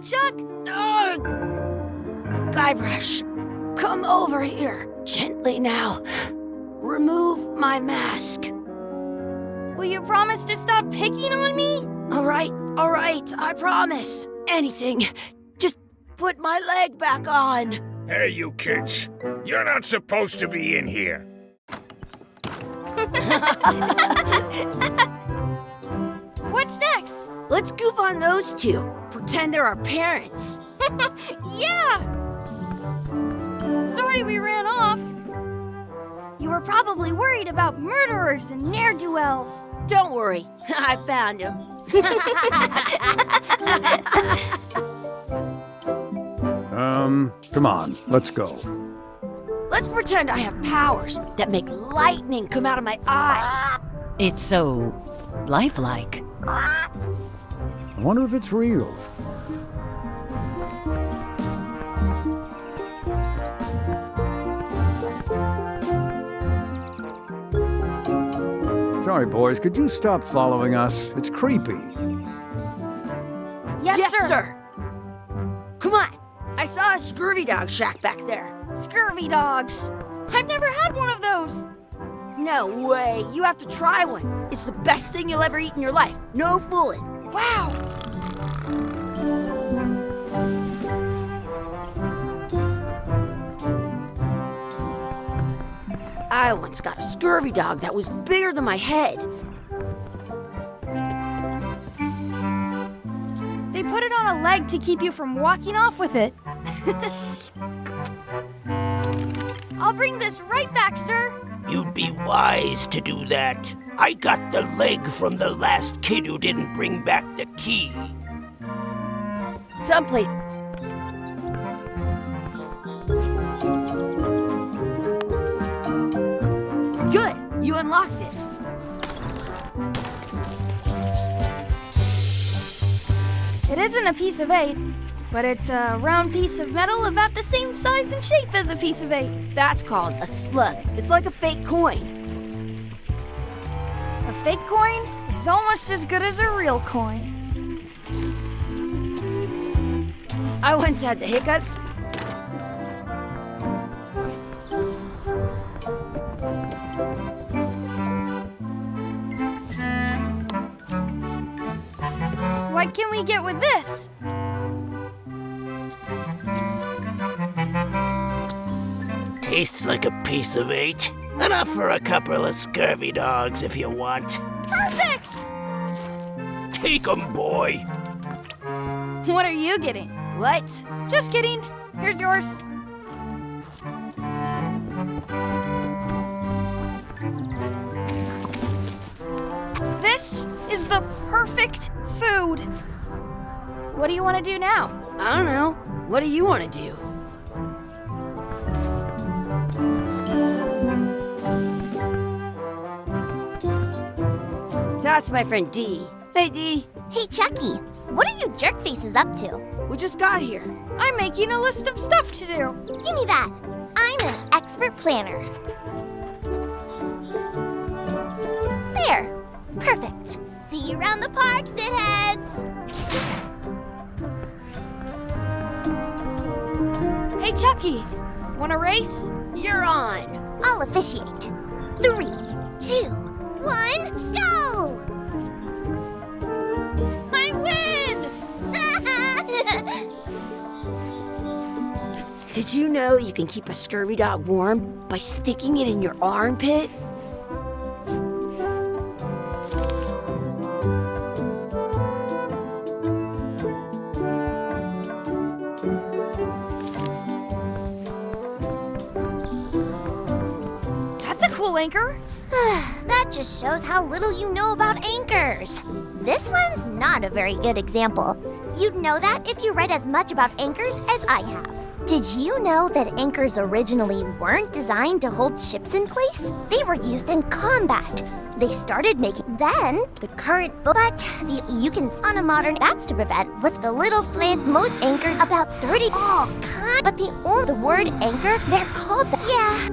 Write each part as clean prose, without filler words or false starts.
Chuck? Guybrush, come over here. Gently now. Remove my mask. Will you promise to stop picking on me? All right, I promise. Anything. Just put my leg back on. Hey, you kids. You're not supposed to be in here. What's next? Let's goof on those two. Pretend they're our parents. Yeah! Sorry we ran off. You were probably worried about murderers and ne'er-do-wells. Don't worry, I found him. Come on, let's go. Let's pretend I have powers that make lightning come out of my eyes. It's so lifelike. I wonder if it's real. Sorry, boys, could you stop following us? It's creepy. Yes, sir. Come on. I saw a scurvy dog shack back there. Scurvy dogs. I've never had one of those. No way. You have to try one. It's the best thing you'll ever eat in your life. No fooling. Wow. I once got a scurvy dog that was bigger than my head. They put it on a leg to keep you from walking off with it. I'll bring this right back, sir. You'd be wise to do that. I got the leg from the last kid who didn't bring back the key. Someplace. Good. You unlocked it. It isn't a piece of 8, but it's a round piece of metal about the same size and shape as a piece of 8. That's called a slug. It's like a fake coin. A fake coin is almost as good as a real coin. I once had the hiccups. What can we get with this? Tastes like a piece of 8. Enough for a couple of scurvy dogs if you want. Perfect! Take 'em, boy. What are you getting? What? Just kidding. Here's yours. This is the perfect food. What do you want to do now? I don't know. What do you want to do? That's my friend Dee. Hey, Dee. Hey, Chucky, what are you jerk faces up to? We just got here. I'm making a list of stuff to do. Give me that. I'm an expert planner. There. Perfect. See you around the park, shitheads. Hey, Chucky, want to race? You're on. I'll officiate. 3, 2, 1, go! I win! Did you know you can keep a scurvy dog warm by sticking it in your armpit? That's a cool anchor. That just shows how little you know about anchors. This one's not a very good example. You'd know that if you read as much about anchors as I have. Did you know that anchors originally weren't designed to hold ships in place? They were used in combat. They started making then the current you can on a modern that's to prevent what's the little flint most anchors about 30 all kind but the word anchor they're called that yeah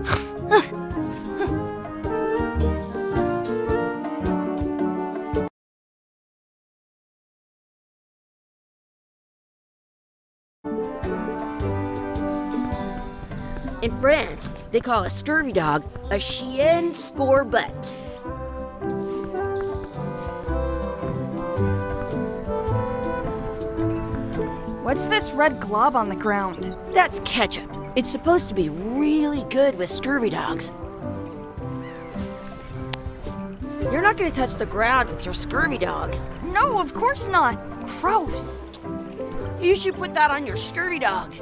In France, they call a scurvy dog a chien scorbut. What's this red glob on the ground? That's ketchup. It's supposed to be really good with scurvy dogs. You're not gonna touch the ground with your scurvy dog. No, of course not. Gross. You should put that on your scurvy dog.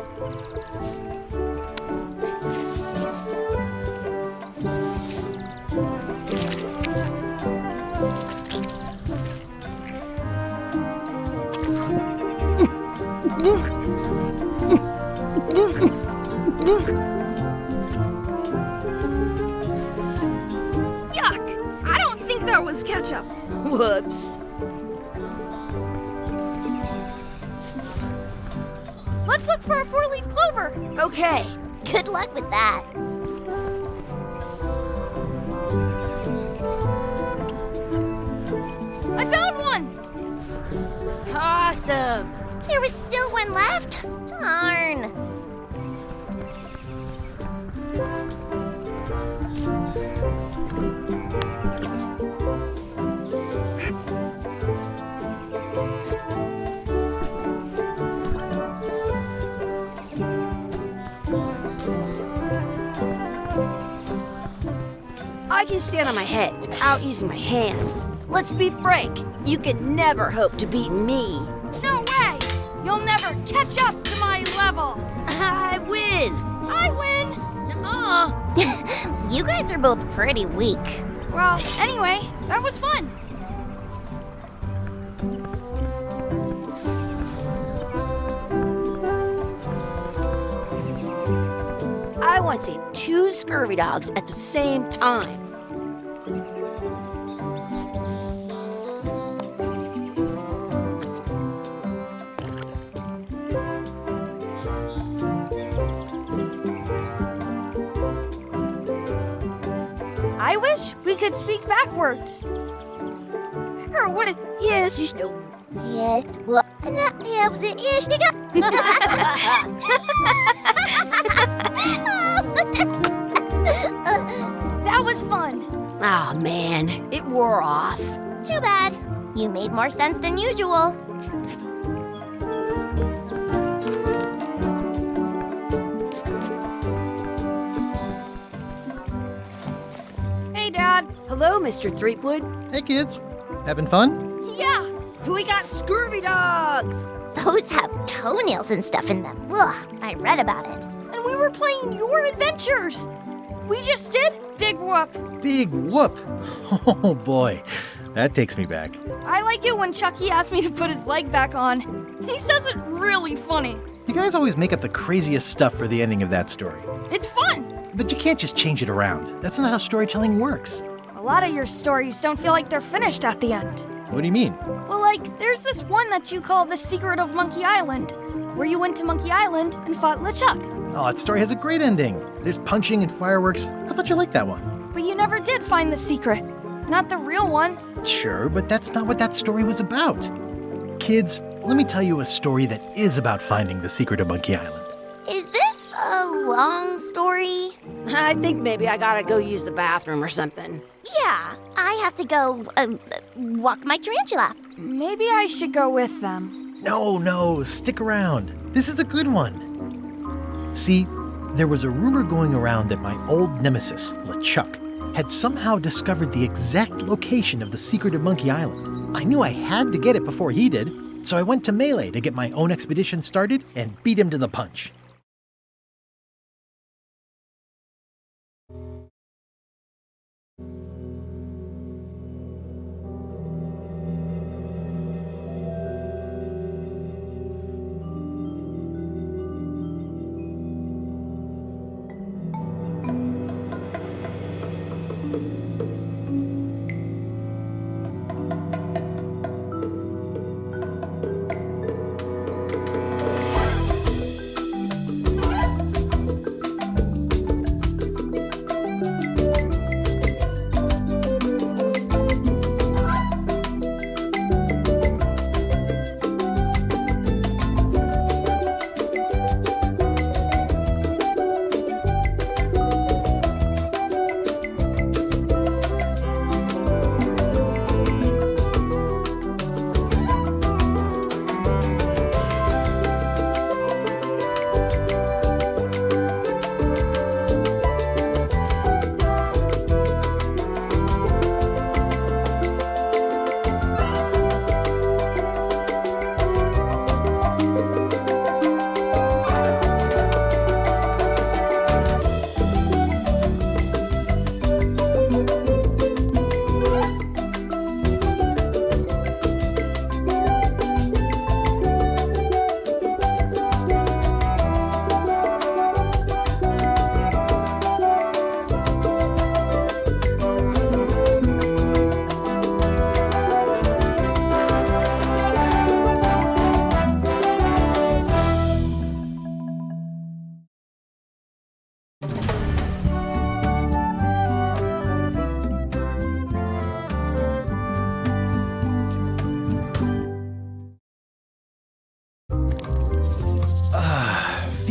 Yuck! I don't think that was ketchup. Whoops. Let's look for a four-leaf clover. Okay. Good luck with that. I found one. Awesome. There was still one left? Darn. I can stand on my head without using my hands. Let's be frank, you can never hope to beat me. No way! You'll never catch up to my level. I win! I win. Nuh-uh. You guys are both pretty weak. Well, anyway, that was fun. I want to see two scurvy dogs at the same time. I wish we could speak backwards. Or what is... Yes, you know. Yes, well, that helps it. Yes, you That was fun. Aw, man, it wore off. Too bad. You made more sense than usual. Hey, Dad. Hello, Mr. Threepwood. Hey kids, having fun? Yeah. We got scurvy dogs. Those have toenails and stuff in them. Ugh, I read about it. And we were playing your adventures. We just did Big Whoop. Big whoop! Oh boy, that takes me back. I like it when Chucky asked me to put his leg back on. He says it really funny. You guys always make up the craziest stuff for the ending of that story. It's fun. But you can't just change it around. That's not how storytelling works. A lot of your stories don't feel like they're finished at the end. What do you mean? Well, like, there's this one that you call The Secret of Monkey Island, where you went to Monkey Island and fought LeChuck. Oh, that story has a great ending. There's punching and fireworks. I thought you liked that one. But you never did find the secret. Not the real one. Sure, but that's not what that story was about. Kids, let me tell you a story that is about finding the secret of Monkey Island. Is this a long story? I think maybe I gotta go use the bathroom or something. Yeah, I have to go walk my tarantula. Maybe I should go with them. No, stick around. This is a good one. See, there was a rumor going around that my old nemesis, LeChuck, had somehow discovered the exact location of the secret of Monkey Island. I knew I had to get it before he did, so I went to Melee to get my own expedition started and beat him to the punch.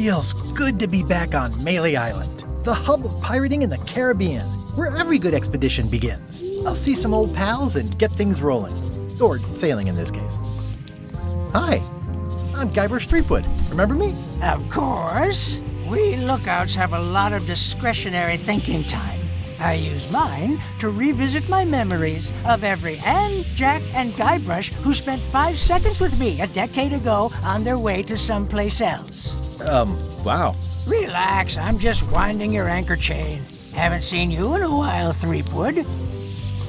feels good to be back on Melee Island, the hub of pirating in the Caribbean, where every good expedition begins. I'll see some old pals and get things rolling. Or sailing in this case. Hi, I'm Guybrush Threepwood. Remember me? Of course. We lookouts have a lot of discretionary thinking time. I use mine to revisit my memories of every Anne, Jack, and Guybrush who spent 5 seconds with me a decade ago on their way to someplace else. Wow. Relax, I'm just winding your anchor chain. Haven't seen you in a while, Threepwood.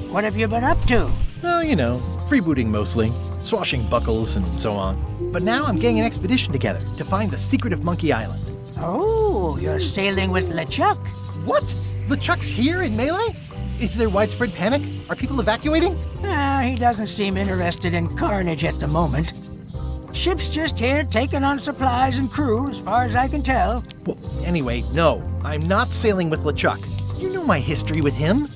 What have you been up to? Oh, you know, freebooting mostly, swashing buckles and so on. But now I'm getting an expedition together to find the secret of Monkey Island. Oh, you're sailing with LeChuck. What? LeChuck's here in Melee? Is there widespread panic? Are people evacuating? He doesn't seem interested in carnage at the moment. Ship's just here taking on supplies and crew, as far as I can tell. Well, anyway, no, I'm not sailing with LeChuck. You know my history with him.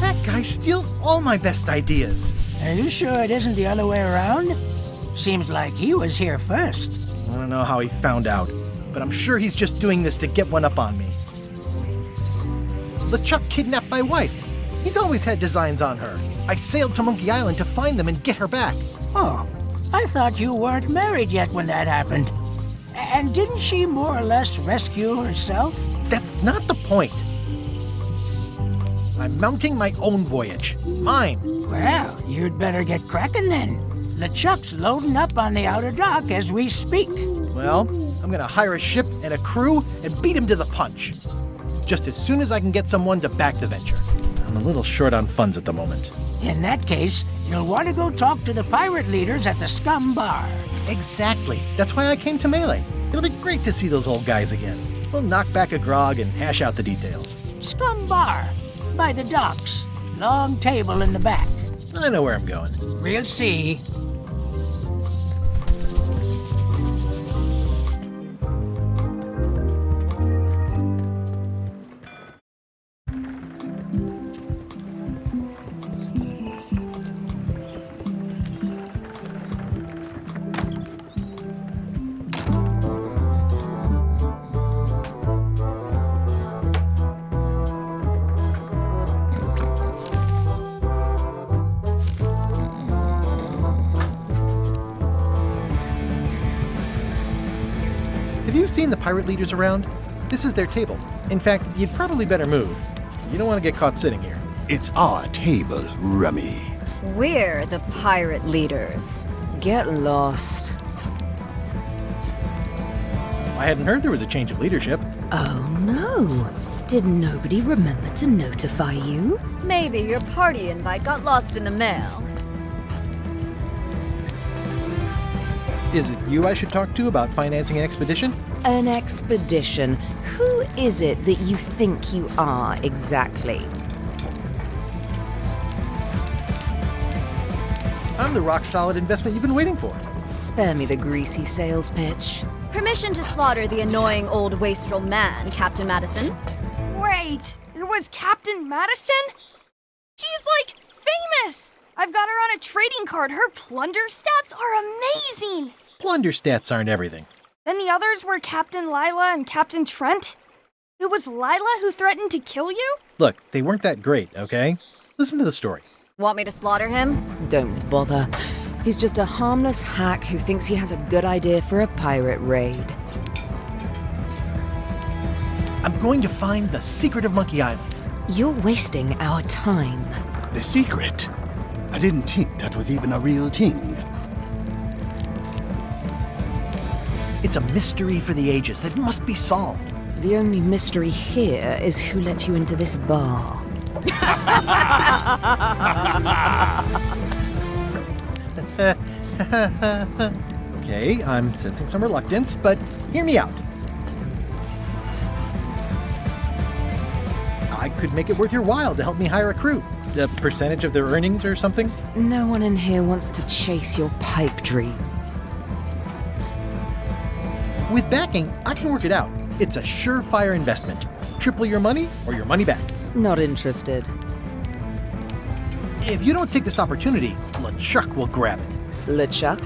That guy steals all my best ideas. Are you sure it isn't the other way around? Seems like he was here first. I don't know how he found out, but I'm sure he's just doing this to get one up on me. LeChuck kidnapped my wife. He's always had designs on her. I sailed to Monkey Island to find them and get her back. Oh, I thought you weren't married yet when that happened. And didn't she more or less rescue herself? That's not the point. I'm mounting my own voyage. Mine. Well, you'd better get cracking then. LeChuck's loading up on the outer dock as we speak. Well, I'm gonna hire a ship and a crew and beat him to the punch. Just as soon as I can get someone to back the venture. I'm a little short on funds at the moment. In that case, you'll want to go talk to the pirate leaders at the Scum Bar. Exactly. That's why I came to Melee. It'll be great to see those old guys again. We'll knock back a grog and hash out the details. Scum Bar, by the docks. Long table in the back. I know where I'm going. We'll see. Have you seen the pirate leaders around? This is their table. In fact, you'd probably better move. You don't want to get caught sitting here. It's our table, Rummy. We're the pirate leaders. Get lost. I hadn't heard there was a change of leadership. Oh no. Did nobody remember to notify you? Maybe your party invite got lost in the mail. Is it you I should talk to about financing an expedition? An expedition? Who is it that you think you are exactly? I'm the rock-solid investment you've been waiting for. Spare me the greasy sales pitch. Permission to slaughter the annoying old wastrel man, Captain Madison. Wait, it was Captain Madison? She's like famous! I've got her on a trading card. Her plunder stats are amazing! Plunder stats aren't everything. Then the others were Captain Lila and Captain Trent. It was Lila who threatened to kill you? Look, they weren't that great, okay? Listen to the story. Want me to slaughter him? Don't bother. He's just a harmless hack who thinks he has a good idea for a pirate raid. I'm going to find the secret of Monkey Island. You're wasting our time. The secret? I didn't think that was even a real thing. It's a mystery for the ages that must be solved. The only mystery here is who let you into this bar. Okay, I'm sensing some reluctance, but hear me out. I could make it worth your while to help me hire a crew. A percentage of their earnings or something? No one in here wants to chase your pipe dream. With backing, I can work it out. It's a surefire investment. Triple your money or your money back. Not interested. If you don't take this opportunity, LeChuck will grab it. LeChuck?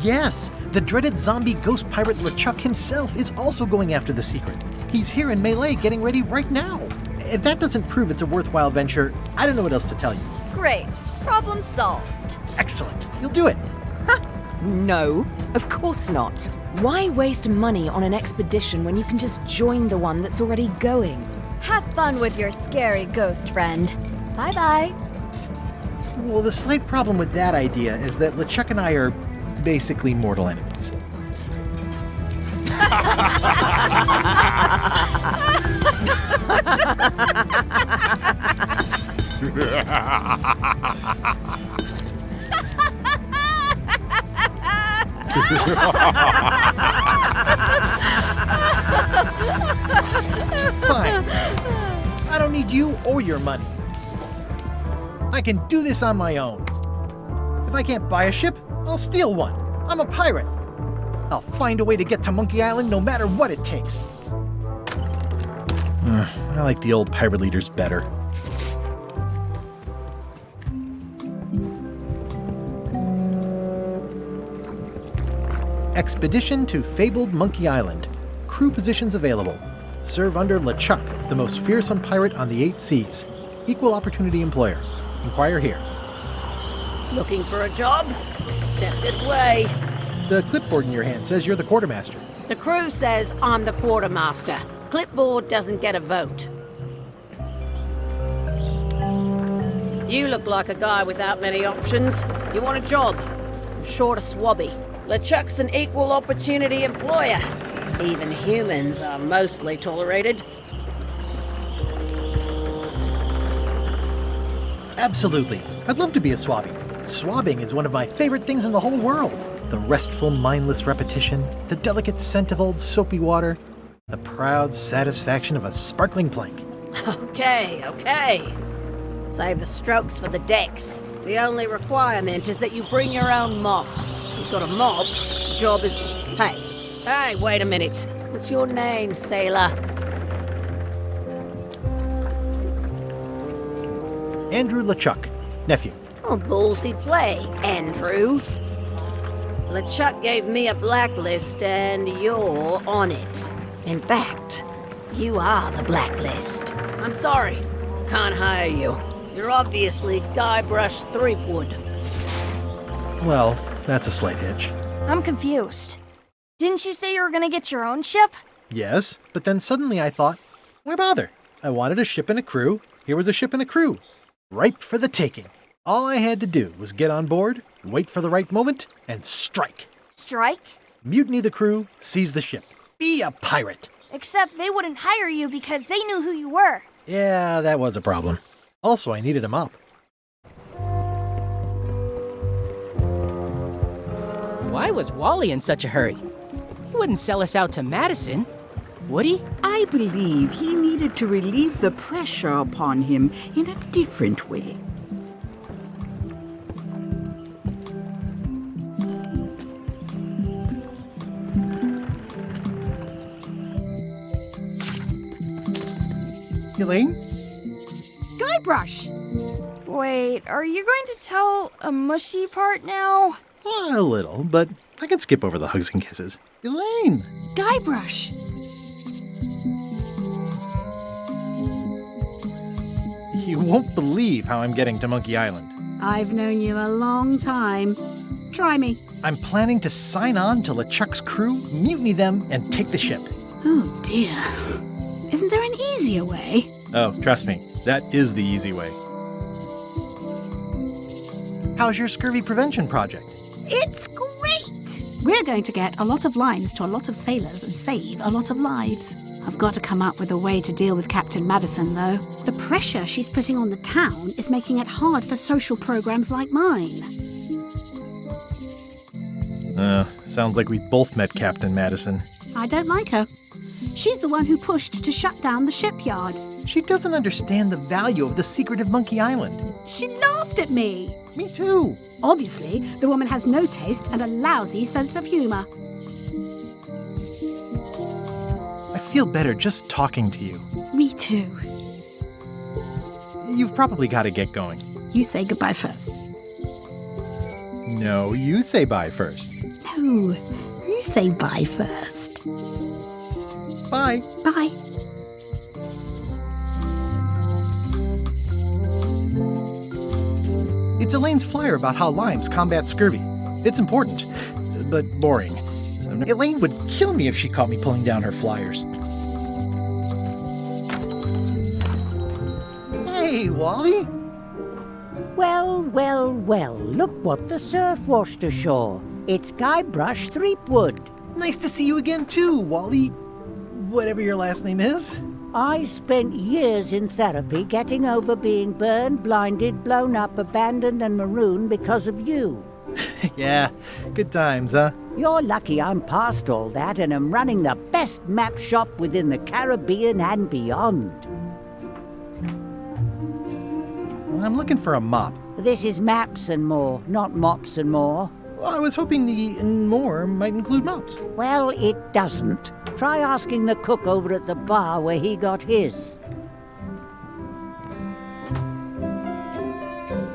Yes, the dreaded zombie ghost pirate LeChuck himself is also going after the secret. He's here in Melee getting ready right now. If that doesn't prove it's a worthwhile venture, I don't know what else to tell you. Great. Problem solved. Excellent. You'll do it. No, of course not. Why waste money on an expedition when you can just join the one that's already going? Have fun with your scary ghost friend. Bye-bye. Well, the slight problem with that idea is that LeChuck and I are basically mortal enemies. Fine. I don't need you or your money. I can do this on my own. If I can't buy a ship, I'll steal one. I'm a pirate. I'll find a way to get to Monkey Island no matter what it takes. I like the old pirate leaders better. Expedition to fabled Monkey Island. Crew positions available. Serve under LeChuck, the most fearsome pirate on the 8 seas. Equal opportunity employer. Inquire here. Looking for a job? Step this way. The clipboard in your hand says you're the quartermaster. The crew says I'm the quartermaster. Clipboard doesn't get a vote. You look like a guy without many options. You want a job? I'm short a swabby. LeChuck's an equal opportunity employer. Even humans are mostly tolerated. Absolutely. I'd love to be a swabby. Swabbing is one of my favorite things in the whole world. The restful, mindless repetition, the delicate scent of old soapy water, the proud satisfaction of a sparkling plank. Okay. Save the strokes for the decks. The only requirement is that you bring your own mop. If you've got a mop, the job is... Hey, wait a minute. What's your name, sailor? Andrew LeChuck, nephew. Oh, ballsy play, Andrew. LeChuck gave me a blacklist and you're on it. In fact, you are the blacklist. I'm sorry, can't hire you. You're obviously Guybrush Threepwood. Well, that's a slight hitch. I'm confused. Didn't you say you were gonna get your own ship? Yes, but then suddenly I thought, why bother? I wanted a ship and a crew. Here was a ship and a crew. Ripe for the taking. All I had to do was get on board, wait for the right moment, and strike. Strike? Mutiny the crew, seize the ship. Be a pirate. Except they wouldn't hire you because they knew who you were. Yeah, that was a problem. Also, I needed a mop. Why was Wally in such a hurry? He wouldn't sell us out to Madison, would he? I believe he needed to relieve the pressure upon him in a different way. Elaine? Guybrush! Wait, are you going to tell a mushy part now? A little, but I can skip over the hugs and kisses. Elaine! Guybrush! You won't believe how I'm getting to Monkey Island. I've known you a long time. Try me. I'm planning to sign on to LeChuck's crew, mutiny them, and take the ship. Oh dear. Isn't there an easier way? Oh, trust me, that is the easy way. How's your scurvy prevention project? It's great! We're going to get a lot of lines to a lot of sailors and save a lot of lives. I've got to come up with a way to deal with Captain Madison, though. The pressure she's putting on the town is making it hard for social programs like mine. Sounds like we both met Captain Madison. I don't like her. She's the one who pushed to shut down the shipyard. She doesn't understand the value of the secret of Monkey Island. She laughed at me. Me too. Obviously, the woman has no taste and a lousy sense of humor. I feel better just talking to you. Me too. You've probably got to get going. You say goodbye first. No, you say bye first. No, you. You say bye first. Bye. Bye. It's Elaine's flyer about how limes combat scurvy. It's important, but boring. Elaine would kill me if she caught me pulling down her flyers. Hey, Wally. Well, well, well, look what the surf washed ashore. It's Guybrush Threepwood. Nice to see you again too, Wally. Whatever your last name is. I spent years in therapy getting over being burned, blinded, blown up, abandoned and marooned because of you. Yeah, good times, huh? You're lucky I'm past all that and am running the best map shop within the Caribbean and beyond. I'm looking for a mop. This is maps and more, not mops and more. Well, I was hoping the and more might include mops. Well, it doesn't. Try asking the cook over at the bar where he got his.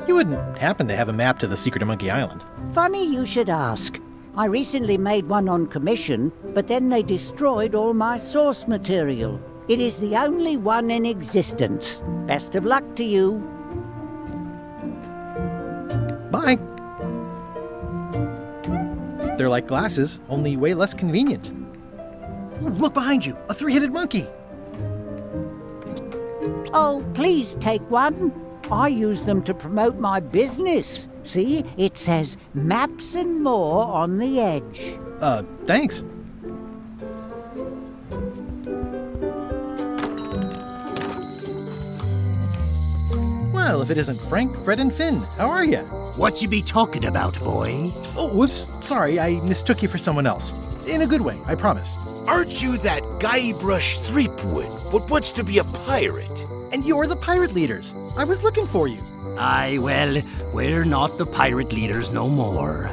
You wouldn't happen to have a map to the secret of Monkey Island. Funny you should ask. I recently made one on commission, but then they destroyed all my source material. It is the only one in existence. Best of luck to you. Bye. They're like glasses, only way less convenient. Ooh, look behind you, a three-headed monkey. Oh, please take one. I use them to promote my business. See, it says maps and more on the edge. Thanks. Well, if it isn't Frank, Fred, and Finn, how are you? What you be talking about, boy? Oh, whoops, sorry, I mistook you for someone else. In a good way, I promise. Aren't you that Guybrush Threepwood, but wants to be a pirate? And you're the pirate leaders. I was looking for you. Aye, well, we're not the pirate leaders no more.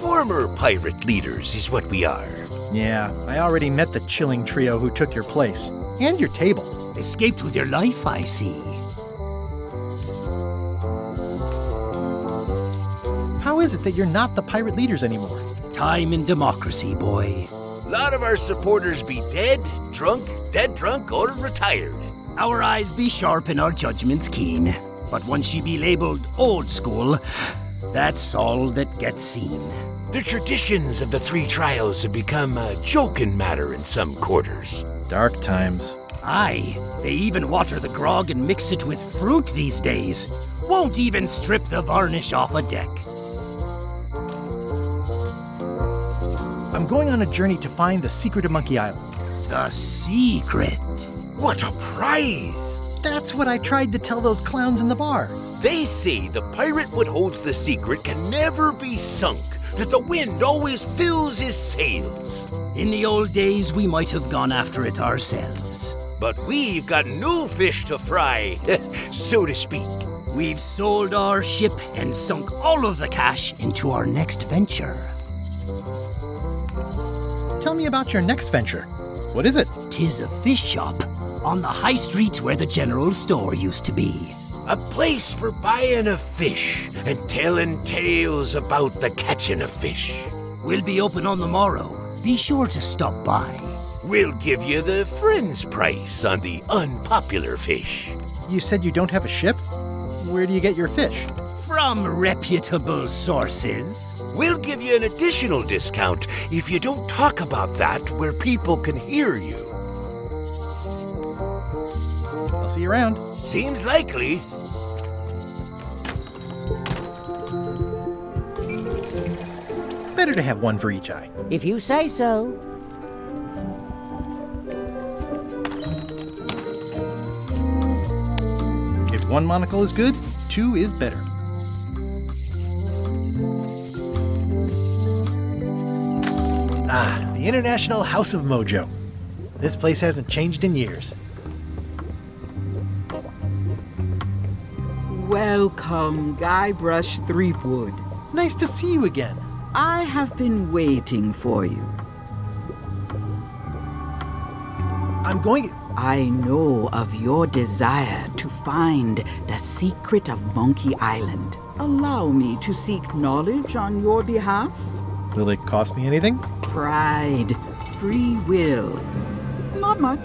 Former pirate leaders is what we are. Yeah, I already met the chilling trio who took your place. And your table. Escaped with your life, I see. How is it that you're not the pirate leaders anymore? Time and democracy, boy. A lot of our supporters be dead, drunk, dead drunk, or retired. Our eyes be sharp and our judgments keen. But once you be labeled old school, that's all that gets seen. The traditions of the three trials have become a joking matter in some quarters. Dark times. Aye, they even water the grog and mix it with fruit these days. Won't even strip the varnish off a deck. I'm going on a journey to find the secret of Monkey Island. The secret? What a prize! That's what I tried to tell those clowns in the bar. They say the pirate what holds the secret can never be sunk, that the wind always fills his sails. In the old days, we might have gone after it ourselves. But we've got new fish to fry, so to speak. We've sold our ship and sunk all of the cash into our next venture. Tell me about your next venture. What is it? 'Tis a fish shop on the high street where the general store used to be. A place for buying of fish and telling tales about the catching of fish. We'll be open on the morrow. Be sure to stop by. We'll give you the friend's price on the unpopular fish. You said you don't have a ship? Where do you get your fish? From reputable sources. We'll give you an additional discount if you don't talk about that where people can hear you. I'll see you around. Seems likely. Better to have one for each eye. If you say so. If one monocle is good, two is better. Ah, the International House of Mojo. This place hasn't changed in years. Welcome, Guybrush Threepwood. Nice to see you again. I have been waiting for you. I'm going... I know of your desire to find the secret of Monkey Island. Allow me to seek knowledge on your behalf. Will it cost me anything? Pride, free will. Not much.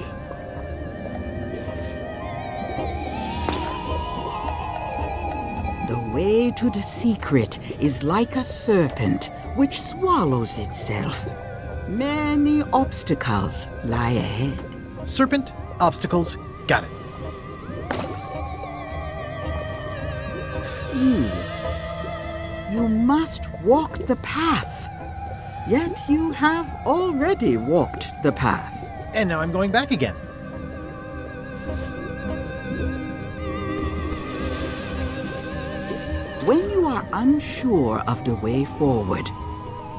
The way to the secret is like a serpent which swallows itself. Many obstacles lie ahead. Serpent, obstacles, got it. You must walk the path. Yet you have already walked the path. And now I'm going back again. When you are unsure of the way forward,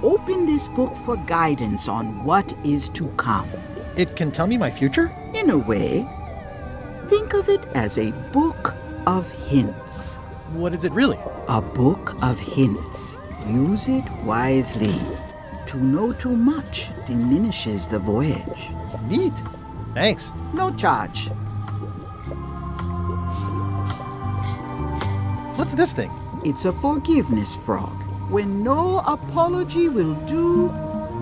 open this book for guidance on what is to come. It can tell me my future? In a way. Think of it as a book of hints. What is it really? A book of hints. Use it wisely. To know too much diminishes the voyage. Neat. Thanks. No charge. What's this thing? It's a forgiveness frog. When no apology will do,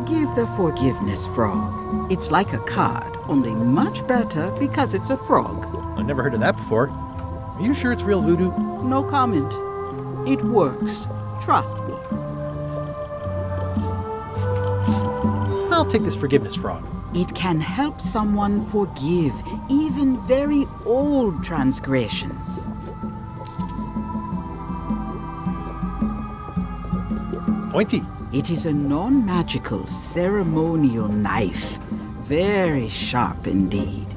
give the forgiveness frog. It's like a card, only much better because it's a frog. I've never heard of that before. Are you sure it's real voodoo? No comment. It works. Trust me. I'll take this forgiveness frog. It can help someone forgive even very old transgressions. Pointy. It is a non-magical ceremonial knife. Very sharp indeed.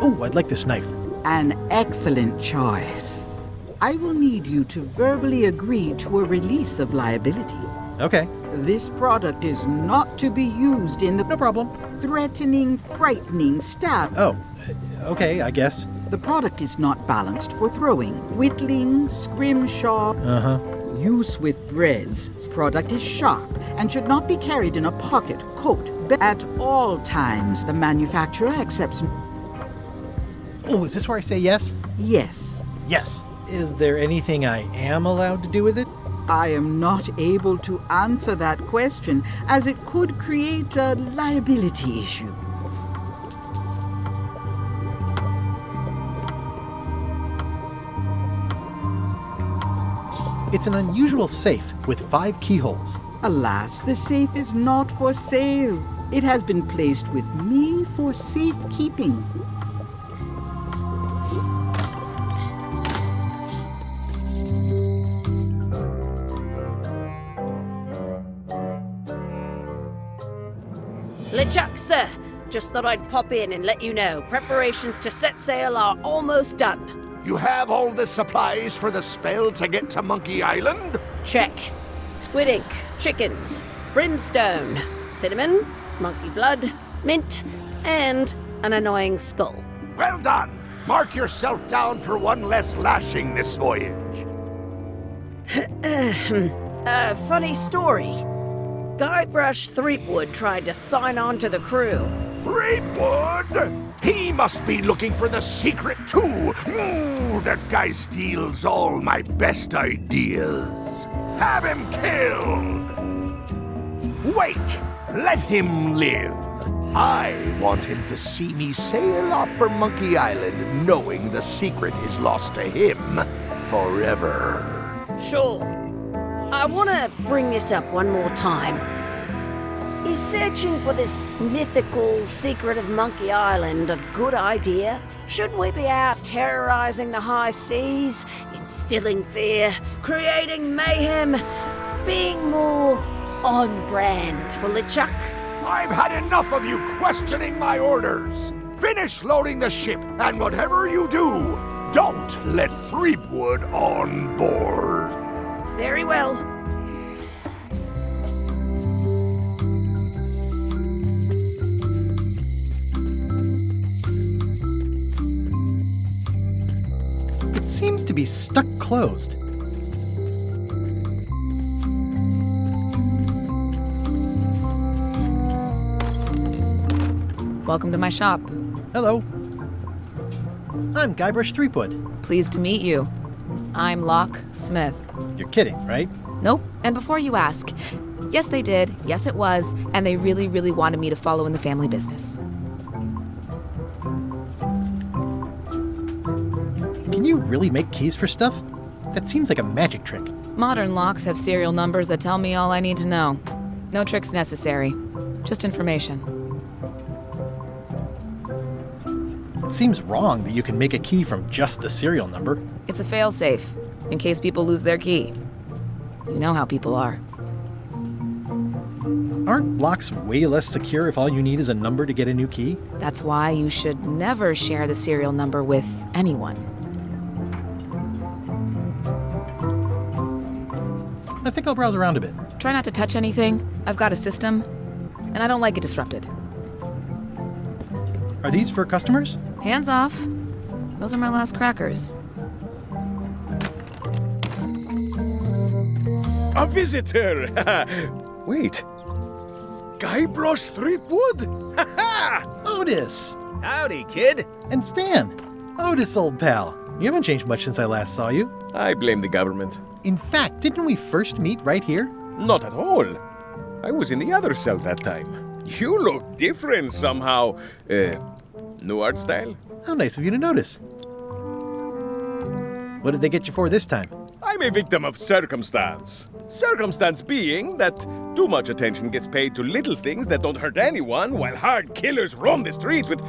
Oh, I'd like this knife. An excellent choice. I will need you to verbally agree to a release of liability. Okay. This product is not to be used in the... No problem. Threatening, frightening, stab... Oh, okay, I guess. The product is not balanced for throwing, whittling, scrimshaw... Use with breads. Product is sharp and should not be carried in a pocket, coat, at all times. The manufacturer accepts... Oh, is this where I say yes? Yes. Yes. Is there anything I am allowed to do with it? I am not able to answer that question, as it could create a liability issue. It's an unusual safe with 5 keyholes. Alas, the safe is not for sale. It has been placed with me for safekeeping. LeChuck, sir. Just thought I'd pop in and let you know. Preparations to set sail are almost done. You have all the supplies for the spell to get to Monkey Island? Check. Squid ink, chickens, brimstone, cinnamon, monkey blood, mint, and an annoying skull. Well done! Mark yourself down for one less lashing this voyage. Funny story. Guybrush Threepwood tried to sign on to the crew. Threepwood? He must be looking for the secret too. That guy steals all my best ideas. Have him killed. Wait, let him live. I want him to see me sail off for Monkey Island knowing the secret is lost to him forever. Sure. I want to bring this up one more time. Is searching for this mythical secret of Monkey Island a good idea? Shouldn't we be out terrorizing the high seas, instilling fear, creating mayhem, being more on brand for LeChuck? I've had enough of you questioning my orders. Finish loading the ship, and whatever you do, don't let Threepwood on board. Very well. It seems to be stuck closed. Welcome to my shop. Hello. I'm Guybrush Threepwood. Pleased to meet you. I'm Locke Smith. You're kidding, right? Nope. And before you ask, yes, they did. Yes, it was. And they really, really wanted me to follow in the family business. Can you really make keys for stuff? That seems like a magic trick. Modern locks have serial numbers that tell me all I need to know. No tricks necessary. Just information. It seems wrong that you can make a key from just the serial number. It's a failsafe, in case people lose their key. You know how people are. Aren't locks way less secure if all you need is a number to get a new key? That's why you should never share the serial number with anyone. I think I'll browse around a bit. Try not to touch anything. I've got a system, and I don't like it disrupted. Are these for customers? Hands off. Those are my last crackers. A visitor! Wait. Guybrush Threepwood? Otis! Howdy, kid. And Stan. Otis, old pal. You haven't changed much since I last saw you. I blame the government. In fact, didn't we first meet right here? Not at all. I was in the other cell that time. You look different somehow. New art style? How nice of you to notice. What did they get you for this time? I'm a victim of circumstance. Circumstance being that too much attention gets paid to little things that don't hurt anyone, while hard killers roam the streets with...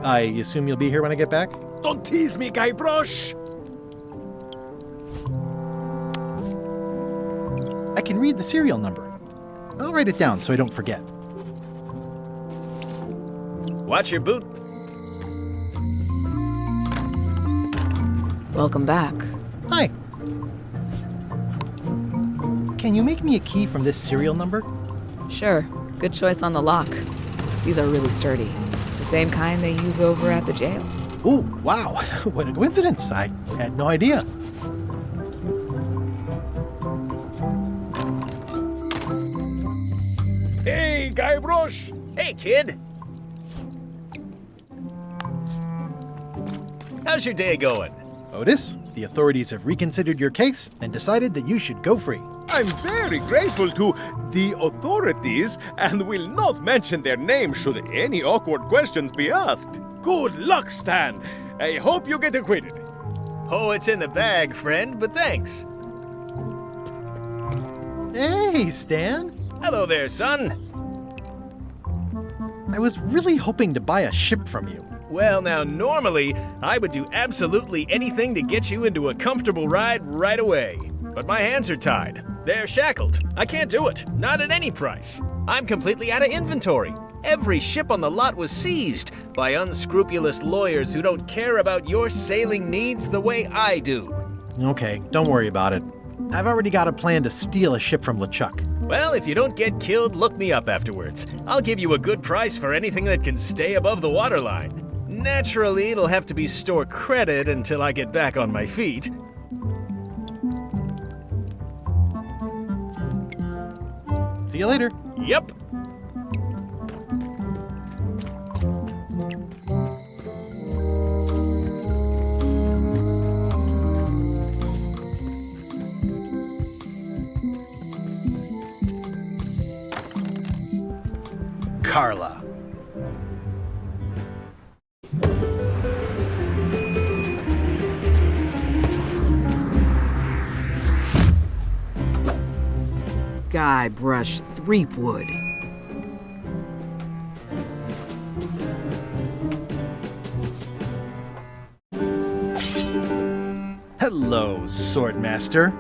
I assume you'll be here when I get back? Don't tease me, Guybrush! I can read the serial number. I'll write it down so I don't forget. Watch your boot. Welcome back. Hi. Can you make me a key from this serial number? Sure. Good choice on the lock. These are really sturdy. It's the same kind they use over at the jail. Ooh, wow. What a coincidence. I had no idea. Hey, Guybrush! Hey, kid! How's your day going? Otis, the authorities have reconsidered your case and decided that you should go free. I'm very grateful to the authorities and will not mention their name should any awkward questions be asked. Good luck, Stan. I hope you get acquitted. Oh, it's in the bag, friend, but thanks. Hey, Stan. Hello there, son. I was really hoping to buy a ship from you. Well, now, normally, I would do absolutely anything to get you into a comfortable ride right away. But my hands are tied. They're shackled. I can't do it. Not at any price. I'm completely out of inventory. Every ship on the lot was seized by unscrupulous lawyers who don't care about your sailing needs the way I do. Okay, don't worry about it. I've already got a plan to steal a ship from LeChuck. Well, if you don't get killed, look me up afterwards. I'll give you a good price for anything that can stay above the waterline. Naturally, it'll have to be store credit until I get back on my feet. See you later. Yep. Carla. Guybrush Threepwood. Hello, Swordmaster.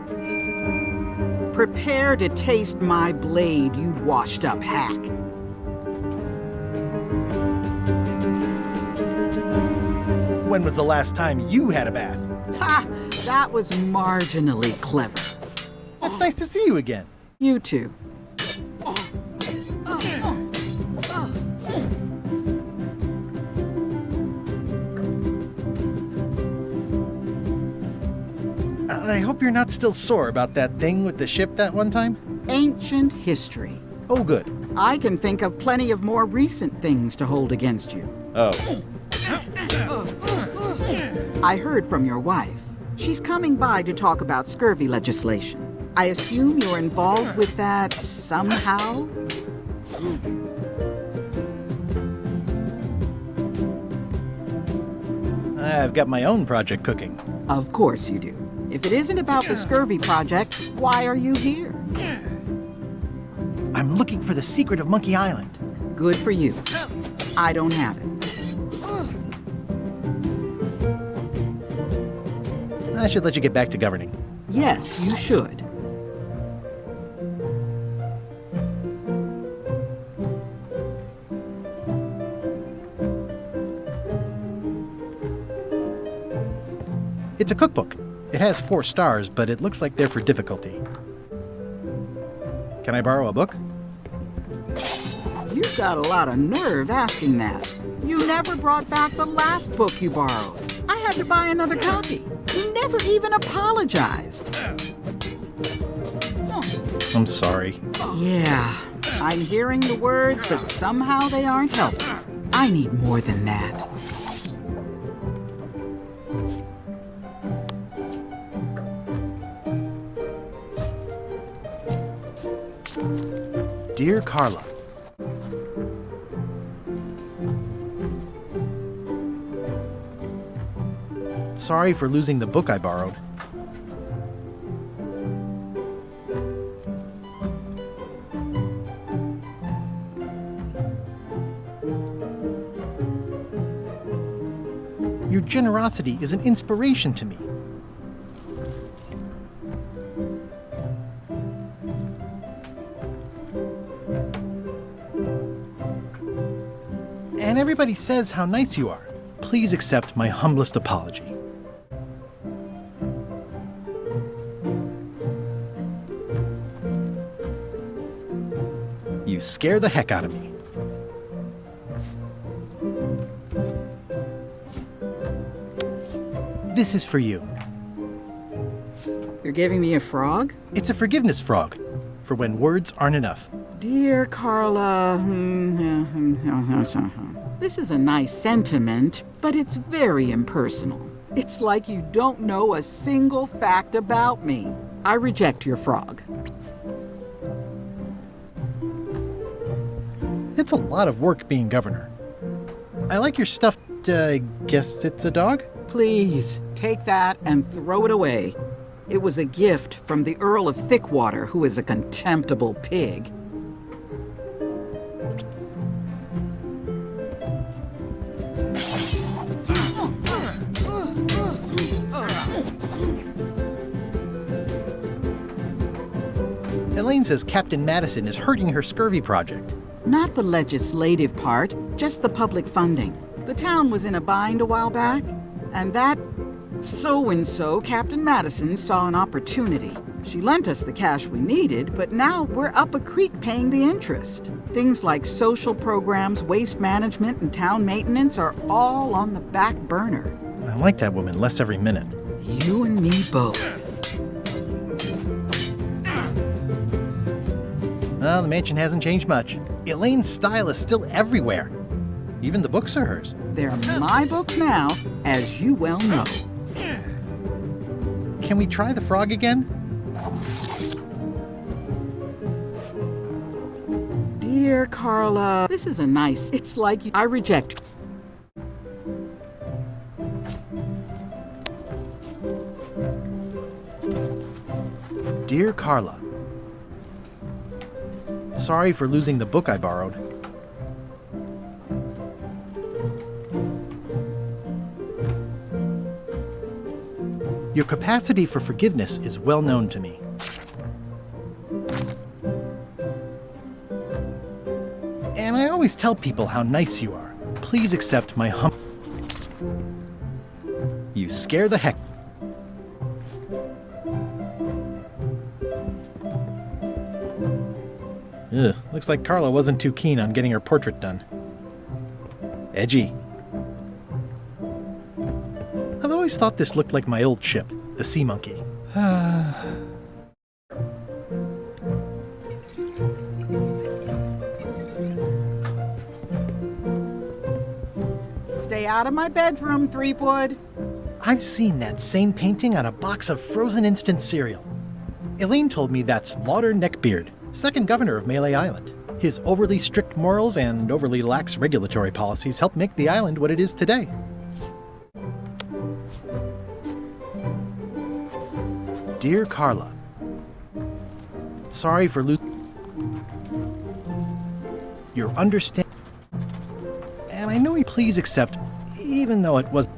Prepare to taste my blade, you washed-up hack. When was the last time you had a bath? Ha! That was marginally clever. It's nice to see you again. You too. I hope you're not still sore about that thing with the ship that one time? Ancient history. Oh, good. I can think of plenty of more recent things to hold against you. Oh. I heard from your wife. She's coming by to talk about scurvy legislation. I assume you're involved with that somehow? I've got my own project cooking. Of course you do. If it isn't about the scurvy project, why are you here? I'm looking for the secret of Monkey Island. Good for you. I don't have it. I should let you get back to governing. Yes, you should. It's a cookbook. It has 4 stars, but it looks like they're for difficulty. Can I borrow a book? You've got a lot of nerve asking that. You never brought back the last book you borrowed. I had to buy another copy. You never even apologized. I'm sorry. Yeah, I'm hearing the words, but somehow they aren't helping. I need more than that. Dear Carla, sorry for losing the book I borrowed. Your generosity is an inspiration to me. And everybody says how nice you are. Please accept my humblest apology. You scare the heck out of me. This is for you. You're giving me a frog? It's a forgiveness frog, for when words aren't enough. Dear Carla, this is a nice sentiment, but it's very impersonal. It's like you don't know a single fact about me. I reject your frog. It's a lot of work being governor. I like your stuffed, guess it's a dog? Please, take that and throw it away. It was a gift from the Earl of Thickwater, who is a contemptible pig. Elaine says Captain Madison is hurting her scurvy project. Not the legislative part, just the public funding. The town was in a bind a while back, and that so-and-so, Captain Madison, saw an opportunity. She lent us the cash we needed, but now we're up a creek paying the interest. Things like social programs, waste management, and town maintenance are all on the back burner. I like that woman less every minute. You and me both. Well, the mansion hasn't changed much. Elaine's style is still everywhere. Even the books are hers. They're my books now, as you well know. Can we try the frog again? Dear Carla, this is a nice... It's like I reject... Dear Carla, sorry for losing the book I borrowed. Your capacity for forgiveness is well known to me. And I always tell people how nice you are. Please accept my You scare the heck. Ugh, looks like Carla wasn't too keen on getting her portrait done. Edgy. I've always thought this looked like my old ship, the Sea Monkey. Stay Stay out of my bedroom, Threepwood. I've seen that same painting on a box of frozen instant cereal. Elaine told me that's Lauder Neckbeard, second governor of Melee Island. His overly strict morals and overly lax regulatory policies helped make the island what it is today. Dear Carla, sorry for losing your understanding. And I know you please accept, even though it was.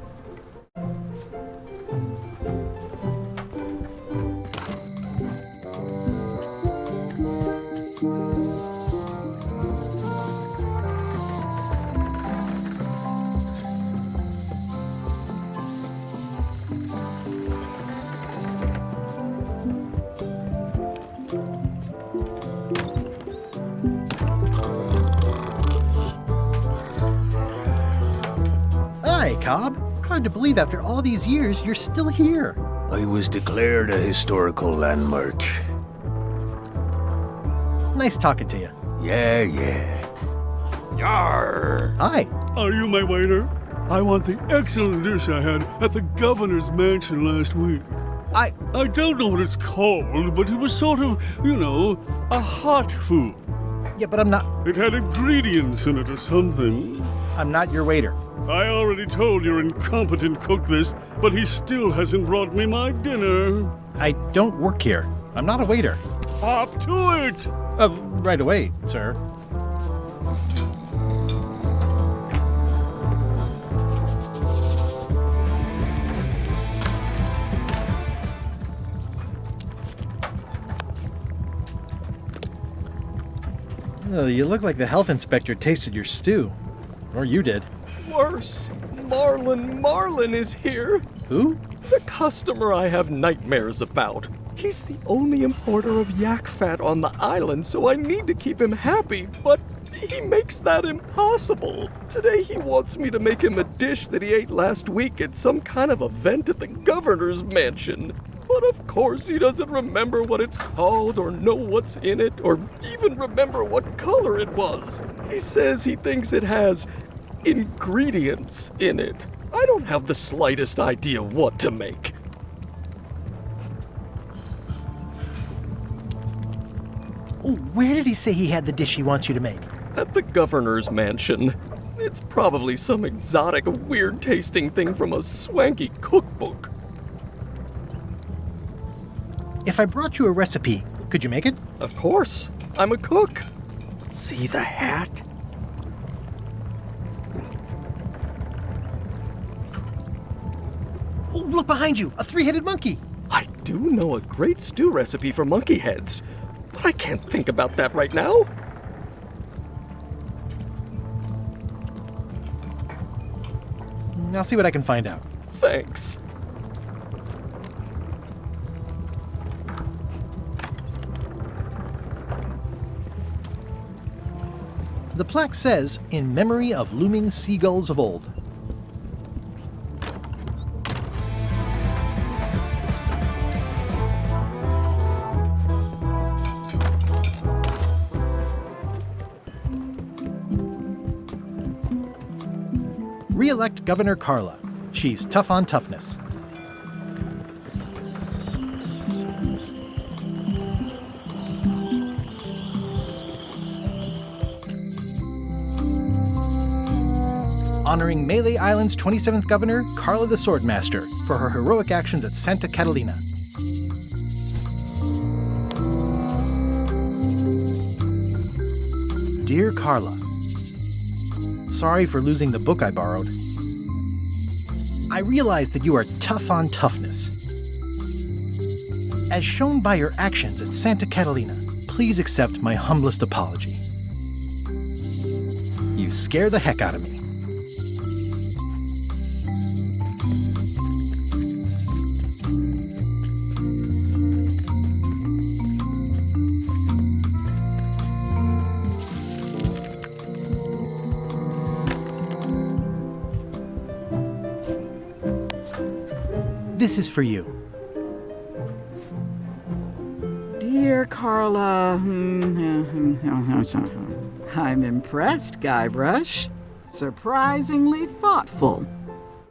Cobb. Hard to believe after all these years you're still here. I was declared a historical landmark. Nice talking to you. Yeah. Yarr! Hi. Are you my waiter? I want the excellent dish I had at the governor's mansion last week. I don't know what it's called, but it was sort of, a hot food. Yeah, but I'm not. It had ingredients in it or something. I'm not your waiter. I already told your incompetent cook this, but he still hasn't brought me my dinner. I don't work here. I'm not a waiter. Hop to it! Right away, sir. You look like the health inspector tasted your stew. Or you did. Worse. Marlin is here. Who? The customer I have nightmares about. He's the only importer of yak fat on the island, so I need to keep him happy, but he makes that impossible. Today he wants me to make him a dish that he ate last week at some kind of event at the governor's mansion. But of course he doesn't remember what it's called or know what's in it or even remember what color it was. He says he thinks it has ingredients in it. I don't have the slightest idea what to make. Oh, where did he say he had the dish he wants you to make? At the governor's mansion. It's probably some exotic, weird-tasting thing from a swanky cookbook. If I brought you a recipe, could you make it? Of course. I'm a cook. See the hat? Oh, look behind you! A three-headed monkey! I do know a great stew recipe for monkey heads, but I can't think about that right now. I'll see what I can find out. Thanks. The plaque says, in memory of looming seagulls of old. Re-elect Governor Carla. She's tough on toughness. Honoring Melee Island's 27th Governor, Carla the Swordmaster, for her heroic actions at Santa Catalina. Dear Carla, sorry for losing the book I borrowed. I realize that you are tough on toughness. As shown by your actions at Santa Catalina, please accept my humblest apology. You scare the heck out of me. This is for you. Dear Carla, I'm impressed, Guybrush. Surprisingly thoughtful.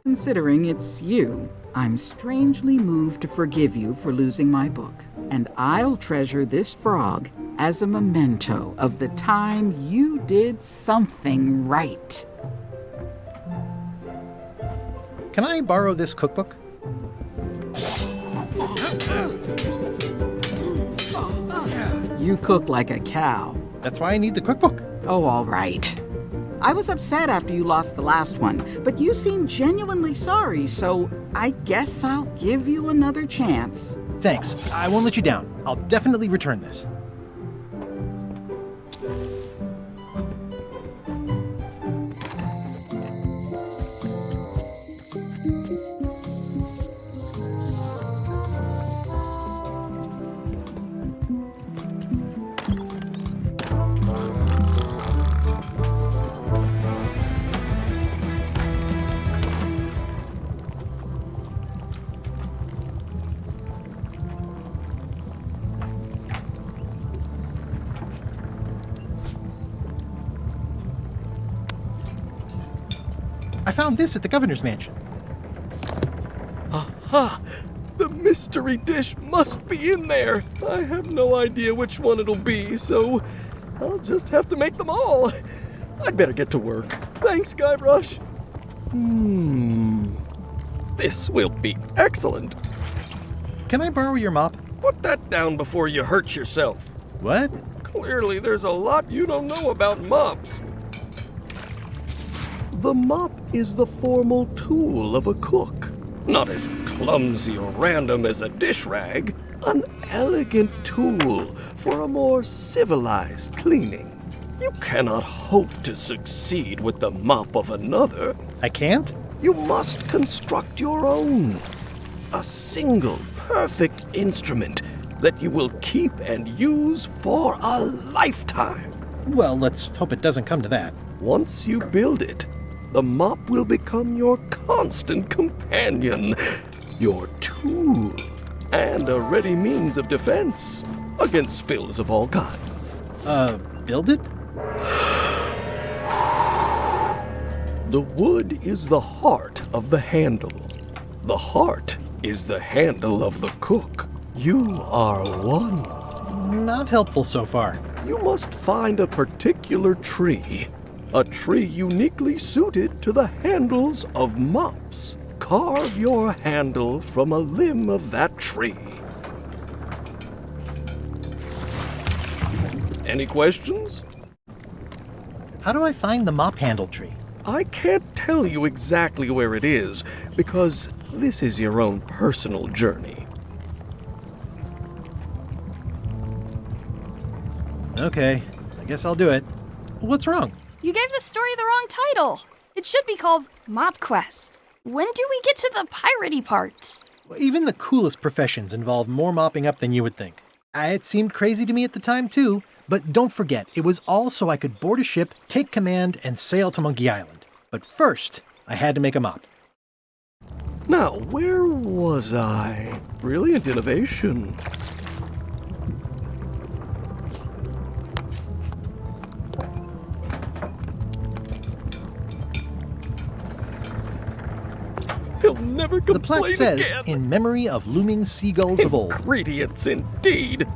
Considering it's you, I'm strangely moved to forgive you for losing my book. And I'll treasure this frog as a memento of the time you did something right. Can I borrow this cookbook? You cook like a cow. That's why I need the cookbook. Oh, all right. I was upset after you lost the last one, but you seemed genuinely sorry, so I guess I'll give you another chance. Thanks. I won't let you down. I'll definitely return this. I found this at the governor's mansion. Aha! The mystery dish must be in there. I have no idea which one it'll be, so I'll just have to make them all. I'd better get to work. Thanks, Guybrush. This will be excellent. Can I borrow your mop? Put that down before you hurt yourself. What? Clearly, there's a lot you don't know about mops. The mop is the formal tool of a cook. Not as clumsy or random as a dish rag. An elegant tool for a more civilized cleaning. You cannot hope to succeed with the mop of another. I can't? You must construct your own. A single, perfect instrument that you will keep and use for a lifetime. Well, let's hope it doesn't come to that. Once you build it, the mop will become your constant companion, your tool, and a ready means of defense against spills of all kinds. Build it? The wood is the heart of the handle. The heart is the handle of the cook. You are one. Not helpful so far. You must find a particular tree. A tree uniquely suited to the handles of mops. Carve your handle from a limb of that tree. Any questions? How do I find the mop handle tree? I can't tell you exactly where it is, because this is your own personal journey. Okay, I guess I'll do it. What's wrong? You gave the story the wrong title. It should be called Mop Quest. When do we get to the piratey parts? Even the coolest professions involve more mopping up than you would think. It seemed crazy to me at the time, too. But don't forget, it was all so I could board a ship, take command, and sail to Monkey Island. But first, I had to make a mop. Now, where was I? Brilliant innovation. He'll never complain The plaque says, again. in memory of looming seagulls of old. Ingredients indeed.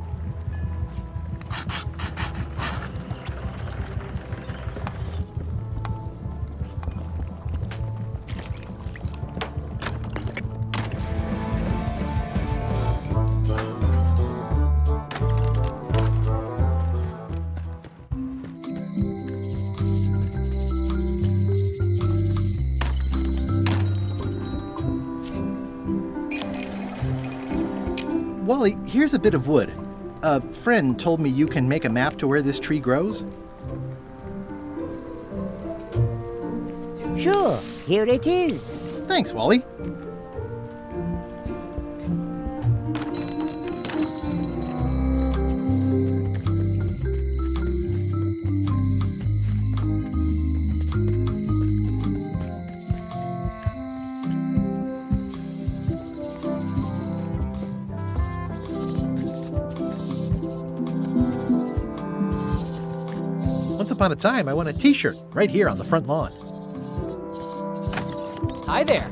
Wally, here's a bit of wood. A friend told me you can make a map to where this tree grows. Sure, here it is. Thanks, Wally. Once upon a time, I won a t-shirt right here on the front lawn. Hi there.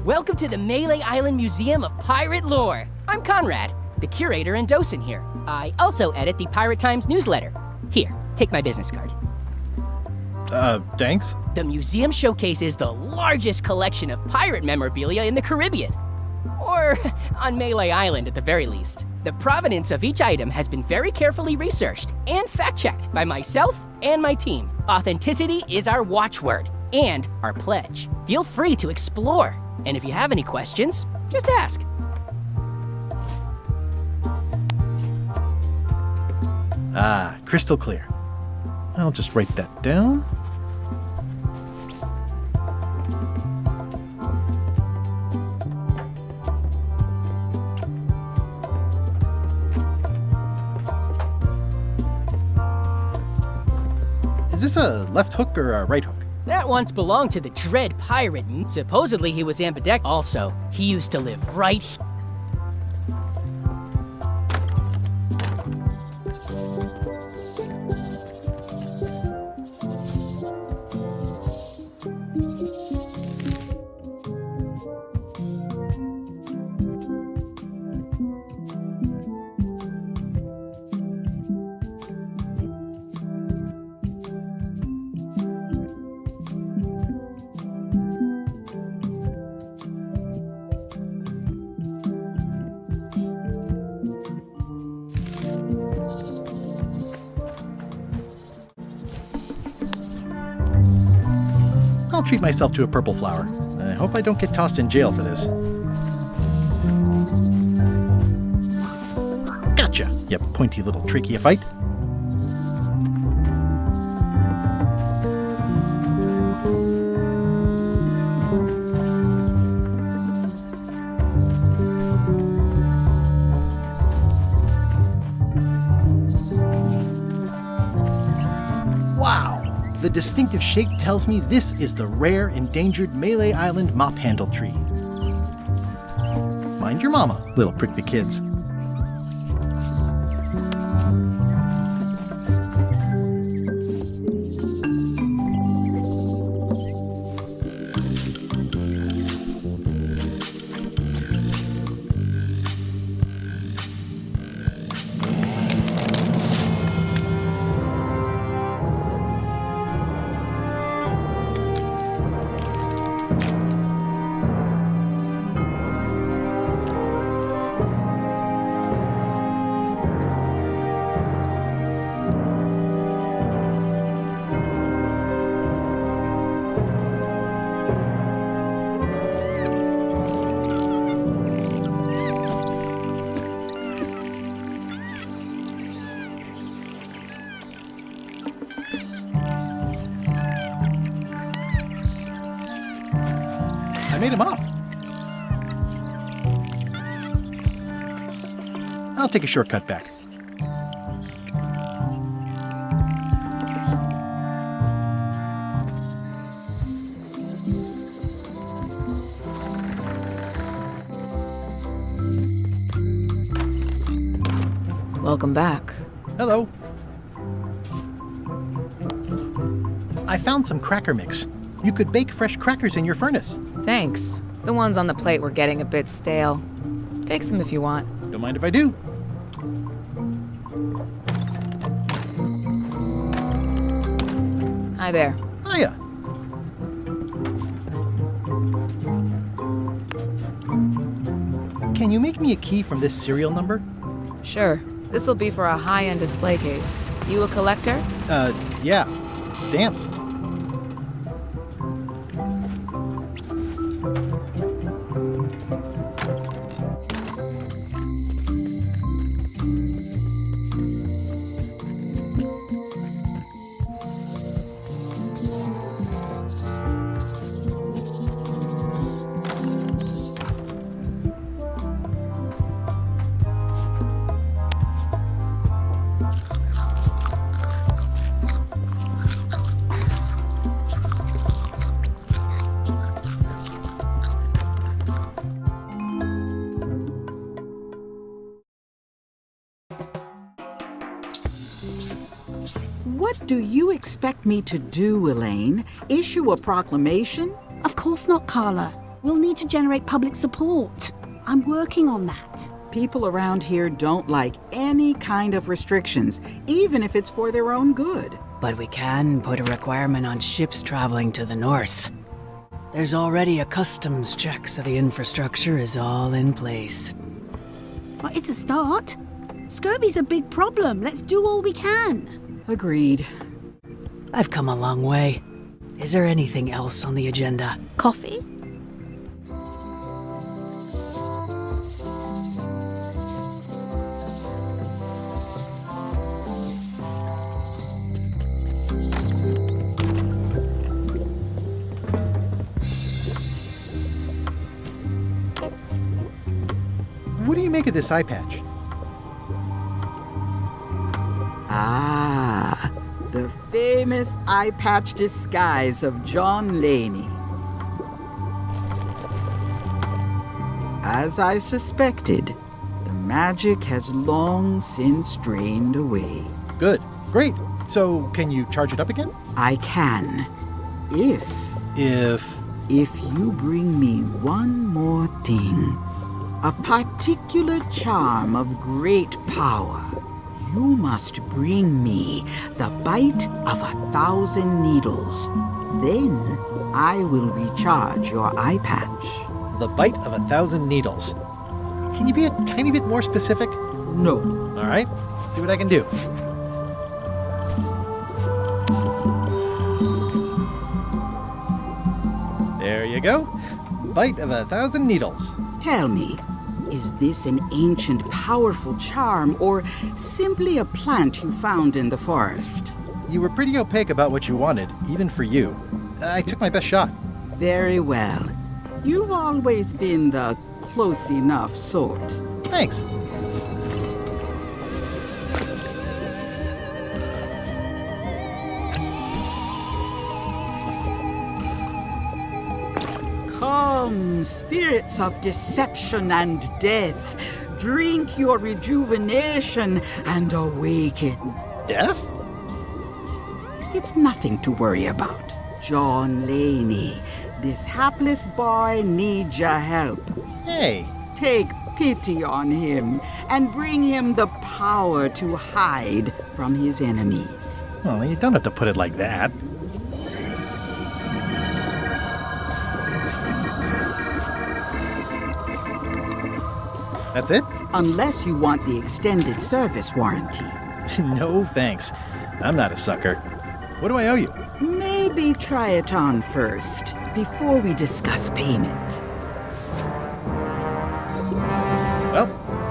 Welcome to the Melee Island Museum of Pirate Lore. I'm Conrad, the curator and docent here. I also edit the Pirate Times newsletter. Here, take my business card. Thanks. The museum showcases the largest collection of pirate memorabilia in the Caribbean. Or on Melee Island at the very least. The provenance of each item has been very carefully researched and fact-checked by myself and my team. Authenticity is our watchword and our pledge. Feel free to explore. And if you have any questions, just ask. Ah, crystal clear. I'll just write that down. Is this a left hook or a right hook? That once belonged to the Dread Pirate. Supposedly he was ambidextrous. Also, he used to live right here. I'll treat myself to a purple flower. I hope I don't get tossed in jail for this. Gotcha, you pointy little tracheophyte. The distinctive shape tells me this is the rare, endangered Melee Island mop handle tree. Mind your mama, little prickly kids. I made him up. I'll take a shortcut back. Welcome back. Hello. I found some cracker mix. You could bake fresh crackers in your furnace. Thanks. The ones on the plate were getting a bit stale. Take some if you want. Don't mind if I do. Hi there. Hiya. Can you make me a key from this serial number? Sure. This will be for a high-end display case. You a collector? Yeah. Stamps. What do you expect me to do, Elaine? Issue a proclamation? Of course not, Carla. We'll need to generate public support. I'm working on that. People around here don't like any kind of restrictions, even if it's for their own good. But we can put a requirement on ships traveling to the north. There's already a customs check, so the infrastructure is all in place. Well, it's a start. Scurvy's a big problem. Let's do all we can. Agreed. I've come a long way. Is there anything else on the agenda? Coffee? What do you make of this eye patch? Ah, the famous eye patch disguise of John Laney. As I suspected, the magic has long since drained away. Good. Great. So, can you charge it up again? I can. If you bring me one more thing. A particular charm of great power. You must bring me the bite of 1,000 needles. Then I will recharge your eye patch. The bite of 1,000 needles. Can you be a tiny bit more specific? No. All right. Let's see what I can do. There you go. Bite of 1,000 needles. Tell me, is this an ancient, powerful charm, or simply a plant you found in the forest? You were pretty opaque about what you wanted, even for you. I took my best shot. Very well. You've always been the close enough sort. Thanks. Come, spirits of deception and death, drink your rejuvenation and awaken. Death? It's nothing to worry about. John Laney, this hapless boy needs your help. Hey. Take pity on him and bring him the power to hide from his enemies. Well, you don't have to put it like that. That's it? Unless you want the extended service warranty. No, thanks. I'm not a sucker. What do I owe you? Maybe try it on first, before we discuss payment. Well,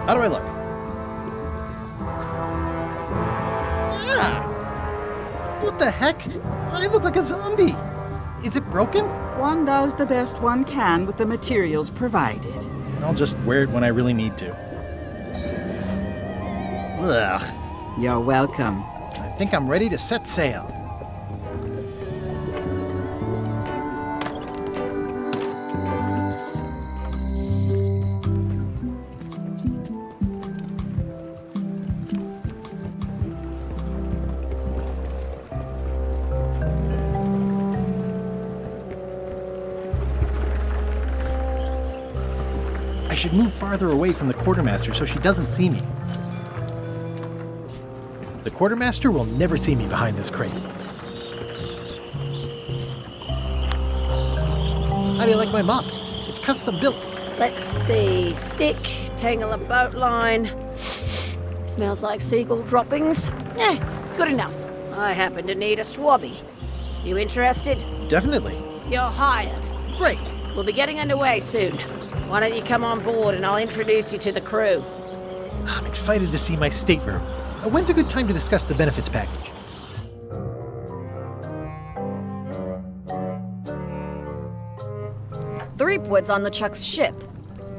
how do I look? Yeah! What the heck? I look like a zombie. Is it broken? One does the best one can with the materials provided. I'll just wear it when I really need to. Ugh. You're welcome. I think I'm ready to set sail. I should move farther away from the quartermaster so she doesn't see me. The quartermaster will never see me behind this crate. How do you like my mop? It's custom built. Let's see. Stick, tangle a boat line. Smells like seagull droppings. Good enough. I happen to need a swabby. You interested? Definitely. You're hired. Great. We'll be getting underway soon. Why don't you come on board and I'll introduce you to the crew? I'm excited to see my stateroom. When's a good time to discuss the benefits package? Threepwood's on the Chuck's ship.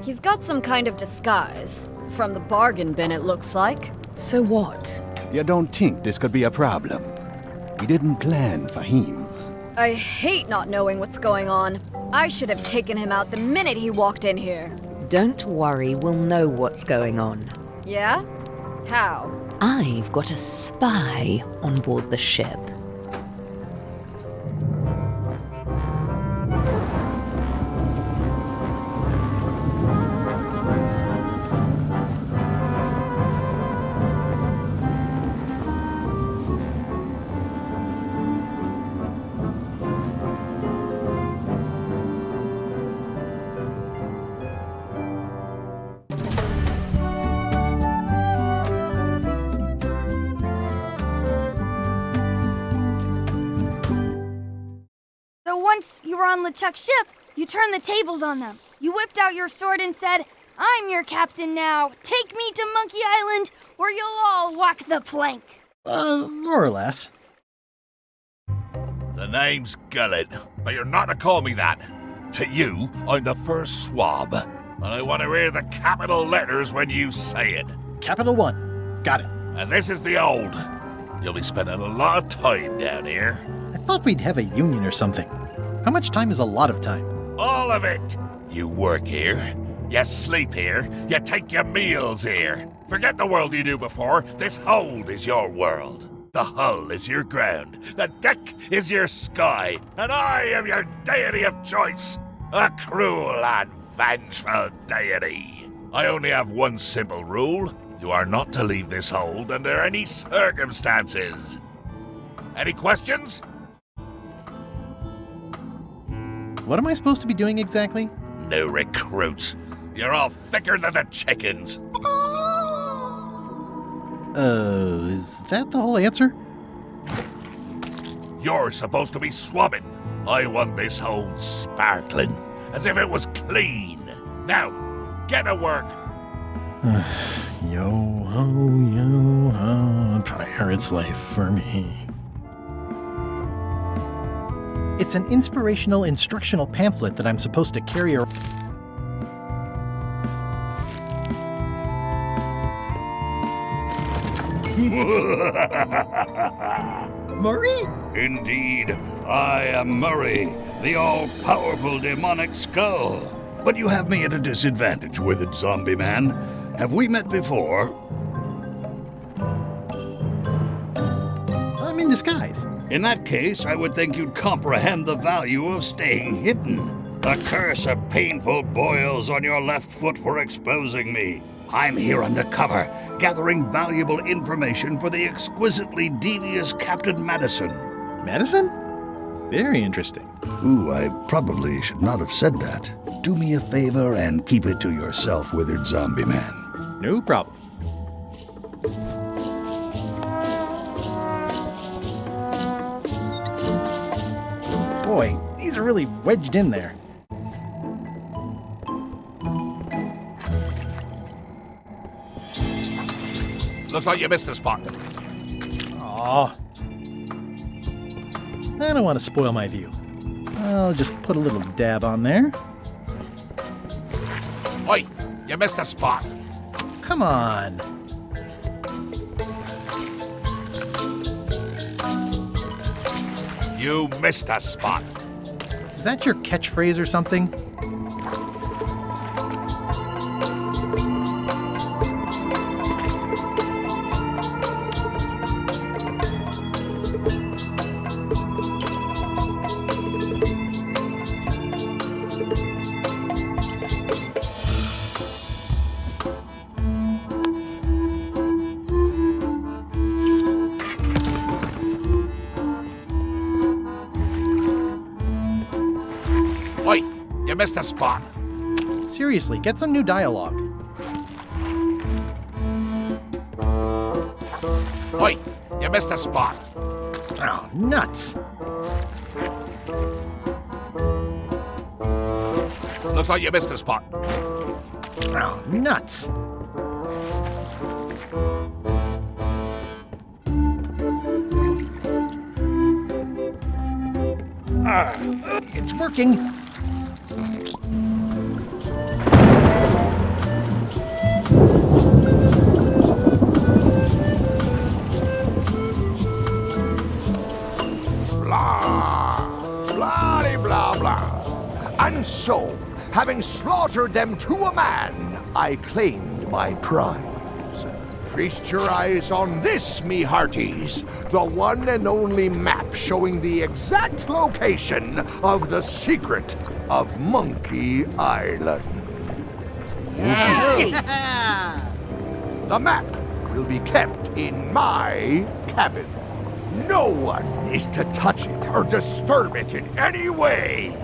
He's got some kind of disguise. From the bargain bin, it looks like. So what? You don't think this could be a problem? We didn't plan for him. I hate not knowing what's going on. I should have taken him out the minute he walked in here. Don't worry, we'll know what's going on. Yeah? How? I've got a spy on board the ship. Once you were on LeChuck's ship, you turned the tables on them. You whipped out your sword and said, "I'm your captain now. Take me to Monkey Island, or you'll all walk the plank." More or less. The name's Gullet, but you're not to call me that. To you, I'm the first swab, and I want to hear the capital letters when you say it. Capital 1. Got it. And this is the old. You'll be spending a lot of time down here. I thought we'd have a union or something. How much time is a lot of time? All of it. You work here, you sleep here, you take your meals here. Forget the world you knew before. This hold is your world. The hull is your ground. The deck is your sky. And I am your deity of choice. A cruel and vengeful deity. I only have one simple rule. You are not to leave this hold under any circumstances. Any questions? What am I supposed to be doing exactly? New recruits. You're all thicker than the chickens. Is that the whole answer? You're supposed to be swabbing. I want this hold sparkling, as if it was clean. Now, get to work. Yo-ho, pirate's life for me. It's an inspirational instructional pamphlet that I'm supposed to carry around. Murray? Indeed, I am Murray, the all-powerful demonic skull. But you have me at a disadvantage, withered zombie man. Have we met before? I'm in disguise. In that case, I would think you'd comprehend the value of staying hidden. A curse of painful boils on your left foot for exposing me. I'm here undercover, gathering valuable information for the exquisitely devious Captain Madison. Madison? Very interesting. Ooh, I probably should not have said that. Do me a favor and keep it to yourself, withered zombie man. No problem. Boy, these are really wedged in there. Looks like you missed a spot. Aw. I don't want to spoil my view. I'll just put a little dab on there. Oi, you missed a spot. Come on. You missed a spot. Is that your catchphrase or something? Oi, you missed a spot. Seriously, get some new dialogue. Oi, you missed a spot. Oh, nuts. Looks like you missed a spot. Oh, nuts. It's working. Blah, blah, blah. And so, having slaughtered them to a man, I claimed my prize. Feast your eyes on this, me hearties. The one and only map showing the exact location of the secret of Monkey Island. The map will be kept in my cabin. No one is to touch it or disturb it in any way.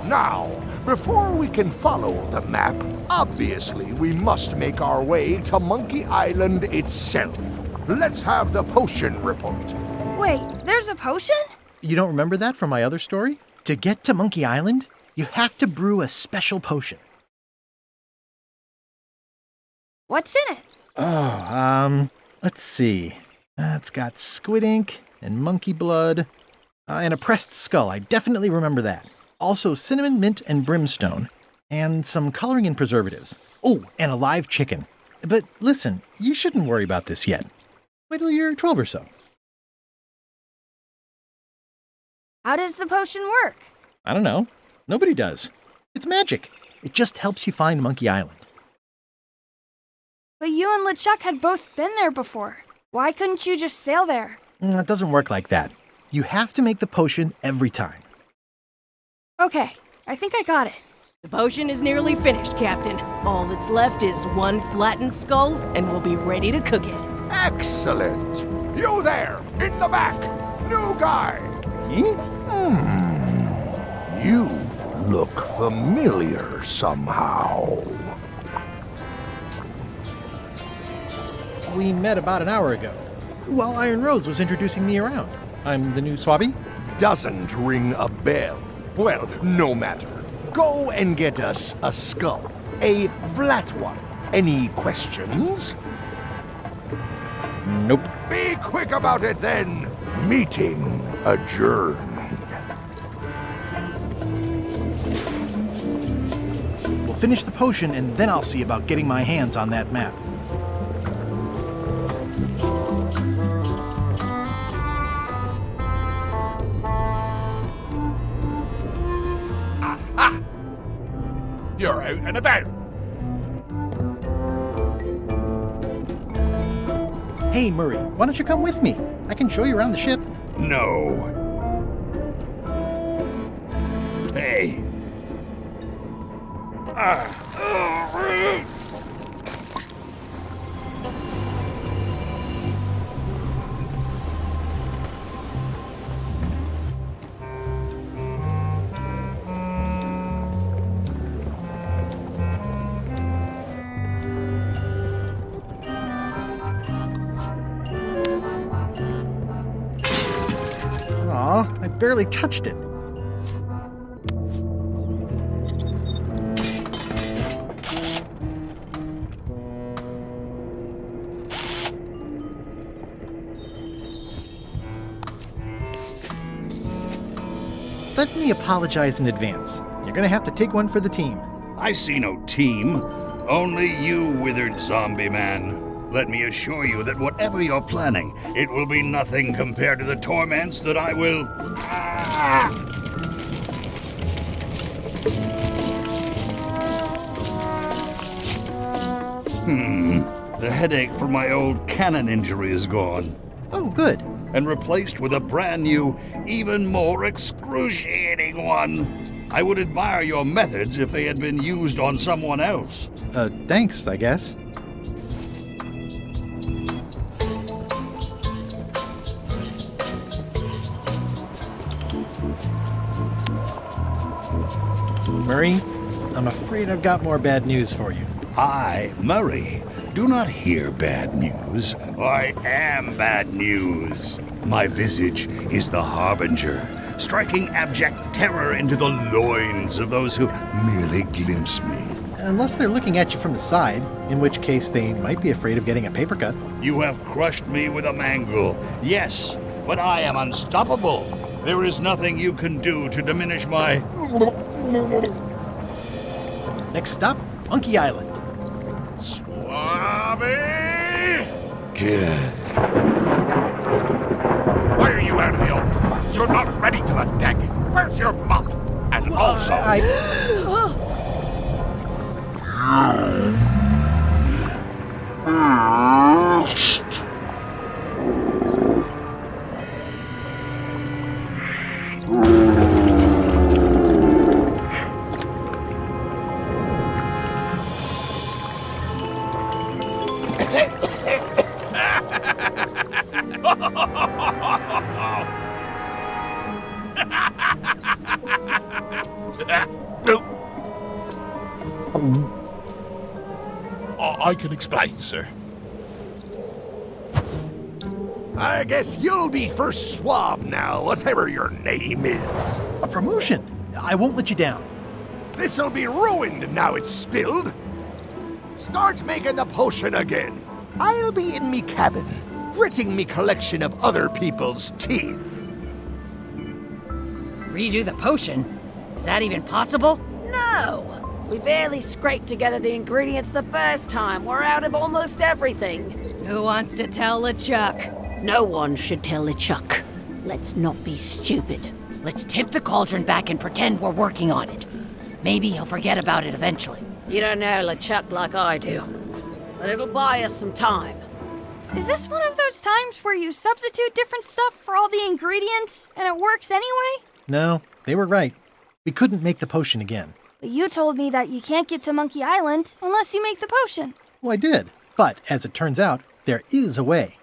Now, before we can follow the map, obviously we must make our way to Monkey Island itself. Let's have the potion report. Wait, there's a potion? You don't remember that from my other story? To get to Monkey Island, you have to brew a special potion. What's in it? Let's see. It's got squid ink and monkey blood and a pressed skull. I definitely remember that. Also cinnamon, mint, and brimstone, and some coloring and preservatives. Oh, and a live chicken. But listen, you shouldn't worry about this yet. Wait till you're 12 or so. How does the potion work? I don't know. Nobody does. It's magic. It just helps you find Monkey Island. But you and LeChuck had both been there before. Why couldn't you just sail there? It doesn't work like that. You have to make the potion every time. Okay, I think I got it. The potion is nearly finished, Captain. All that's left is one flattened skull, and we'll be ready to cook it. Excellent! You there, in the back, new guy! You look familiar somehow. We met about an hour ago, while Iron Rose was introducing me around. I'm the new Swabby. Doesn't ring a bell. Well, no matter. Go and get us a skull. A flat one. Any questions? Nope. Be quick about it then. Meeting adjourned. We'll finish the potion and then I'll see about getting my hands on that map. You're out and about. Hey, Murray, why don't you come with me? I can show you around the ship. No. Hey. Aw, I barely touched it. Let me apologize in advance. You're gonna have to take one for the team. I see no team. Only you, withered zombie man. Let me assure you that whatever you're planning, it will be nothing compared to the torments that I will... The headache from my old cannon injury is gone. Oh, good. And replaced with a brand new, even more excruciating one. I would admire your methods if they had been used on someone else. Thanks, I guess. Murray, I'm afraid I've got more bad news for you. I, Murray, do not hear bad news. I am bad news. My visage is the harbinger, striking abject terror into the loins of those who merely glimpse me. Unless they're looking at you from the side, in which case they might be afraid of getting a paper cut. You have crushed me with a mangle. Yes, but I am unstoppable. There is nothing you can do to diminish my... Next stop, Monkey Island. Swabby! Good. Why are you out of the old? You're not ready for the deck. Where's your mop? And also... I can explain, sir. I guess you'll be first swab now, whatever your name is. A promotion. I won't let you down. This'll be ruined now it's spilled. Start making the potion again. I'll be in me cabin, gritting me collection of other people's teeth. Redo the potion? Is that even possible? No! We barely scraped together the ingredients the first time. We're out of almost everything. Who wants to tell LeChuck? No one should tell LeChuck. Let's not be stupid. Let's tip the cauldron back and pretend we're working on it. Maybe he'll forget about it eventually. You don't know LeChuck like I do. But it'll buy us some time. Is this one of those times where you substitute different stuff for all the ingredients and it works anyway? No, they were right. We couldn't make the potion again. But you told me that you can't get to Monkey Island unless you make the potion. Well, I did. But as it turns out, there is a way.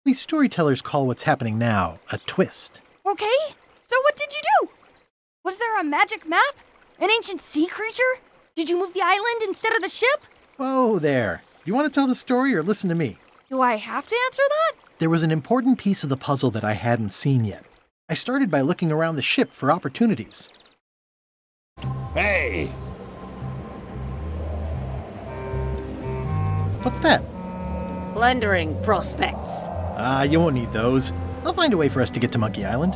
We storytellers call what's happening now a twist. Okay, so what did you do? Was there a magic map? An ancient sea creature? Did you move the island instead of the ship? Whoa there. Do you want to tell the story or listen to me? Do I have to answer that? There was an important piece of the puzzle that I hadn't seen yet. I started by looking around the ship for opportunities. Hey! What's that? Plundering prospects. You won't need those. I'll find a way for us to get to Monkey Island.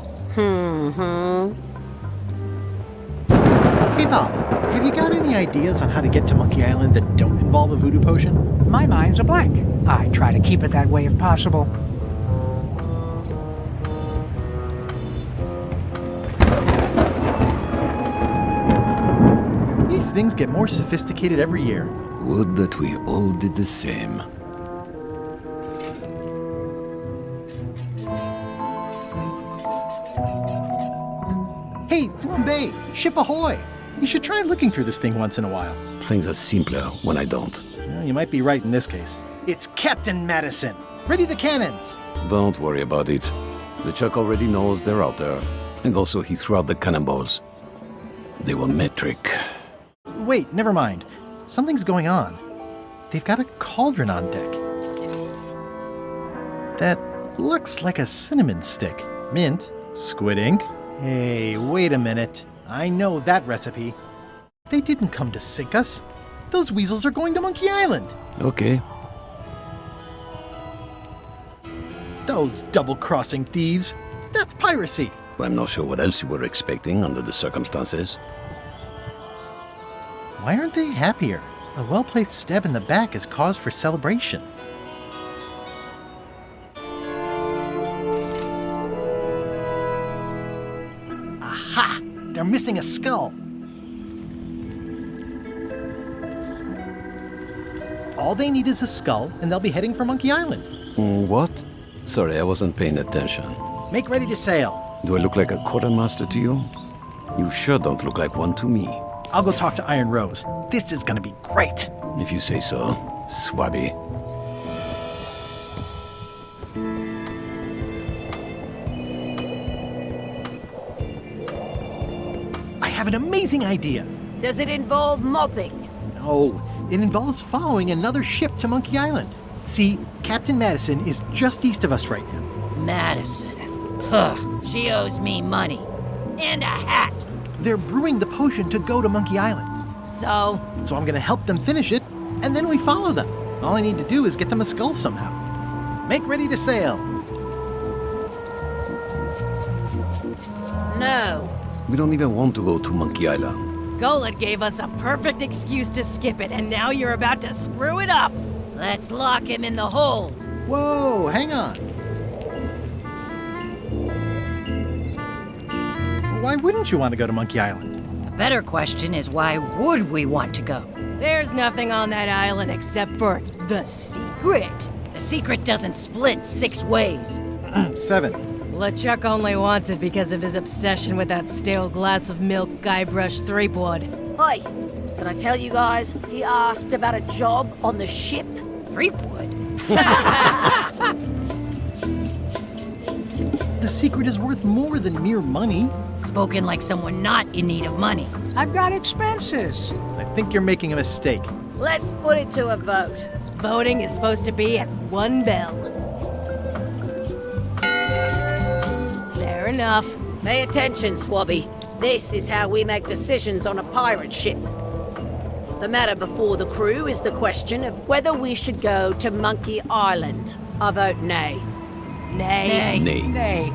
Hey, Bob, have you got any ideas on how to get to Monkey Island that don't involve a voodoo potion? My mind's a blank. I try to keep it that way if possible. These things get more sophisticated every year. Would that we all did the same. Hey, Flambe! Ship ahoy! You should try looking through this thing once in a while. Things are simpler when I don't. Well, you might be right in this case. It's Captain Madison! Ready the cannons! Don't worry about it. LeChuck already knows they're out there. And also he threw out the cannonballs. They were metric. Wait, never mind. Something's going on. They've got a cauldron on deck. That looks like a cinnamon stick. Mint, squid ink. Hey, wait a minute. I know that recipe. They didn't come to sink us. Those weasels are going to Monkey Island. Okay. Those double-crossing thieves. That's piracy. I'm not sure what else you were expecting under the circumstances. Why aren't they happier? A well-placed stab in the back is cause for celebration. Aha! They're missing a skull. All they need is a skull, and they'll be heading for Monkey Island. What? Sorry, I wasn't paying attention. Make ready to sail. Do I look like a quartermaster to you? You sure don't look like one to me. I'll go talk to Iron Rose. This is gonna be great. If you say so, Swabby. I have an amazing idea. Does it involve mopping? No, it involves following another ship to Monkey Island. See, Captain Madison is just east of us right now. Madison. Huh. She owes me money. And a hat. They're brewing the potion to go to Monkey Island. So I'm gonna help them finish it, and then we follow them. All I need to do is get them a skull somehow. Make ready to sail. No. We don't even want to go to Monkey Island. Gullet gave us a perfect excuse to skip it, and now you're about to screw it up. Let's lock him in the hold. Whoa, hang on. Why wouldn't you want to go to Monkey Island? better question is why would we want to go? There's nothing on that island except for the secret. The secret doesn't split 6 ways. 7. LeChuck only wants it because of his obsession with that stale glass of milk Guybrush Threepwood. Hey, did I tell you guys he asked about a job on the ship? Threepwood? The secret is worth more than mere money. Spoken like someone not in need of money. I've got expenses. I think you're making a mistake. Let's put it to a vote. Voting is supposed to be at 1 bell. Fair enough. Pay attention, Swabby. This is how we make decisions on a pirate ship. The matter before the crew is the question of whether we should go to Monkey Island. I vote nay. Nay. Nay. Nay.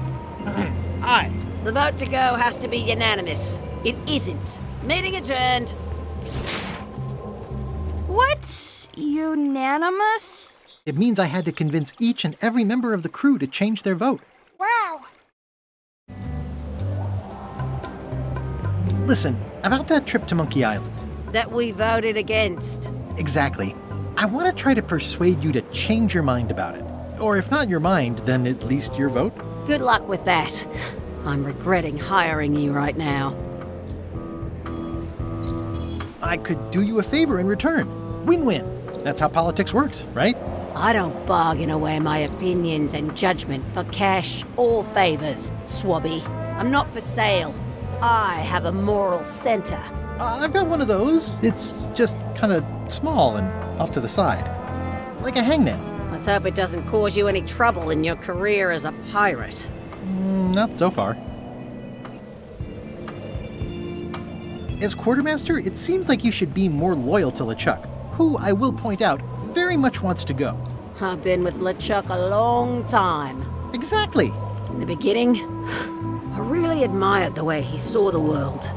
Aye. The vote to go has to be unanimous. It isn't. Meeting adjourned. What? Unanimous? It means I had to convince each and every member of the crew to change their vote. Wow. Listen, about that trip to Monkey Island. That we voted against. Exactly. I want to try to persuade you to change your mind about it. Or if not your mind, then at least your vote. Good luck with that. I'm regretting hiring you right now. I could do you a favor in return. Win-win. That's how politics works, right? I don't bargain away my opinions and judgment for cash or favors, Swabby. I'm not for sale. I have a moral center. I've got one of those. It's just kind of small and off to the side. Like a hangnail. Let's hope it doesn't cause you any trouble in your career as a pirate. Not so far. As quartermaster, it seems like you should be more loyal to LeChuck, who, I will point out, very much wants to go. I've been with LeChuck a long time. Exactly. In the beginning, I really admired the way he saw the world.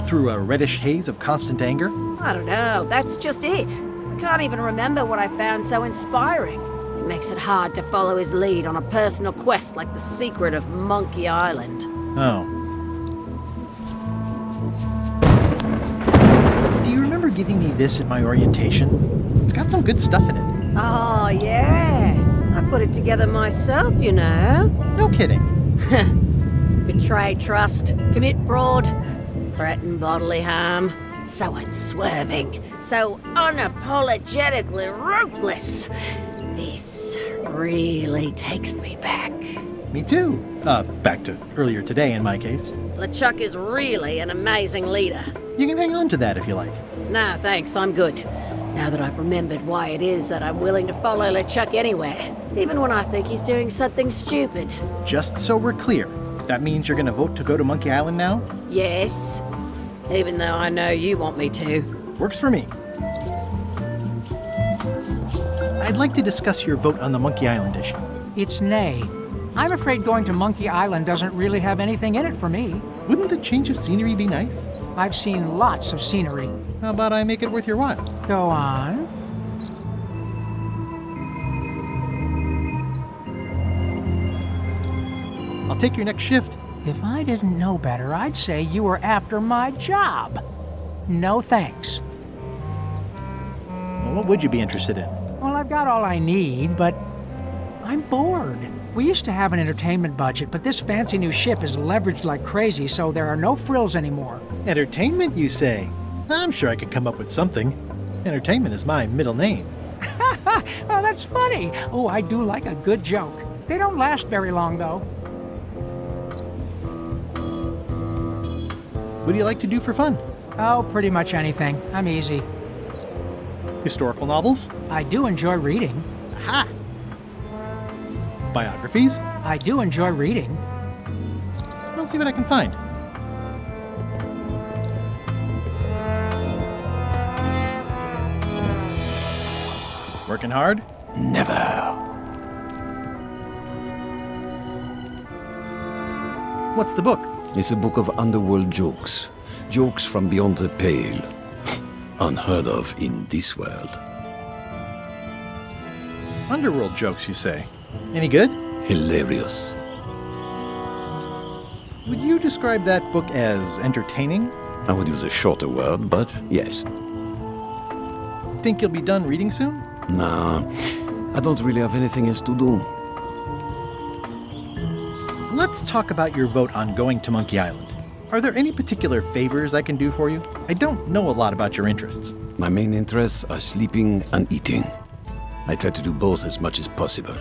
Through a reddish haze of constant anger? I don't know, that's just it. I can't even remember what I found so inspiring. It makes it hard to follow his lead on a personal quest like the secret of Monkey Island. Oh. Do you remember giving me this at my orientation? It's got some good stuff in it. Oh, yeah. I put it together myself, you know. No kidding. Betray trust, commit fraud, threaten bodily harm. So unswerving, so unapologetically ruthless. This really takes me back. Me too. Back to earlier today in my case. LeChuck is really an amazing leader. You can hang on to that if you like. No, thanks, I'm good. Now that I've remembered why it is that I'm willing to follow LeChuck anywhere, even when I think he's doing something stupid. Just so we're clear, that means you're gonna vote to go to Monkey Island now? Yes. Even though I know you want me to. Works for me. I'd like to discuss your vote on the Monkey Island issue. It's nay. I'm afraid going to Monkey Island doesn't really have anything in it for me. Wouldn't the change of scenery be nice? I've seen lots of scenery. How about I make it worth your while? Go on. I'll take your next shift. If I didn't know better, I'd say you were after my job. No thanks. Well, what would you be interested in? Well, I've got all I need, but I'm bored. We used to have an entertainment budget, but this fancy new ship is leveraged like crazy, so there are no frills anymore. Entertainment, you say? I'm sure I could come up with something. Entertainment is my middle name. Oh, that's funny. Oh, I do like a good joke. They don't last very long, though. What do you like to do for fun? Oh, pretty much anything. I'm easy. Historical novels? I do enjoy reading. Aha! Biographies? I do enjoy reading. I'll see what I can find. Working hard? Never. What's the book? It's a book of underworld jokes. Jokes from beyond the pale. Unheard of in this world. Underworld jokes, you say? Any good? Hilarious. Would you describe that book as entertaining? I would use a shorter word, but yes. Think you'll be done reading soon? Nah, I don't really have anything else to do. Let's talk about your vote on going to Monkey Island. Are there any particular favors I can do for you? I don't know a lot about your interests. My main interests are sleeping and eating. I try to do both as much as possible.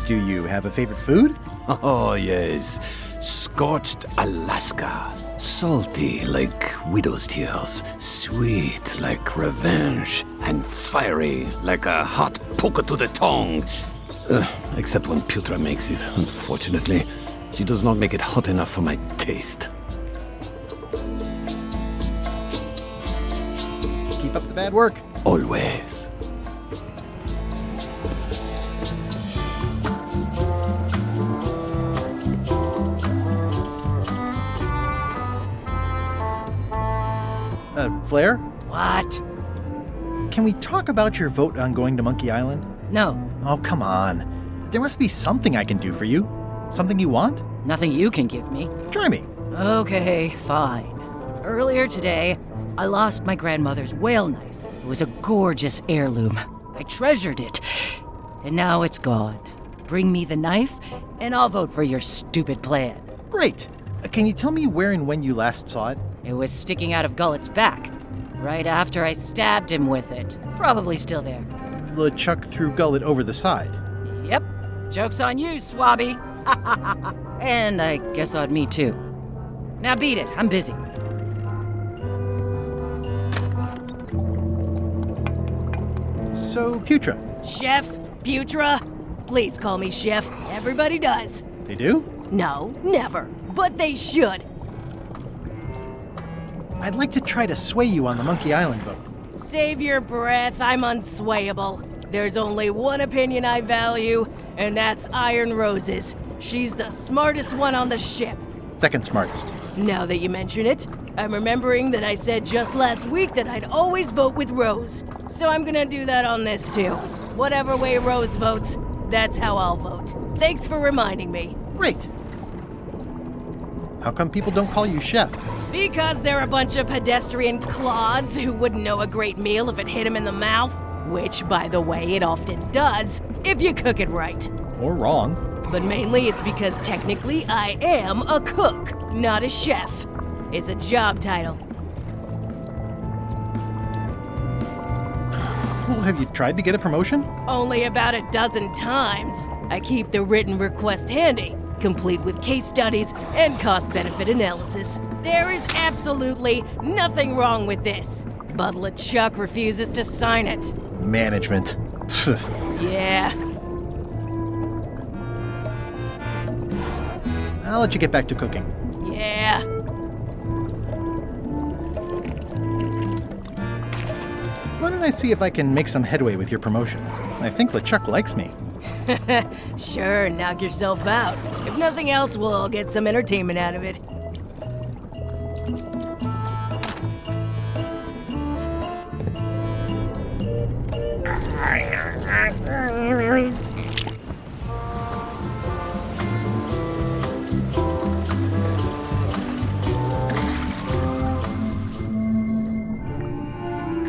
Do you have a favorite food? Oh, yes. Scorched Alaska. Salty like widow's tears. Sweet like revenge. And fiery like a hot poker to the tongue. Except when Putra makes it, unfortunately. She does not make it hot enough for my taste. Keep up the bad work. Always. Flair? What? Can we talk about your vote on going to Monkey Island? No. Oh, come on. There must be something I can do for you. Something you want? Nothing you can give me. Try me. Okay, fine. Earlier today, I lost my grandmother's whale knife. It was a gorgeous heirloom. I treasured it. And now it's gone. Bring me the knife, and I'll vote for your stupid plan. Great. Can you tell me where and when you last saw it? It was sticking out of Gullet's back, right after I stabbed him with it. Probably still there. LeChuck threw Gullet over the side. Yep. Joke's on you, Swabby. And I guess on me, too. Now beat it. I'm busy. So, Putra. Chef? Putra? Please call me Chef. Everybody does. They do? No, never. But they should. I'd like to try to sway you on the Monkey Island vote. Save your breath. I'm unswayable. There's only one opinion I value, and that's Iron Rose's. She's the smartest one on the ship. Second smartest. Now that you mention it, I'm remembering that I said just last week that I'd always vote with Rose. So I'm gonna do that on this too. Whatever way Rose votes, that's how I'll vote. Thanks for reminding me. Great. How come people don't call you Chef? Because they're a bunch of pedestrian clods who wouldn't know a great meal if it hit them in the mouth. Which, by the way, it often does, if you cook it right. Or wrong. But mainly it's because technically I am a cook, not a chef. It's a job title. Well, have you tried to get a promotion? Only about a dozen times. I keep the written request handy, complete with case studies and cost-benefit analysis. There is absolutely nothing wrong with this. But LeChuck refuses to sign it. Management. Yeah. I'll let you get back to cooking. Yeah. Why don't I see if I can make some headway with your promotion? I think LeChuck likes me. Sure, knock yourself out. If nothing else, we'll all get some entertainment out of it.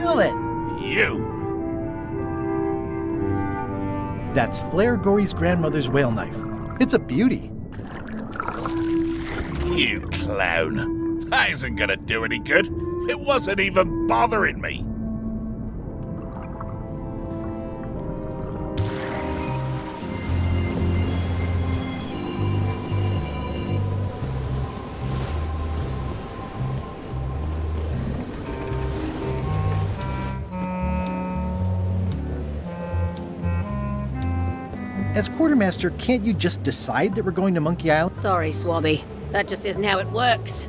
Gullet! You! That's Flair Gory's grandmother's whale knife. It's a beauty. You clown. That isn't gonna do any good. It wasn't even bothering me. As quartermaster, can't you just decide that we're going to Monkey Island? Sorry, Swabby. That just isn't how it works.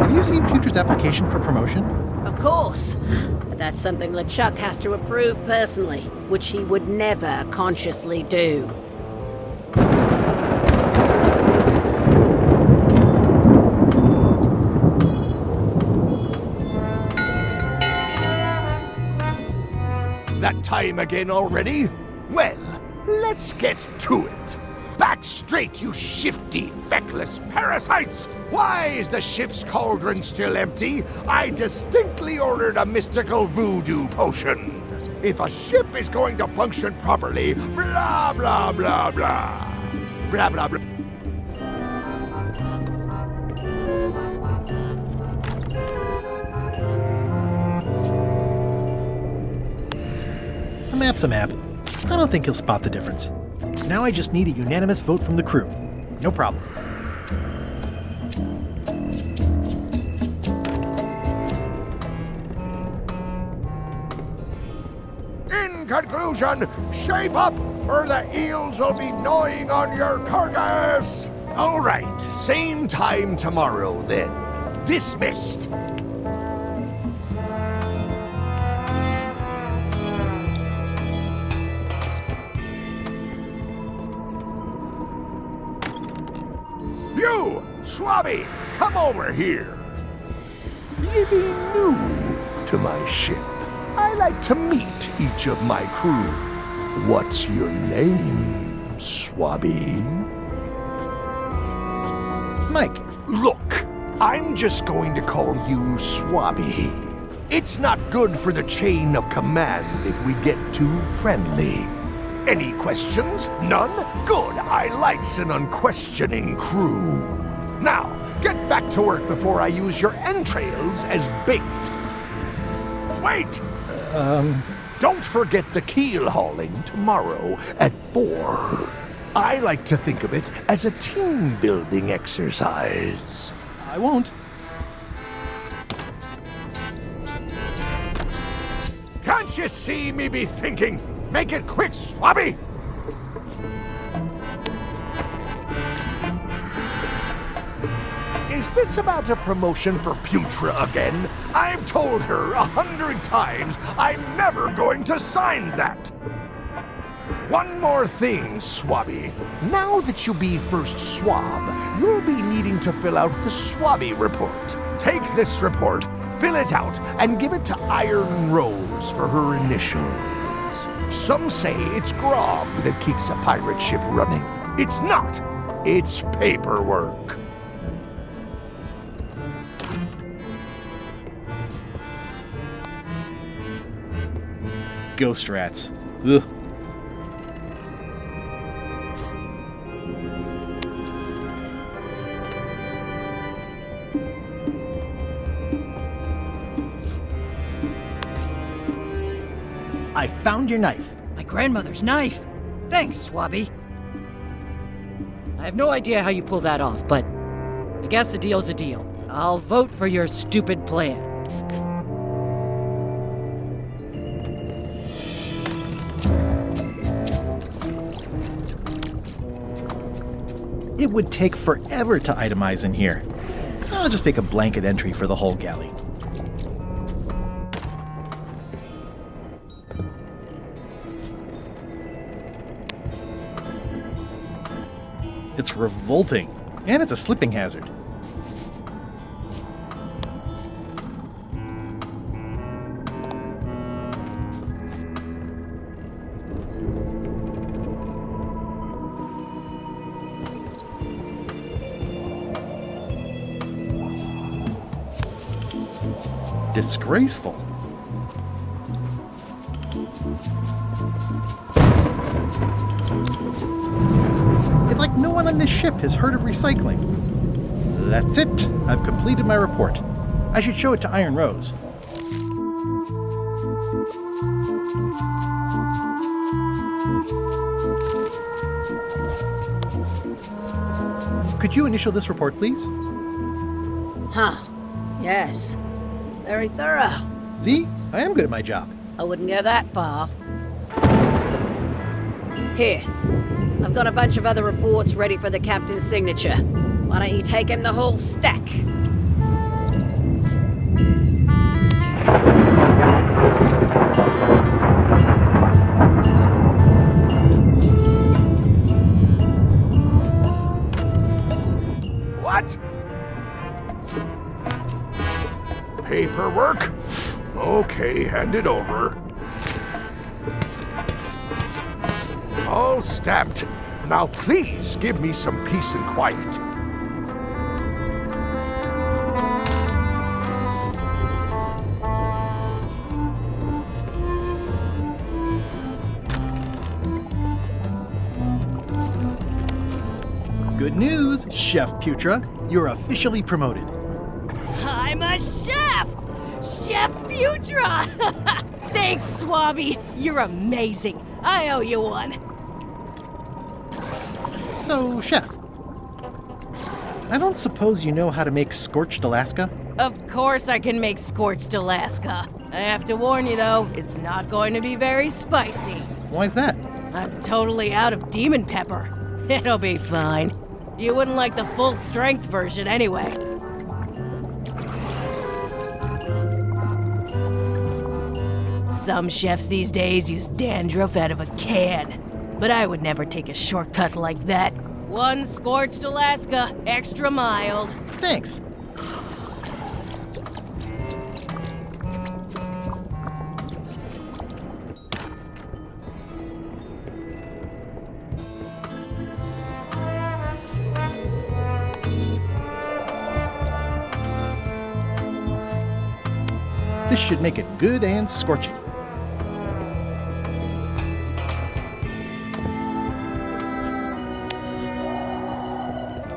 Have you seen Putra's application for promotion? Of course. But that's something LeChuck has to approve personally, which he would never consciously do. that time again already? Well, let's get to it. Back straight, you shifty, feckless parasites! Why is the ship's cauldron still empty? I distinctly ordered a mystical voodoo potion. If a ship is going to function properly, blah, blah, blah, blah. Blah, blah, blah. A map's a map. I don't think he'll spot the difference. Now I just need a unanimous vote from the crew. No problem. In conclusion, shape up or the eels will be gnawing on your carcass! All right, same time tomorrow then. Dismissed. You, Swabby, come over here. You be new to my ship. I like to meet each of my crew. What's your name, Swabby? Mike. Look, I'm just going to call you Swabby. It's not good for the chain of command if we get too friendly. Any questions? None? Good. I likes an unquestioning crew. Now, get back to work before I use your entrails as bait. Wait! Don't forget the keel hauling tomorrow at 4. I like to think of it as a team-building exercise. I won't. Can't you see me be thinking? Make it quick, Swabby! Is this about a promotion for Putra again? I've told her 100 times I'm never going to sign that. One more thing, Swabby. Now that you be first swab, you'll be needing to fill out the Swabby report. Take this report, fill it out, and give it to Iron Rose for her initials. Some say it's grog that keeps a pirate ship running. It's not. It's paperwork. Ghost rats. Ugh. I found your knife. My grandmother's knife. Thanks, Swabby. I have no idea how you pulled that off, but I guess a deal's a deal. I'll vote for your stupid plan. It would take forever to itemize in here. I'll just make a blanket entry for the whole galley. It's revolting, and it's a slipping hazard. Disgraceful. It's like no one on this ship has heard of recycling. That's it. I've completed my report. I should show it to Iron Rose. Could you initial this report, please? Huh. Yes. Very thorough. See? I am good at my job. I wouldn't go that far. Here. I've got a bunch of other reports ready for the captain's signature. Why don't you take him the whole stack? What? Paperwork? Okay, hand it over. All stamped. Now please give me some peace and quiet. Good news, Chef Putra. You're officially promoted. I'm a chef! Chef Putra! Thanks, Swabby. You're amazing. I owe you one. So, Chef, I don't suppose you know how to make scorched Alaska? Of course I can make scorched Alaska. I have to warn you, though, it's not going to be very spicy. Why's that? I'm totally out of demon pepper. It'll be fine. You wouldn't like the full-strength version anyway. Some chefs these days use dandruff out of a can, but I would never take a shortcut like that. One scorched Alaska, extra mild. Thanks. This should make it good and scorching.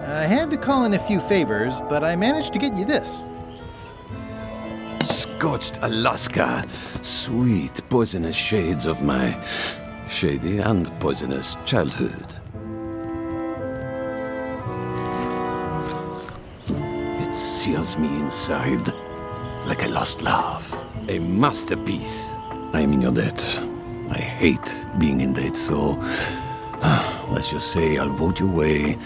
I had to call in a few favors, but I managed to get you this. Scorched Alaska, sweet poisonous shades of my shady and poisonous childhood. It seals me inside like a lost love. A masterpiece. I am in your debt. I hate being in debt, so let's just say I'll vote your way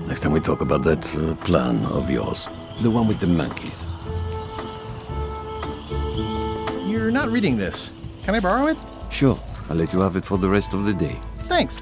next time we talk about that plan of yours. The one with the monkeys. You're not reading this. Can I borrow it? Sure, I'll let you have it for the rest of the day. Thanks.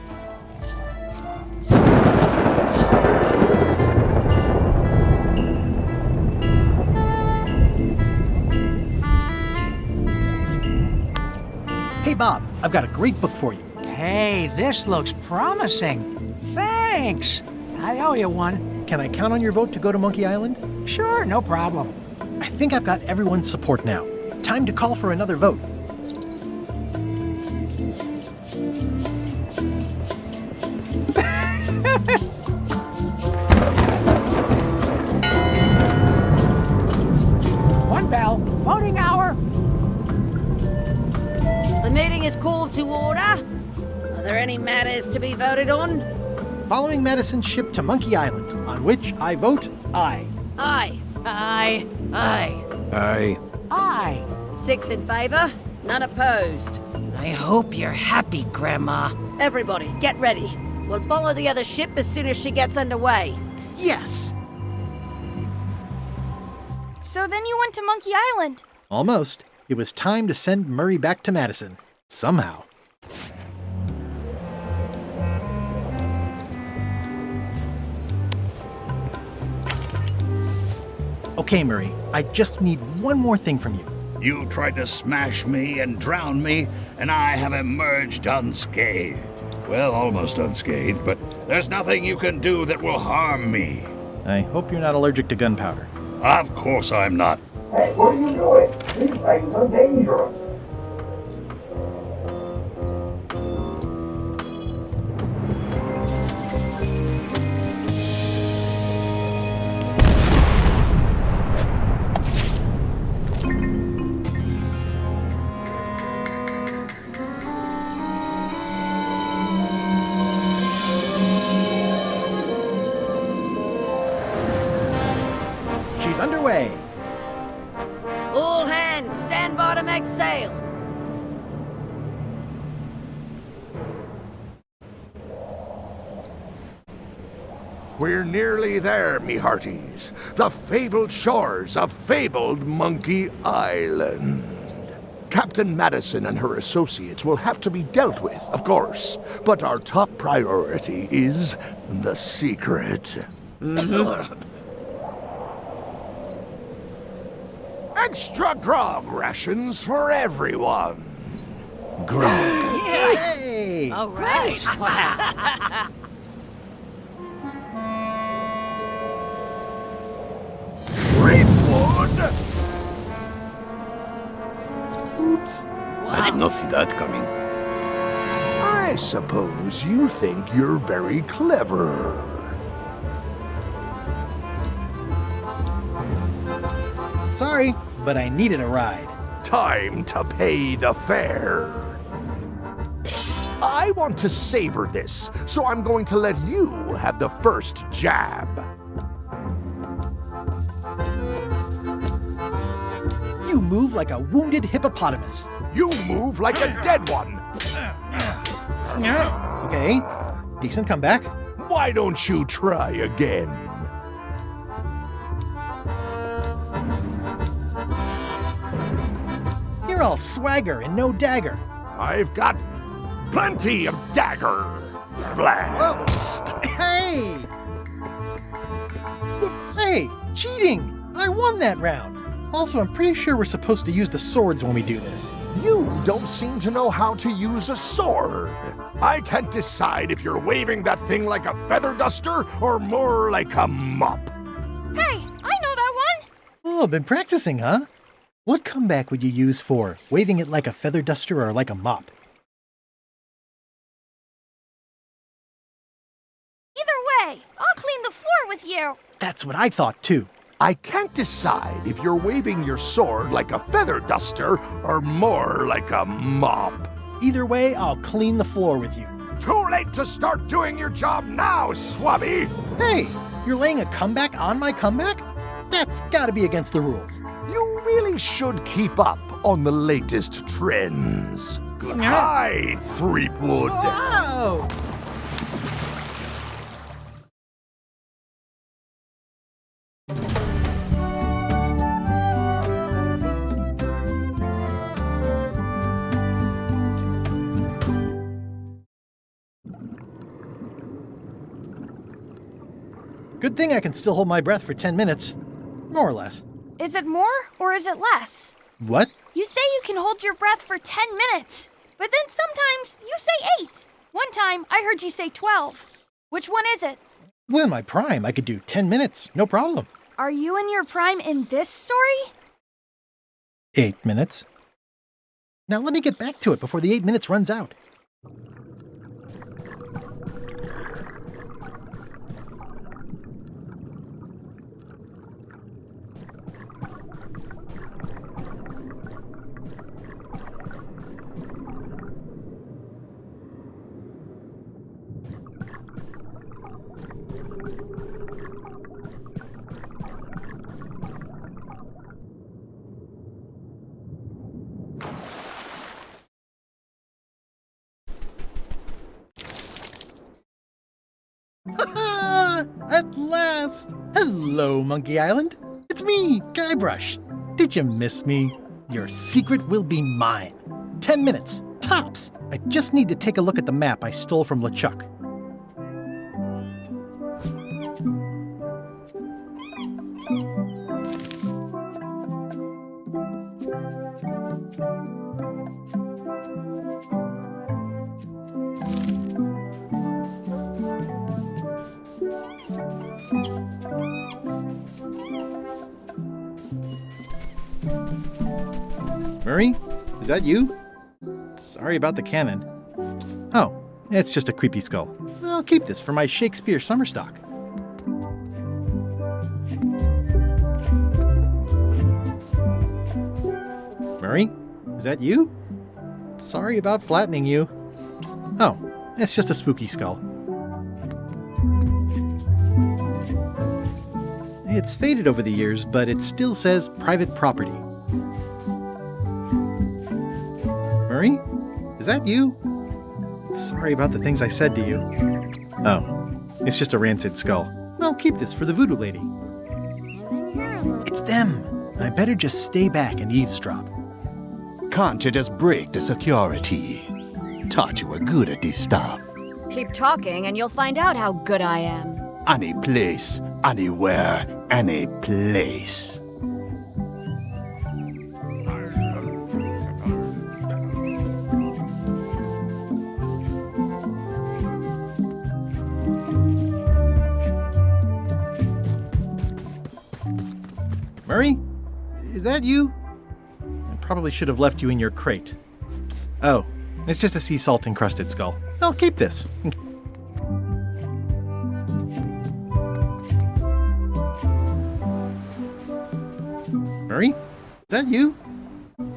Hey, Bob, I've got a great book for you. Hey, this looks promising. Thanks. I owe you one. Can I count on your vote to go to Monkey Island? Sure, no problem. I think I've got everyone's support now. Time to call for another vote. One bell. Voting hour. The meeting is called to order. Are there any matters to be voted on? Following Madison's ship to Monkey Island, on which I vote aye. Aye. Aye. Aye. Aye. Aye. 6 in favor, none opposed. I hope you're happy, Grandma. Everybody, get ready. We'll follow the other ship as soon as she gets underway. Yes! So then you went to Monkey Island. Almost. It was time to send Murray back to Madison. Somehow. Okay, Murray, I just need one more thing from you. You tried to smash me and drown me, and I have emerged unscathed. Well, almost unscathed, but there's nothing you can do that will harm me. I hope you're not allergic to gunpowder. Of course I'm not. Hey, what are you doing? These things are dangerous. She's underway. All hands, stand by to make sail. We're nearly there, me hearties. The fabled shores of fabled Monkey Island. Captain Madison and her associates will have to be dealt with, of course. But our top priority is the secret. Extra grog rations for everyone. Grog. Hey! All right. Creepwood! Oops. I did not see that coming. I suppose you think you're very clever. Sorry, but I needed a ride. Time to pay the fare. I want to savor this, so I'm going to let you have the first jab. You move like a wounded hippopotamus. You move like a dead one. Okay, decent comeback. Why don't you try again? You're all swagger and no dagger. I've got plenty of dagger. Blast. Hey! Hey, cheating! I won that round. Also, I'm pretty sure we're supposed to use the swords when we do this. You don't seem to know how to use a sword. I can't decide if you're waving that thing like a feather duster or more like a mop. Hey, I know that one! Oh, been practicing, huh? What comeback would you use for waving it like a feather duster or like a mop? Either way, I'll clean the floor with you. That's what I thought, too. I can't decide if you're waving your sword like a feather duster or more like a mop. Either way, I'll clean the floor with you. Too late to start doing your job now, Swabby! Hey, you're laying a comeback on my comeback? That's gotta be against the rules. You really should keep up on the latest trends. Hi, Threepwood! Wow! Good thing I can still hold my breath for 10 minutes. More or less. Is it more or is it less? What? You say you can hold your breath for 10 minutes, but then sometimes you say 8. One time I heard you say 12. Which one is it? Well, in my prime, I could do 10 minutes, no problem. Are you in your prime in this story? 8 minutes. Now let me get back to it before the 8 minutes runs out. At last! Hello, Monkey Island. It's me, Guybrush. Did you miss me? Your secret will be mine. 10 minutes, tops. I just need to take a look at the map I stole from LeChuck. Murray, is that you? Sorry about the cannon. Oh, it's just a creepy skull. I'll keep this for my Shakespeare summer stock. Murray, is that you? Sorry about flattening you. Oh, it's just a spooky skull. It's faded over the years, but it still says private property. Murray? Is that you? Sorry about the things I said to you. Oh, it's just a rancid skull. I'll keep this for the voodoo lady. It's them. I better just stay back and eavesdrop. Can't you just break the security? Thought you were good at this stuff. Keep talking and you'll find out how good I am. Any place, anywhere, any place. Murray? Is that you? I probably should have left you in your crate. Oh, it's just a sea salt encrusted skull. I'll keep this. Murray? Is that you?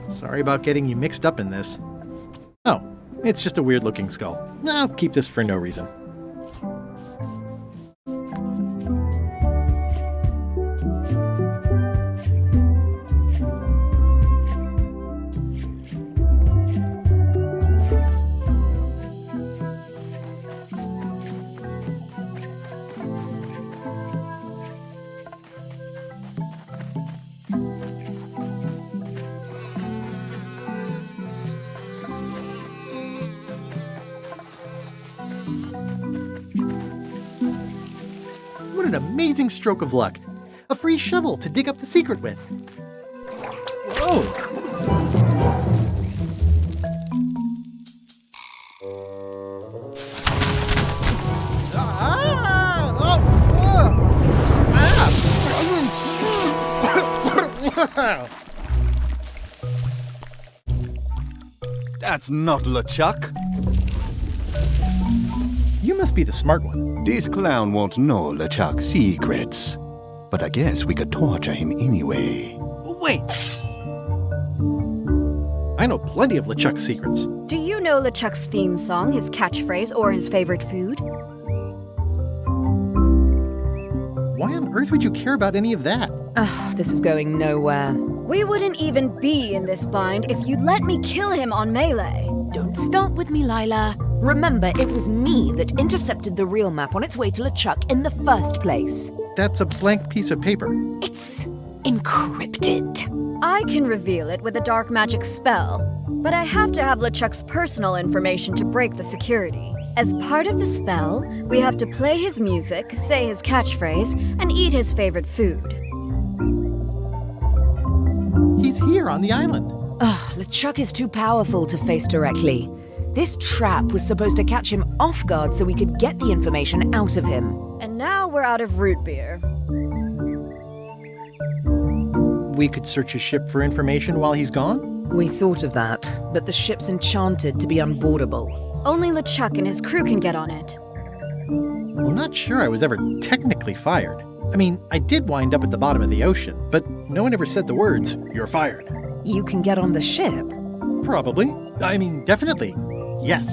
Sorry about getting you mixed up in this. Oh, it's just a weird-looking skull. I'll keep this for no reason. What an amazing stroke of luck. A free shovel to dig up the secret with. Whoa! That's not LeChuck. You must be the smart one. This clown won't know LeChuck's secrets. But I guess we could torture him anyway. Wait! I know plenty of LeChuck's secrets. Do you know LeChuck's theme song, his catchphrase, or his favorite food? Why on earth would you care about any of that? This is going nowhere. We wouldn't even be in this bind if you'd let me kill him on melee. Don't start with me, Lila. Remember, it was me that intercepted the real map on its way to LeChuck in the first place. That's a blank piece of paper. It's encrypted. I can reveal it with a dark magic spell, but I have to have LeChuck's personal information to break the security. As part of the spell, we have to play his music, say his catchphrase, and eat his favorite food. He's here on the island. LeChuck is too powerful to face directly. This trap was supposed to catch him off guard so we could get the information out of him. And now we're out of root beer. We could search his ship for information while he's gone? We thought of that, but the ship's enchanted to be unboardable. Only LeChuck and his crew can get on it. Well, not sure I was ever technically fired. I mean, I did wind up at the bottom of the ocean, but no one ever said the words, "You're fired." You can get on the ship? Probably. I mean, definitely. Yes.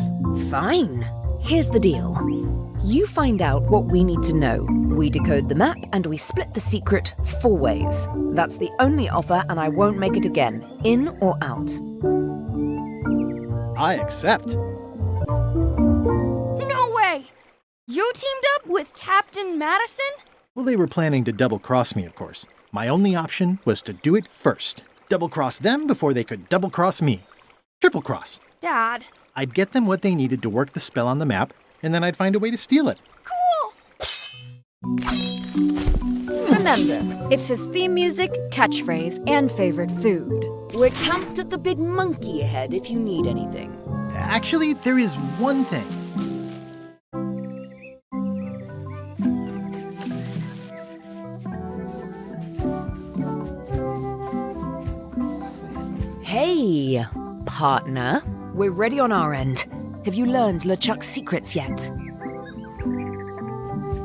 Fine. Here's the deal. You find out what we need to know. We decode the map and we split the secret 4 ways. That's the only offer and I won't make it again. In or out? I accept. No way! You teamed up with Captain Madison? Well, they were planning to double-cross me, of course. My only option was to do it first. Double-cross them before they could double-cross me. Triple-cross. Dad. I'd get them what they needed to work the spell on the map, and then I'd find a way to steal it. Cool! Remember, it's his theme music, catchphrase, and favorite food. We're camped at the Big Monkey ahead if you need anything. Actually, there is one thing. Hey, partner. We're ready on our end. Have you learned LeChuck's secrets yet?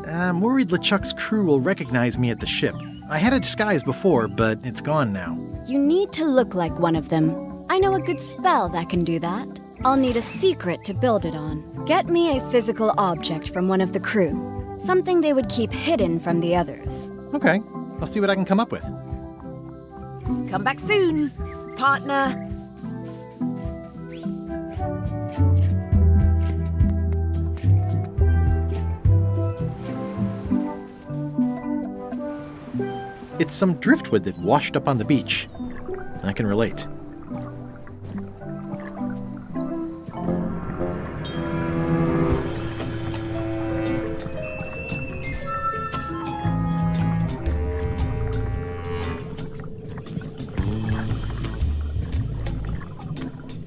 I'm worried LeChuck's crew will recognize me at the ship. I had a disguise before, but it's gone now. You need to look like one of them. I know a good spell that can do that. I'll need a secret to build it on. Get me a physical object from one of the crew. Something they would keep hidden from the others. Okay, I'll see what I can come up with. Come back soon, partner. It's some driftwood that washed up on the beach. I can relate.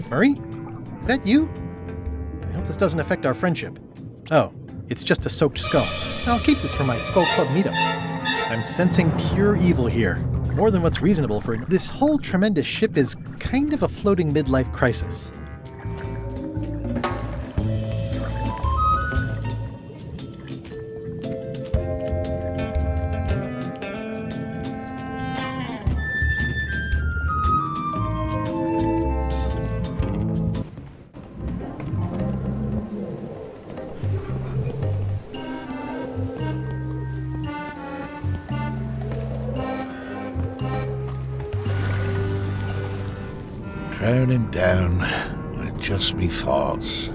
Murray? Is that you? I hope this doesn't affect our friendship. Oh, it's just a soaked skull. I'll keep this for my Skull Club meetup. I'm sensing pure evil here. more than what's reasonable for this whole tremendous ship is kind of a floating midlife crisis. Drowning down with just me thoughts.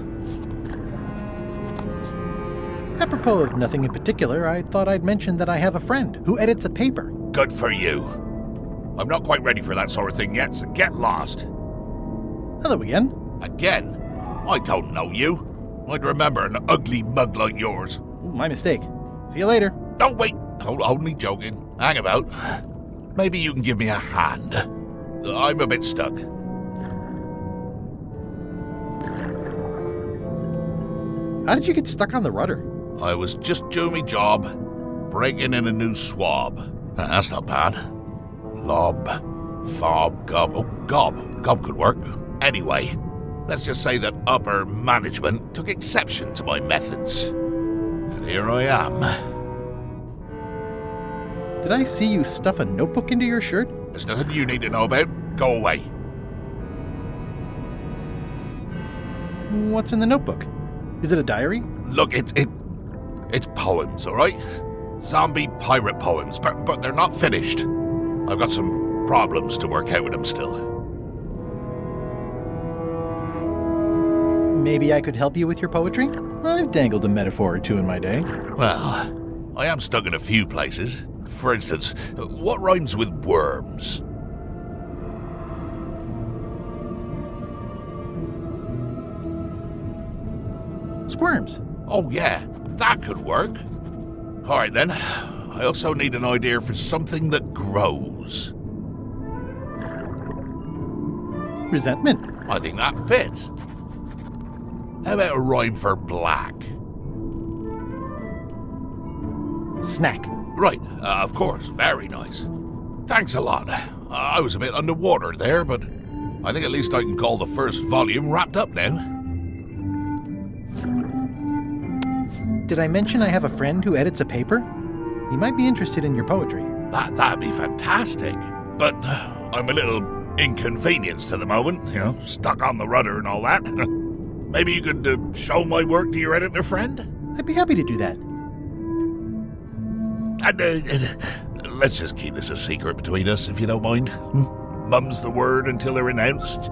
Apropos of nothing in particular, I thought I'd mention that I have a friend who edits a paper. Good for you. I'm not quite ready for that sort of thing yet, so get lost. Hello again. Again? I don't know you. I'd remember an ugly mug like yours. Ooh, my mistake. See you later. Oh, wait. Hold me joking. Hang about. Maybe you can give me a hand. I'm a bit stuck. How did you get stuck on the rudder? I was just doing my job, breaking in a new swab. That's not bad. Lob, fob, gob. Oh, gob. Gob could work. Anyway, let's just say that upper management took exception to my methods. And here I am. Did I see you stuff a notebook into your shirt? There's nothing you need to know about. Go away. What's in the notebook? Is it a diary? Look, it's poems, all right? Zombie pirate poems, but they're not finished. I've got some problems to work out with them still. Maybe I could help you with your poetry? I've dangled a metaphor or two in my day. Well, I am stuck in a few places. For instance, what rhymes with worms? Squirms. Oh yeah, that could work. All right then. I also need an idea for something that grows. Resentment. I think that fits. How about a rhyme for black? Snack. Right, of course. Very nice. Thanks a lot. I was a bit underwater there, but I think at least I can call the first volume wrapped up now. Did I mention I have a friend who edits a paper? He might be interested in your poetry. That'd be fantastic. But I'm a little inconvenienced at the moment, you know, stuck on the rudder and all that. Maybe you could show my work to your editor friend? I'd be happy to do that. And let's just keep this a secret between us, if you don't mind. Mum's the word until they're announced.